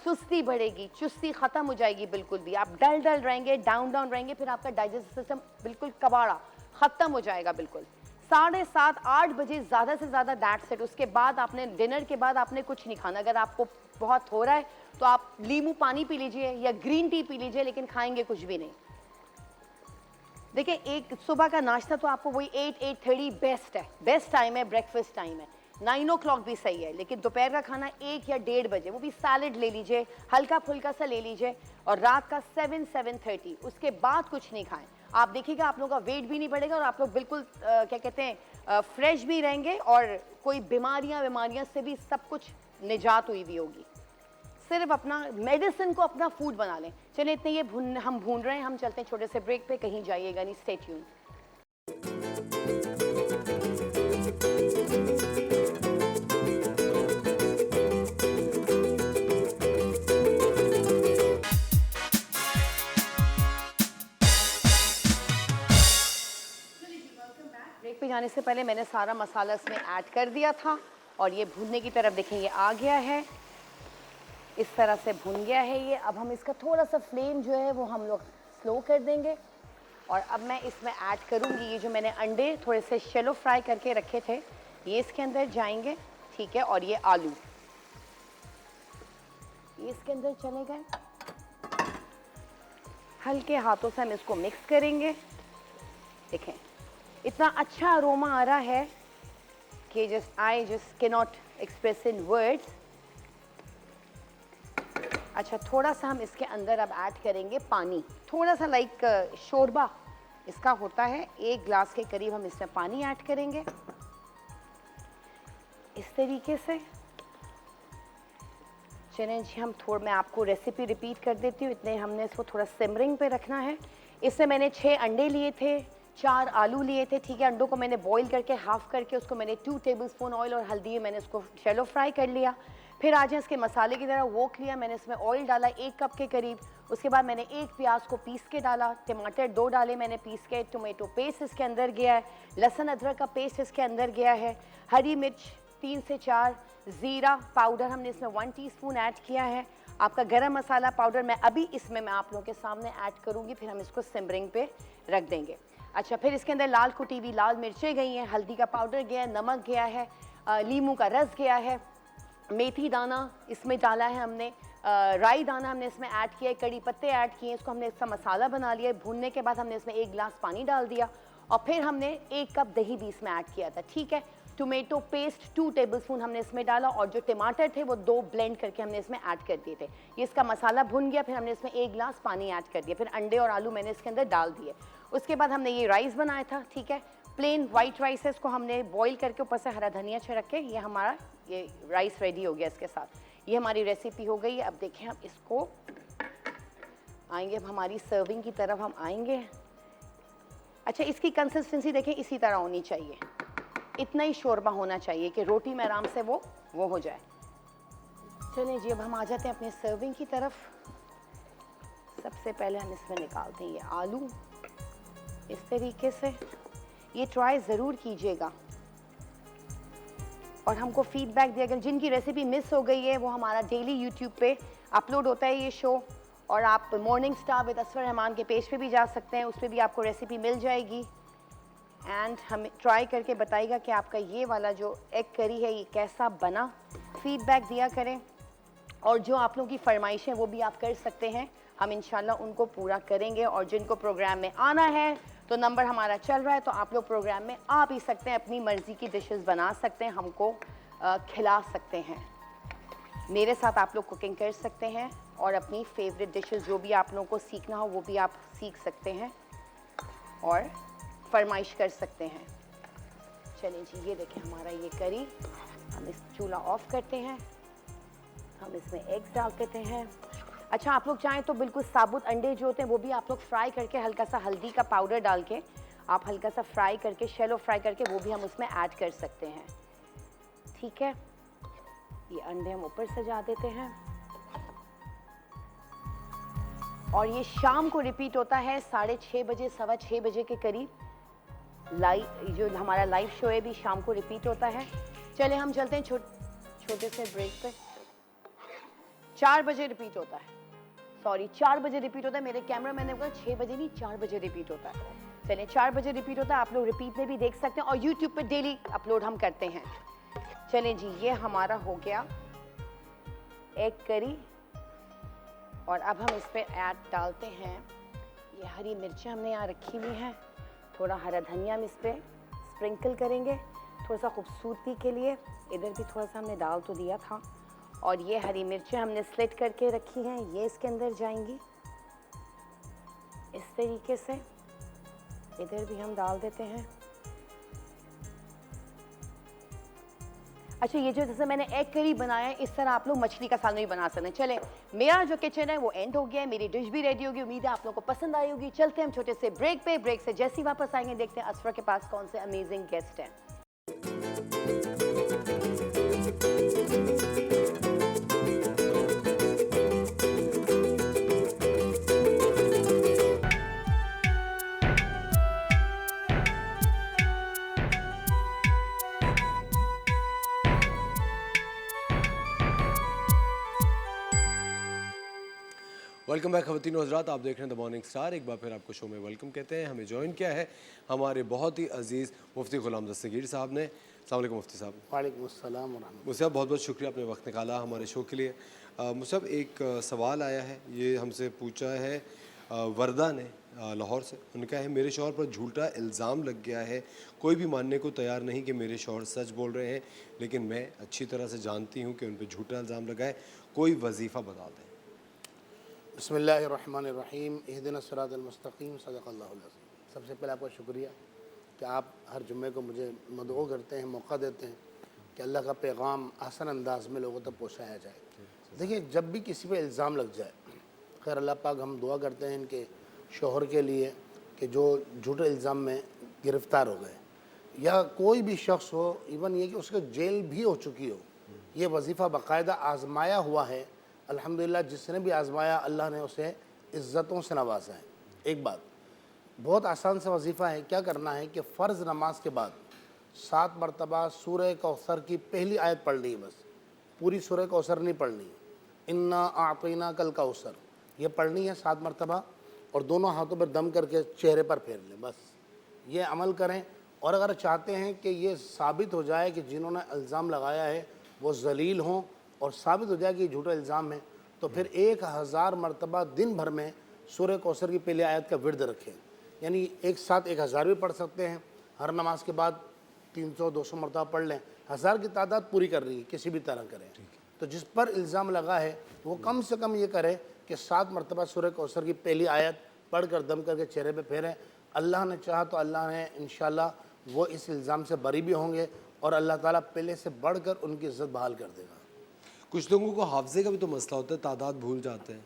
सुस्ती बढ़ेगी, चुस्ती ख़त्म हो जाएगी बिल्कुल भी। आप डल डल रहेंगे, डाउन डाउन रहेंगे, फिर आपका डाइजेस्टिव सिस्टम बिल्कुल कबाड़ा ख़त्म हो जाएगा बिल्कुल। 7:30 8 बजे ज़्यादा से ज़्यादा दैट्स इट। उसके बाद आपने डिनर के बाद आपने कुछ नहीं खाना। अगर आपको बहुत हो रहा है तो आप नींबू पानी पी लीजिए या ग्रीन टी पी लीजिए, लेकिन खाएंगे कुछ भी नहीं। देखिए एक सुबह का नाश्ता तो आपको वही 8-8:30 बेस्ट है, बेस्ट टाइम है, ब्रेकफास्ट टाइम है। 9 o'clock भी सही है, लेकिन दोपहर का खाना 1 या 1:30 बजे, वो भी सैलड ले लीजिए, हल्का फुल्का सा ले लीजिए। और रात का 7-7:30, उसके बाद कुछ नहीं खाएं। आप देखिएगा आप लोगों का वेट भी नहीं बढ़ेगा और आप लोग बिल्कुल क्या कहते हैं फ्रेश भी रहेंगे, और कोई बीमारियां से भी सब कुछ निजात हुई भी होगी। सिर्फ अपना मेडिसिन को अपना फूड बना लें। चलिए इतने ये हम भून रहे हैं, हम चलते हैं छोटे से ब्रेक पे, कहीं जाइएगा नहीं, स्टे ट्यून्ड। ब्रेक पे जाने से पहले मैंने सारा मसाला इसमें ऐड कर दिया था और ये भूनने की तरफ देखें, ये आ गया है, इस तरह से भुन गया है ये। अब हम इसका थोड़ा सा फ्लेम जो है वो हम लोग स्लो कर देंगे और अब मैं इसमें ऐड करूँगी ये जो मैंने अंडे थोड़े से शैलो फ्राई करके रखे थे, ये इसके अंदर जाएंगे, ठीक है। और ये आलू ये इसके अंदर चले गए। हल्के हाथों से हम इसको मिक्स करेंगे। देखें इतना अच्छा अरोमा आ रहा है कि I just can not express in words. अच्छा थोड़ा सा हम इसके अंदर अब ऐड करेंगे पानी, थोड़ा सा लाइक शोरबा इसका होता है, 1 गिलास के करीब हम इसमें पानी ऐड करेंगे इस तरीके से। चलें जी, हम मैं आपको रेसिपी रिपीट कर देती हूँ। इतने हमने इसको थोड़ा सिमरिंग पे रखना है। इसमें मैंने 6 अंडे लिए थे, 4 आलू लिए थे, ठीक है। अंडों को मैंने बॉईल करके हाफ करके उसको मैंने 2 टेबलस्पून ऑयल और हल्दी मैंने उसको शैलो फ्राई कर लिया। फिर आज इसके मसाले की तरह वोक लिया, मैंने इसमें ऑयल डाला 1 कप के करीब। उसके बाद मैंने 1 प्याज को पीस के डाला, टमाटर 2 डाले मैंने पीस के, टोमेटो पेस्ट इसके अंदर गया है, लहसुन अदरक का पेस्ट इसके अंदर गया है, हरी मिर्च 3 से 4, ज़ीरा पाउडर हमने इसमें 1 टीस्पून ऐड किया है। आपका गरम मसाला पाउडर मैं अभी इसमें मैं आप लोगों के सामने ऐड करूँगी, फिर हम इसको सिमरिंग पे रख देंगे। अच्छा फिर इसके अंदर लाल कुटी हुई लाल मिर्चें गई हैं, हल्दी का पाउडर गया है, नमक गया है, नींबू का रस गया है, मेथी दाना इसमें डाला है हमने, राई दाना हमने इसमें ऐड किया है, कड़ी पत्ते ऐड किए, इसको हमने इसका मसाला बना लिया। भूनने के बाद हमने इसमें 1 गिलास पानी डाल दिया और फिर हमने 1 कप दही भी इसमें ऐड किया था, ठीक है। टोमेटो पेस्ट 2 टेबलस्पून हमने इसमें डाला और जो टमाटर थे वो 2 ब्लेंड करके हमने इसमें ऐड कर दिए थे। ये इसका मसाला भुन गया, फिर हमने इसमें 1 गिलास पानी ऐड कर दिया, फिर अंडे और आलू मैंने इसके अंदर डाल दिए। उसके बाद हमने ये राइस बनाया था, ठीक है, प्लेन वाइट राइस है, इसको हमने बॉईल करके ऊपर से हरा धनिया छिड़क के ये हमारा ये राइस रेडी हो गया इसके साथ। ये हमारी रेसिपी हो गई है। अब देखें हम इसको आएंगे, अब हमारी सर्विंग की तरफ हम आएंगे। अच्छा इसकी कंसिस्टेंसी देखें इसी तरह होनी चाहिए, इतना ही शोरबा होना चाहिए कि रोटी में आराम से वो हो जाए। चलिए जी, अब हम आ जाते हैं अपने सर्विंग की तरफ। सबसे पहले हम इसमें निकालते हैं ये आलू इस तरीके से। ये ट्राई ज़रूर कीजिएगा और हमको फीडबैक दिया। अगर जिनकी रेसिपी मिस हो गई है, वो हमारा डेली यूट्यूब पे अपलोड होता है ये शो, और आप morning star with Asfar Rahman के पेज पे भी जा सकते हैं, उस पर भी आपको रेसिपी मिल जाएगी। एंड हमें ट्राई करके बताइएगा कि आपका ये वाला जो एग करी है ये कैसा बना, फीडबैक दिया करें। और जो आप लोगों की फरमाइशें वो भी आप कर सकते हैं, हम इंशाल्लाह उनको पूरा करेंगे। और जिनको प्रोग्राम में आना है तो नंबर हमारा चल रहा है, तो आप लोग प्रोग्राम में आ भी सकते हैं, अपनी मर्ज़ी की डिशेस बना सकते हैं, हमको खिला सकते हैं। मेरे साथ आप लोग कुकिंग कर सकते हैं और अपनी फेवरेट डिशेस जो भी आप लोगों को सीखना हो वो भी आप सीख सकते हैं और फरमाइश कर सकते हैं। चलिए जी, ये देखें हमारा ये करी। हम इस चूल्हा ऑफ करते हैं, हम इसमें एग्स डाल देते हैं। अच्छा, आप लोग चाहें तो बिल्कुल साबुत अंडे जो होते हैं वो भी आप लोग फ्राई करके, हल्का सा हल्दी का पाउडर डाल के आप हल्का सा फ्राई करके, शैलो फ्राई करके वो भी हम उसमें ऐड कर सकते हैं। ठीक है, ये अंडे हम ऊपर सजा देते हैं। और ये शाम को रिपीट होता है 6:30 बजे, 6:15 बजे के करीब। लाइव जो हमारा लाइव शो है भी शाम को रिपीट होता है। चले हम चलते हैं छोटे से ब्रेक पे। 4 बजे रिपीट होता है, सॉरी 4 बजे रिपीट होता है। मेरे कैमरा मैन ने बोला 6 बजे नहीं 4 बजे रिपीट होता है। चलिए 4 बजे रिपीट होता है, आप लोग रिपीट में भी देख सकते हैं और यूट्यूब पे डेली अपलोड हम करते हैं। चलें जी, ये हमारा हो गया एग करी और अब हम इस पर ऐड डालते हैं ये हरी मिर्चें हमने यहाँ रखी हुई हैं, थोड़ा हरा धनिया हम इस पर स्प्रिंकल करेंगे थोड़ा सा खूबसूरती के लिए। इधर भी थोड़ा सा हमने डाल तो दिया था। और ये हरी मिर्चें हमने स्लिट करके रखी हैं, ये इसके अंदर जाएंगी इस तरीके से। इधर भी हम डाल देते हैं। अच्छा, ये जो जैसे मैंने एग करी बनाया है, इस तरह आप लोग मछली का सालन भी बना सकते हैं। चले, मेरा जो किचन है वो एंड हो गया है, मेरी डिश भी रेडी होगी। उम्मीद है आप लोगों को पसंद आई होगी। चलते हैं हम छोटे से ब्रेक पे। ब्रेक से जैसे ही वापस आएंगे देखते हैं असफर के पास कौन से अमेजिंग गेस्ट हैं। वेलकम बैक ख़वातीन और हज़रात, आप देख रहे हैं द मॉर्निंग स्टार। एक बार फिर आपको शो में वेलकम कहते हैं। हमें ज्वाइन किया है हमारे बहुत ही अजीज़ मुफ्ती ग़ुलाम दस्तगीर साहब ने। अस्सलाम वालेकुम मुफ्ती साहब। वालेकुम अस्सलाम व रहमतुल्लाह। मुझसे बहुत बहुत शुक्रिया, आपने वक्त निकाला हमारे शो के लिए। मुझसे एक सवाल आया है, ये हमसे पूछा है वर्दा ने लाहौर से। उनका है, मेरे शौहर पर झूठा इल्ज़ाम लग गया है, कोई भी मानने को तैयार नहीं कि मेरे शौहर सच बोल रहे हैं, लेकिन मैं अच्छी तरह से जानती हूँ कि उन पर झूठा इल्ज़ाम लगा है। कोई वजीफ़ा बता दें। बिस्मिल्लाहिर्रहमानिर्रहीम, इहदिना सिरातल मुस्तकीम, सदक़ल्लाहुल अज़ीम। सबसे पहले आपका शुक्रिया कि आप हर जुम्मे को मुझे मदऊ करते हैं, मौका देते हैं कि अल्लाह का पैगाम आसान अंदाज में लोगों तक पहुँचाया जाए। देखिए, जब भी किसी पे इल्ज़ाम लग जाए, खैर अल्लाह पाक हम दुआ करते हैं इनके शौहर के लिए कि जो झूठे इल्ज़ाम में गिरफ़्तार हो गए, या कोई भी शख्स हो, इवन ये कि उसके जेल भी हो चुकी हो, ये वजीफ़ा बाकायदा आज़माया हुआ है। अल्हम्दुलिल्लाह, जिसने भी आज़माया अल्लाह ने उसे इज़्ज़तों से नवाजा है। एक बात बहुत आसान सा वजीफ़ा है, क्या करना है कि फ़र्ज़ नमाज के बाद 7 मरतबा सूरह कौसर की पहली आयत पढ़नी है, बस पूरी सूरह कौसर नहीं पढ़नी। इन्ना आतीना कल कौसर ये पढ़नी है 7 मरतबा, और दोनों हाथों पर दम करके चेहरे पर फेर लें, बस ये अमल करें। और अगर चाहते हैं कि ये साबित हो जाए कि जिन्होंने इल्ज़ाम लगाया है वो ज़लील हों और साबित हो जाए कि झूठा इल्ज़ाम है, तो फिर 1000 मरतबा दिन भर में सूरह कौसर की पहली आयत का विर्द रखें। यानी एक साथ 1000 भी पढ़ सकते हैं, हर नमाज के बाद 300-200 मरतबा पढ़ लें। 1000 की तादाद पूरी करनी है, किसी भी तरह करें। तो जिस पर इल्ज़ाम लगा है वो कम से कम ये करे कि 7 मरतबा सूरह कौसर की पहली आयत पढ़ कर दम करके चेहरे पे फेरें। अल्लाह ने चाहा तो अल्लाह ने इंशाल्लाह वो इस इल्ज़ाम से बरी भी होंगे और अल्लाह ताला पहले से बढ़कर उनकी इज़्ज़त बहाल कर देगा। कुछ लोगों को हाफ़ज़े का भी तो मसला होता है, तादाद भूल जाते हैं।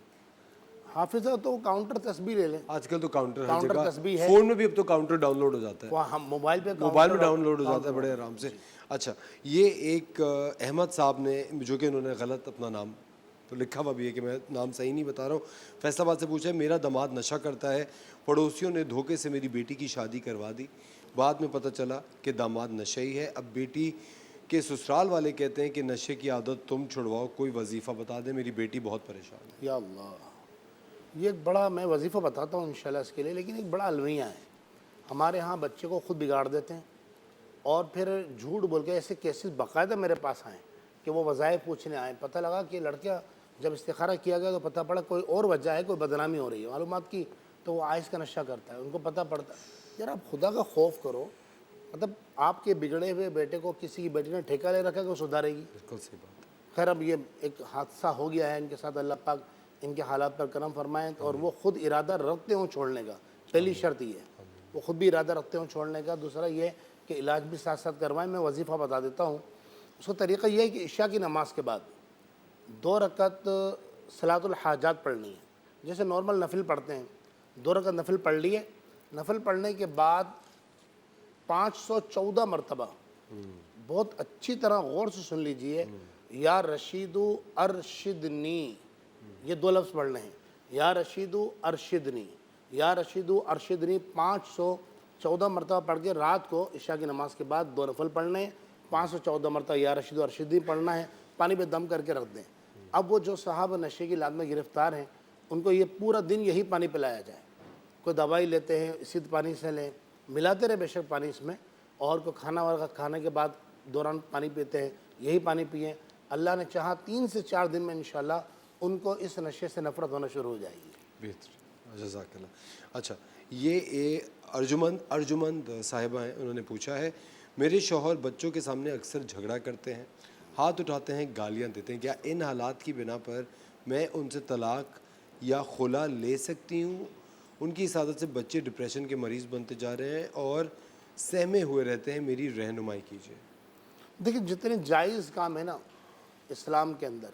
हाफिज़ा तो काउंटर तस्बीह ले लें, आजकल तो काउंटर हर काउंटर जगह, तस्बीह है। फोन में भी अब तो काउंटर डाउनलोड हो जाता है, वो हम मोबाइल पे मोबाइल में काउंटर डाउनलोड हो जाता है बड़े आराम से। अच्छा, ये एक अहमद साहब ने, जो कि उन्होंने गलत अपना नाम तो लिखा हुआ भी है कि मैं नाम सही नहीं बता रहा हूँ, फैसलाबाद से पूछा है, मेरा दामाद नशा करता है, पड़ोसियों ने धोखे से मेरी बेटी की शादी करवा दी, बाद में पता चला कि दामाद नशे ही है, अब बेटी के ससुराल वाले कहते हैं कि नशे की आदत तुम छुड़वाओ, कोई वजीफ़ा बता दे, मेरी बेटी बहुत परेशान है। या अल्लाह, ये एक बड़ा, मैं वजीफ़ा बताता हूँ इंशाल्लाह इसके लिए, लेकिन एक बड़ा अलविया है। हमारे यहाँ बच्चे को खुद बिगाड़ देते हैं और फिर झूठ बोल के, ऐसे केसेस बाकायदा मेरे पास आए कि वो वज़ाए पूछने आए, पता लगा कि लड़कियाँ जब इस्तिखारा किया गया तो पता पड़ा कोई और वजह है, कोई बदनामी हो रही है, मालूमात की तो वो आइस का नशा करता है, उनको पता पड़ता है। यार आप खुदा का खौफ करो, मतलब आपके बिगड़े हुए बेटे को किसी की बेटी ने ठेका ले रखा है कि वो सुधारेगी? बिल्कुल सही बात। खैर अब ये एक हादसा हो गया है इनके साथ, अल्लाह पाक इनके हालात पर करम फरमाएं, और वो खुद इरादा रखते हों छोड़ने का, पहली शर्त ये है, वो खुद भी इरादा रखते हों छोड़ने का। दूसरा ये कि इलाज भी साथ साथ करवाएं। मैं वजीफ़ा बता देता हूँ, उसका तरीक़ा ये है कि इशा की नमाज के बाद 2 रकत सलातुल हाजात पढ़नी है, जैसे नॉर्मल नफिल पढ़ते हैं, 2 रकत नफिल पढ़ लिए। नफिल पढ़ने के बाद 514 मरतबा, बहुत अच्छी तरह गौर से सुन लीजिए, या रशीदु अरशिदनी, ये 2 लफ्ज़ पढ़ने हैं, या रशीदु अरशिदनी, या रशीदु अरशिदनी 514 मरतबा पढ़ के रात को इशा की नमाज के बाद 2 नफल पढ़ने हैं, 514 मरतबा या रशीदु अरशिदनी पढ़ना है, पानी पे दम करके रख दें। अब वो जो साहब नशे की लात में गिरफ्तार हैं, उनको ये पूरा दिन यही पानी पिलाया जाए, कोई दवाई लेते हैं इसी पानी से लें, मिलाते रहे बेशक पानी इसमें, और कोई खाना वाला खाने के बाद दौरान पानी पीते हैं, यही पानी पिए। अल्लाह ने चाहा 3 से 4 दिन में इंशाल्लाह उनको इस नशे से नफरत होना शुरू हो जाएगी। बेहतर, जज़ाकल्लाह। अच्छा, ये अर्जुमंद साहिबा हैं, उन्होंने पूछा है, मेरे शौहर बच्चों के सामने अक्सर झगड़ा करते हैं, हाथ उठाते हैं, गालियाँ देते हैं, क्या इन हालात की बिना पर मैं उनसे तलाक या खुला ले सकती हूँ? उनकी इस आदत से बच्चे डिप्रेशन के मरीज़ बनते जा रहे हैं और सहमे हुए रहते हैं, मेरी रहनुमाई कीजिए। देखिए, जितने जायज़ काम है ना इस्लाम के अंदर,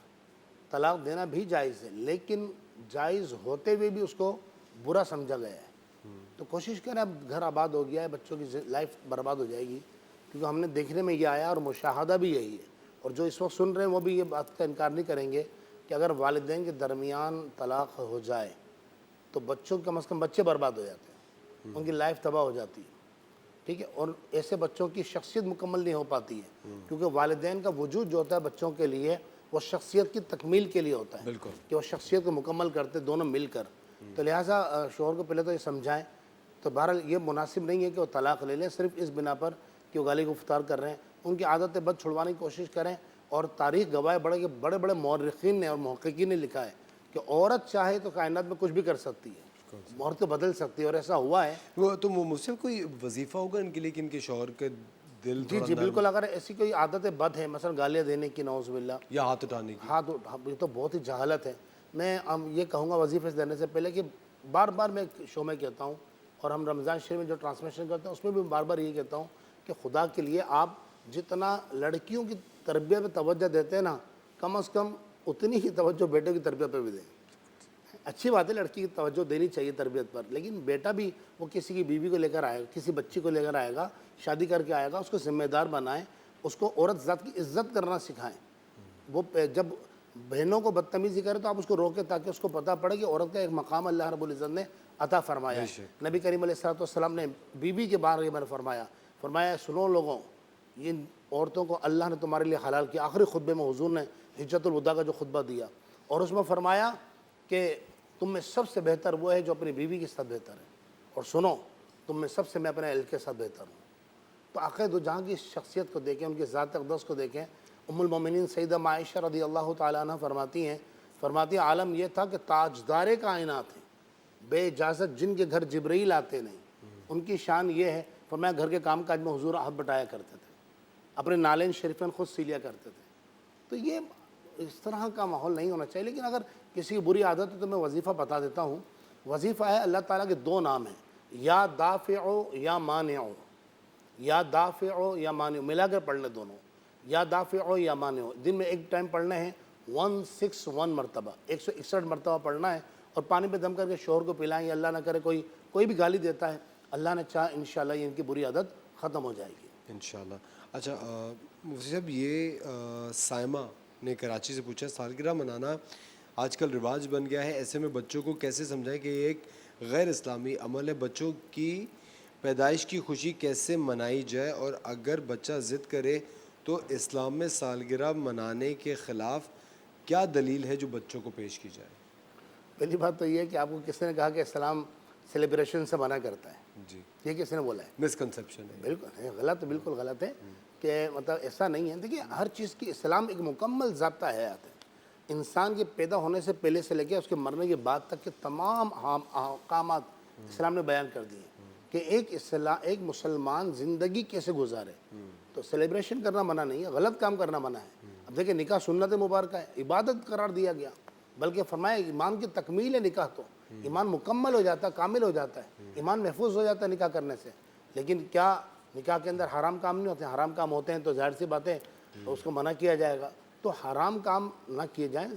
तलाक देना भी जायज़ है, लेकिन जायज़ होते हुए भी उसको बुरा समझा गया है। तो कोशिश करें, अब घर आबाद हो गया है, बच्चों की लाइफ बर्बाद हो जाएगी, क्योंकि हमने देखने में ये आया और मुशाहदा भी यही है, और जो इस वक्त सुन रहे हैं वो भी ये बात का इनकार नहीं करेंगे कि अगर वालिदैन के दरमियान तलाक हो जाए तो बच्चों कम से कम बच्चे बर्बाद हो जाते हैं, उनकी लाइफ तबाह हो जाती है, ठीक है, और ऐसे बच्चों की शख्सियत मुकम्मल नहीं हो पाती है, क्योंकि वालिदैन का वजूद जो होता है बच्चों के लिए वो शख्सियत की तकमील के लिए होता है, बिल्कुल, कि वो शख्सियत को मुकम्मल करते दोनों मिलकर। तो लिहाजा शोहर को पहले तो ये समझाएं। तो बहरहाल ये मुनासिब नहीं है कि वो तलाक़ ले लें सिर्फ इस बिना पर कि वो गाली गुफ्तार कर रहे हैं। उनकी आदतें बद छुड़वाने की कोशिश करें, और तारीख़ गवाह बड़े बड़े मौरख़ीन ने और मुहक़्क़ीक़ीन ने लिखा है कि औरत चाहे तो कायनात में कुछ भी कर सकती है, औरत को बदल सकती है, और ऐसा हुआ है। वो तो मुझसे कोई वजीफ़ा होगा इनके लिए कि इनके शौहर के दिल जी बिल्कुल, अगर ऐसी कोई आदतें बद है, मसलन गालियाँ देने की, नौज़ुबिल्लाह, या हाथ उठाने की, ये तो बहुत ही जहालत है। मैं ये कहूँगा वजीफ़े देने से पहले कि बार बार मैं शो में कहता हूँ, और हम रमज़ान शरीफ में जो ट्रांसमिशन करते हैं उसमें भी बार बार यही कहता हूँ कि खुदा के लिए आप जितना लड़कियों की तरबियत पे तवज्जो देते हैं ना, कम से कम उतनी ही तवज्जो बेटों की तरबियत पे भी दें। अच्छी बात है, लड़की की तवज्जो देनी चाहिए तरबियत पर, लेकिन बेटा भी वो किसी की बीवी को लेकर आएगा, किसी बच्ची को लेकर आएगा, शादी करके आएगा, उसको ज़िम्मेदार बनाएं, उसको औरत ज़ात की इज़्ज़त करना सिखाएं। वो जब बहनों को बदतमीज़ी करे तो आप उसको रोकें, ताकि उसको पता पड़े कि औरत का एक मकाम अल्लाह रब्बुल इज़्ज़त ने अता फरमाया है। नबी करीम अलैहिस्सलाम ने बीवी के बारे में फरमाया, सुनो लोगों, इन औरतों को अल्लाह ने तुम्हारे लिए हलाल किया। आखिरी खुतबे में हुजूर ने हिज्जतुल वदा का जो खुतबा दिया, और उसमें फरमाया कि तुम में सबसे बेहतर वो है जो अपनी बीवी के साथ बेहतर है, और सुनो, तुम में सबसे मैं अपने अहल के साथ बेहतर हूँ। तो आखिर दो जहाँ की शख्सियत को देखें, उनकी ज़ात अक़दस को देखें। उम्मुल मोमिनीन सैयदा आयशा रज़ियल्लाहु तआला अन्हा फरमाती हैं, आलम यह था कि ताजदारे कायनात हैं, बेइजाज़त जिनके घर जिब्रील आते नहीं, उनकी शान ये है। फरमाया घर के काम काज में हुजूर हाथ बटाया करते थे, अपने नालेन शरीफन खुद सी लिया करते थे। तो ये इस तरह का माहौल नहीं होना चाहिए। लेकिन अगर किसी की बुरी आदत है तो मैं वजीफ़ा बता देता हूँ। वजीफ़ा है, अल्लाह ताला के 2 नाम हैं, या दाफ़िउ या मानिउ, या दाफ़िउ या मानिउ, मिला कर पढ़ लें दोनों, या दाफ़िउ या मानिउ। दिन में एक टाइम पढ़ने हैं 161 मरतबा, 161 मरतबा पढ़ना है, और पानी पे दम करके शोहर को पिलाएंगे, अल्लाह ना करे कोई भी गाली देता है, अल्लाह ने चाहा इंशाल्लाह ये इनकी बुरी आदत ख़त्म हो जाएगी इंशाल्लाह। अच्छा मुफ्ती साहब, ये साइमा ने कराची से पूछा, सालगिरह मनाना आजकल रिवाज बन गया है, ऐसे में बच्चों को कैसे समझाएं कि ये एक गैर इस्लामी अमल है, बच्चों की पैदाइश की खुशी कैसे मनाई जाए, और अगर बच्चा ज़िद करे तो इस्लाम में सालगिरह मनाने के ख़िलाफ़ क्या दलील है जो बच्चों को पेश की जाए? पहली बात तो ये है कि आपको किसने ने कहा कि इस्लाम सेलिब्रेशन से मना करता है? जी, ये किसने बोला है? मिसकंसेप्शन है। बिल्कुल गलत, बिल्कुल गलत है कि मतलब ऐसा नहीं है। देखिए हर चीज़ की इस्लाम एक मुकम्मल ज़ाब्ता है आता है। इंसान के पैदा होने से पहले से लेकर उसके मरने के बाद तक के तमाम अहकामात इस्लाम ने बयान कर दिए कि एक मुसलमान ज़िंदगी कैसे गुजारे। तो सेलिब्रेशन करना मना नहीं है, गलत काम करना मना है। अब देखिए निकाह सुन्नत मुबारक है, इबादत करार दिया गया, बल्कि फरमाया ईमान की तकमील है निकाह, तो ईमान मुकम्मल हो जाता है, कामिल हो जाता है, ईमान महफूज हो जाता है निकाह करने से। लेकिन क्या निकाह के अंदर हराम काम नहीं होते? हराम काम होते हैं तो जाहिर सी बातें तो उसको मना किया जाएगा। तो हराम काम ना किए जाएं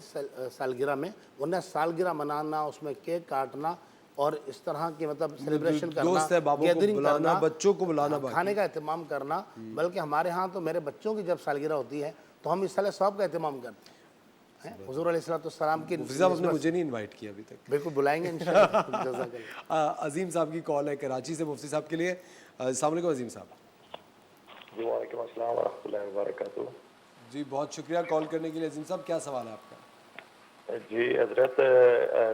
सालगिरह में, वरना सालगिरह मनाना, उसमें केक काटना और इस तरह की मतलब सेलिब्रेशन करना, गैदरिंग करना, बच्चों को बुलाना, खाने का एहतमाम करना। बल्कि हमारे यहाँ तो मेरे बच्चों की जब सालगिरह होती है तो हम इस साल सब का एहतमाम करते हैं। हुजूर अलैहिस्सलाम की आपने मुझे नहीं इनवाइट किया अभी तक। बिल्कुल बुलाएंगे इंशाल्लाह। अजीम साहब की कॉल है कराची से मुफ्ती साहब के लिए। अस्सलाम वालेकुम अजीम साहब। जी वालेकुम अस्सलाम व रहमतुल्लाहि व बरकातहू। जी बहुत शुक्रिया कॉल करने के लिए। अजीम साहब क्या सवाल है आपका? जी हजरत,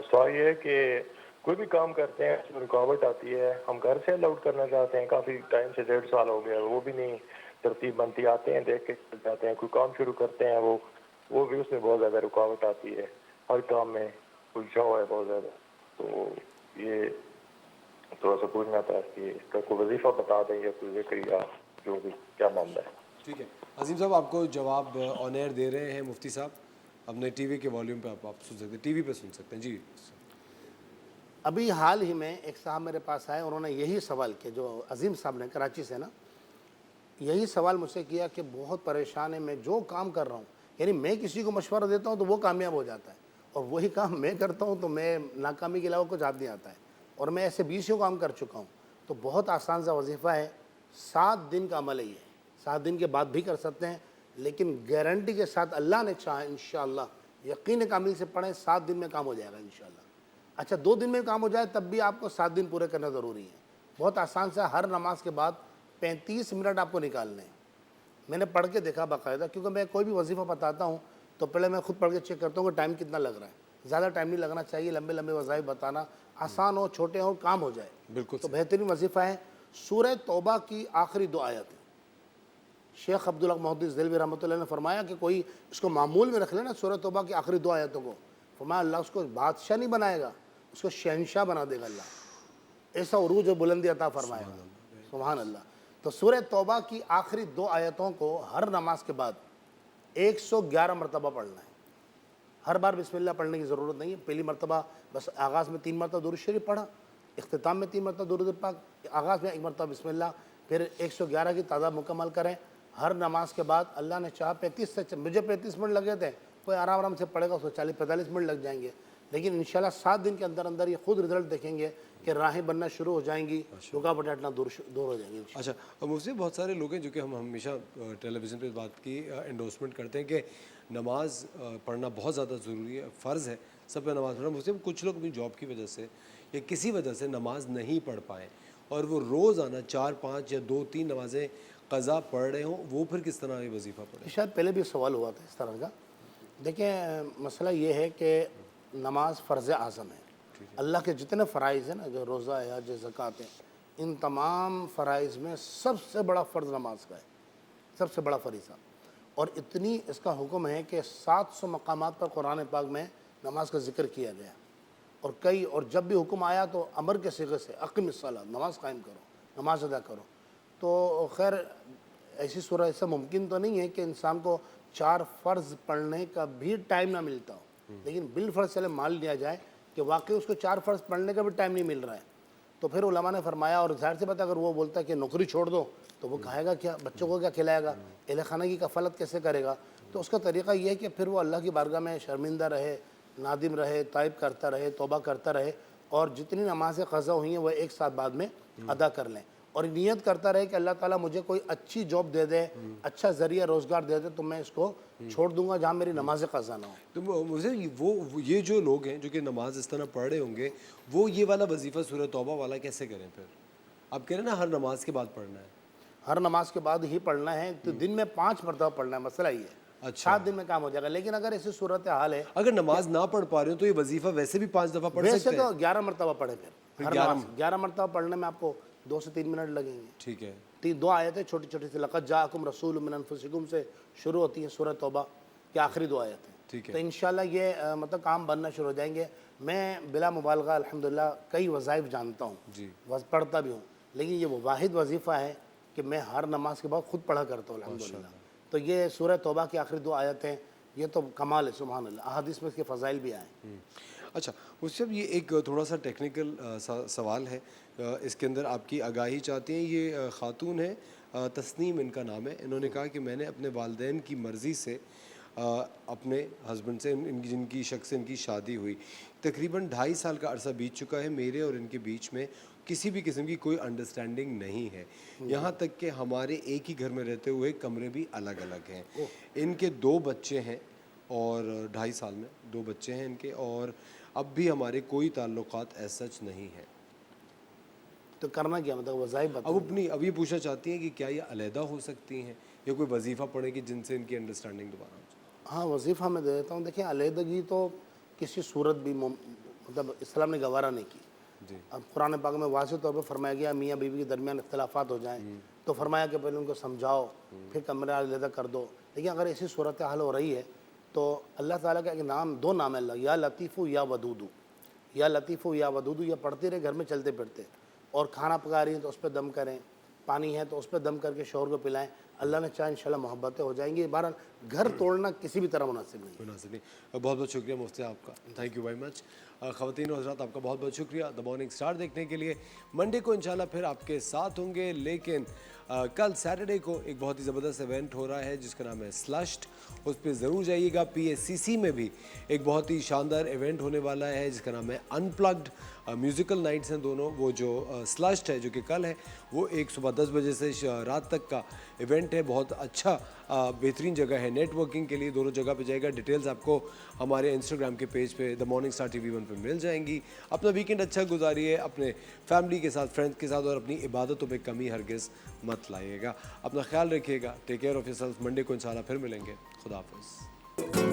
सवाल ये है कि कोई भी काम करते हैं उसमें रुकावट आती है, हम घर से अलाउट करना चाहते हैं, काफ़ी टाइम से 1.5 साल हो गया, वो भी नहीं तरतीब बनती, आते हैं देख के चल जाते हैं, कोई काम शुरू करते हैं वो भी उसमें बहुत ज़्यादा रुकावट आती है, हर काम में उलझा हुआ है बहुत ज़्यादा। तो ये थोड़ा सा पूछना था कि इसका कोई वजीफ़ा बता दें या कोई जिक्र या जो भी क्या मामला है। ठीक है अजीम साहब, आपको जवाब ऑन एयर दे रहे हैं मुफ्ती साहब, अपने टीवी के वॉल्यूम पे आप सुन सकते हैं, टीवी पे सुन सकते हैं। जी अभी हाल ही में एक साहब मेरे पास आए, उन्होंने यही सवाल किया, जो अजीम साहब ने कराची से ना, यही सवाल मुझसे किया कि बहुत परेशान है, मैं जो काम कर रहा हूँ, यानी मैं किसी को मशवरा देता हूँ तो वो कामयाब हो जाता है, और वही काम मैं करता हूँ तो मैं नाकामी के अलावा कुछ याद नहीं आता है, और मैं ऐसे 20 काम कर चुका हूँ। तो बहुत आसान सा वजीफ़ा है, 7 दिन का अमल है ये, 7 दिन के बाद भी कर सकते हैं, लेकिन गारंटी के साथ अल्लाह ने चाहा इंशाअल्लाह, यकीन कामिल से पढ़ें, 7 दिन में काम हो जाएगा इंशाअल्लाह। अच्छा 2 दिन में काम हो जाए तब भी आपको 7 दिन पूरे करना ज़रूरी है। बहुत आसान सा, हर नमाज के बाद 35 मिनट आपको निकालने हैं। मैंने पढ़ के देखा बाकायदा, क्योंकि मैं कोई भी वजीफ़ा बताता हूँ तो पहले मैं खुद पढ़ के चेक करता हूँ कि टाइम कितना लग रहा है। ज़्यादा टाइम नहीं लगना चाहिए, लंबे लंबे वज़ाइफ बताना, आसान हो, छोटे हो, काम हो जाए। बिल्कुल तो बेहतरीन वजीफ़ा है। सूरह तौबा की आखिरी 2 आयत, शेख अब्दुल हक मुहद्दिस देलवी रहमतुल्लाह ने फरमाया कि कोई इसको मामूल में रख लेना, सूरह तौबा की आखिरी 2 आयतों को, फरमाया अल्लाह उसको बादशाह नहीं बनाएगा, उसको शहनशाह बना देगा अल्लाह, ऐसा उरूज और बुलंदी अता फरमाएगा। सुभान अल्लाह। तो सूरह तौबा की आखिरी 2 आयतों को हर नमाज के बाद 111 मरतबा पढ़ना है। हर बार बिस्मिल्लाह पढ़ने की ज़रूरत नहीं है। पहली मरतबा बस आगाज़ में 3 मरतबा दुरूद शरीफ पढ़ा, इख्तिताम में 3 मरतबा दुरूद पाक, आगाज़ में 1 मरतबा बिस्मिल्लाह, फिर 111 की तादाद मुकम्मल करें। हर नमाज के बाद अल्लाह ने चाहा 35 से, मुझे 35 मिनट लगे थे, कोई आराम आराम से पढ़ेगा उसको 40-45 मिनट लग जाएंगे, लेकिन इंशाल्लाह 7 दिन के अंदर अंदर ये खुद रिजल्ट देखेंगे कि राहें बनना शुरू हो जाएंगी, रुकावटें हटना दूर हो जाएंगी। अच्छा मुझसे बहुत सारे लोग हैं जो कि हम हमेशा टेलीविज़न पे बात की एंडोर्समेंट करते हैं कि नमाज पढ़ना बहुत ज़्यादा ज़रूरी है, फ़र्ज़ है सब पे नमाज़ पढ़ना। मुझसे कुछ लोग अपनी जॉब की वजह से या किसी वजह से नमाज नहीं पढ़ पाए और वो रोज़ाना 4-5 या 2-3 नमाज़ें क़ज़ा पढ़ रहे हों, वो फिर किस तरह ये वजीफ़ा पढ़े? शायद पहले भी सवाल हुआ था इस तरह का। देखिए मसला ये है कि नमाज फ़र्ज़ आज़म है। अल्लाह के जितने फ़राइज़ हैं ना, जो रोज़ा है, हज, ज़कात है, इन तमाम फ़राइज़ में सबसे बड़ा फ़र्ज़ नमाज का है, सबसे बड़ा फ़रीज़ा। और इतनी इसका हुक्म है कि 700 मकामात पर कुरान पाक में नमाज का ज़िक्र किया गया, और जब भी हुक्म आया तो अमर के सिगे से अक़िमिस्सलात, नमाज कायम करो, नमाज अदा करो। तो खैर ऐसी सूरत ऐसा मुमकिन तो नहीं है कि इंसान को 4 फ़र्ज़ पढ़ने का भी टाइम ना मिलता हो, लेकिन बिलफ़र्ज़ चले मान लिया जाए कि वाकई उसको 4 फ़र्ज़ पढ़ने का भी टाइम नहीं मिल रहा है, तो फिर उलमा ने फरमाया, और ज़ाहिर सी बात अगर वो बोलता है कि नौकरी छोड़ दो तो वो खाएगा क्या, बच्चों को क्या खिलाएगा, अहल खाना की कफ़ालत कैसे करेगा। तो उसका तरीक़ा ये है कि फिर वो अल्लाह की बारगाह में शर्मिंदा रहे, नादिम रहे, ताइब करता रहे, तौबा करता रहे और जितनी नमाज़ें क़ज़ा हुई हैं वह एक साथ बाद में अदा कर लें और नियत करता रहे कि अल्लाह ताला मुझे कोई अच्छी जॉब दे दे, अच्छा ज़रिया रोज़गार दे दे तो मैं इसको छोड़ दूंगा जहाँ मेरी नमाज़ें क़ज़ा ना हो। तो मुझे वो ये जो लोग हैं जो कि नमाज इस तरह पढ़ रहे होंगे, वो ये वाला वजीफ़ा सूरह तौबा वाला कैसे करें फिर? आप कह रहे हैं ना हर नमाज के बाद पढ़ना है। हर नमाज के बाद ही पढ़ना है, तो दिन में 5 मरतबा पढ़ना है, मसला ये है। अच्छा। 7 दिन में काम हो जाएगा, लेकिन अगर ऐसी सूरत हाल है, अगर नमाज ना पढ़ पा रहे हो तो ये वजीफ़ा वैसे भी 5 दफ़ा पढ़ वैसे सकते तो हैं? 11 मरतबा पढ़े फिर हर 11 नमाज 11 मरतबा पढ़ने में आपको 2 से 3 मिनट लगेंगे। ठीक है। 2 आयतें छोटी छोटी सी लक़द जाअकुम रसूलुम मिन अनफुसिकुम से शुरू होती हैं सूरह तौबा की आखिरी 2 आयतें। ठीक है। तो इंशाल्लाह ये मतलब काम बनना शुरू हो जाएंगे। मैं बिला मुबालगा अल्हम्दुलिल्लाह कई वज़ाइफ जानता हूँ जी। पढ़ता भी हूँ, लेकिन ये वो वाहिद वजीफ़ा है कि मैं हर नमाज के बाद खुद पढ़ा करता हूँ अल्हम्दुलिल्लाह। तो ये सूरह तौबा की आखिरी 2 आयतें, ये तो कमाल है, सुभान अल्लाह। अहादीस में इसके फ़ज़ाइल भी आए। अच्छा, मुझसे अब ये एक थोड़ा सा टेक्निकल सवाल है, इसके अंदर आपकी आगाही चाहते हैं। ये खातून है, तस्नीम इनका नाम है। इन्होंने कहा कि मैंने अपने वालिदैन की मर्ज़ी से अपने हस्बैंड से जिनकी शख्स से इनकी शादी हुई, तकरीबन 2.5 साल का अरसा बीत चुका है। मेरे और इनके बीच में किसी भी किस्म की कोई अंडरस्टैंडिंग नहीं है, यहाँ तक कि हमारे एक ही घर में रहते हुए कमरे भी अलग अलग हैं। इनके 2 बच्चे हैं और 2.5 साल में 2 बच्चे हैं इनके, और अब भी हमारे कोई ताल्लुकात ऐसा सच नहीं है। तो करना क्या, मतलब वज़ाइफ अब अब ये पूछना चाहती हैं कि क्या ये अलहदा हो सकती हैं या कोई वजीफ़ा पढ़ेगी जिनसे इनकी अंडरस्टैंडिंग दोबारा हो जाए? हाँ, वजीफ़ा मैं दे देता हूँ। देखिए, अलहदगी तो किसी सूरत भी मतलब इस्लाम ने गवारा नहीं की। जी। अब कुरान पाक में वाज़ेह तौर पर फरमाया गया मियाँ बीवी के दरमियान इख्तलाफात हो जाएं तो फरमाया कि पहले उनको समझाओ, फिर कमरा अलहदा कर दो। लेकिन अगर ऐसी सूरत हाल हो रही है तो अल्लाह ताला का एक नाम, 2 नाम है अल्लाह, या लतीफ़ु या वदूदु। या लतीफ़ु या वदूदु, या पढ़ते रहे घर में चलते फिरते, और खाना पका रही है तो उस पर दम करें, पानी है तो उस पर दम करके शौहर को पिलाएं। अल्लाह ने चाहे इंशाल्लाह मोहब्बतें हो जाएंगी। बहरहाल घर तोड़ना किसी भी तरह मुनासिब नहीं। मुनासिब नहीं। बहुत बहुत शुक्रिया मुफ्ती आपका, थैंक यू वेरी मच। ख़वातीन और हज़रात, आपका बहुत बहुत शुक्रिया द मॉर्निंग स्टार देखने के लिए। मंडे को इंशाल्लाह फिर आपके साथ होंगे, लेकिन कल सैटरडे को एक बहुत ही ज़बरदस्त इवेंट हो रहा है जिसका नाम है स्लश्ड। उस पर ज़रूर जाइएगा। PACC में भी एक बहुत ही शानदार इवेंट होने वाला है जिसका नाम है अनप्लग्ड। म्यूज़िकल नाइट्स हैं दोनों। वो जो स्लश्ड है जो कि कल है, वो एक सुबह 10 बजे से रात तक का इवेंट है। बहुत अच्छा बेहतरीन जगह है नेटवर्किंग के लिए, दोनों जगह पे जाएगा। डिटेल्स आपको हमारे इंस्टाग्राम के पेज पे द मॉर्निंग स्टार TV1 पे मिल जाएंगी। अपना वीकेंड अच्छा गुजारिए अपने फैमिली के साथ, फ्रेंड्स के साथ, और अपनी इबादतों में कमी हरगिज़ मत लाइएगा। अपना ख्याल रखिएगा। Take care of yourself. Monday को इंशाल्लाह फिर मिलेंगे। खुदा हाफ़िज़।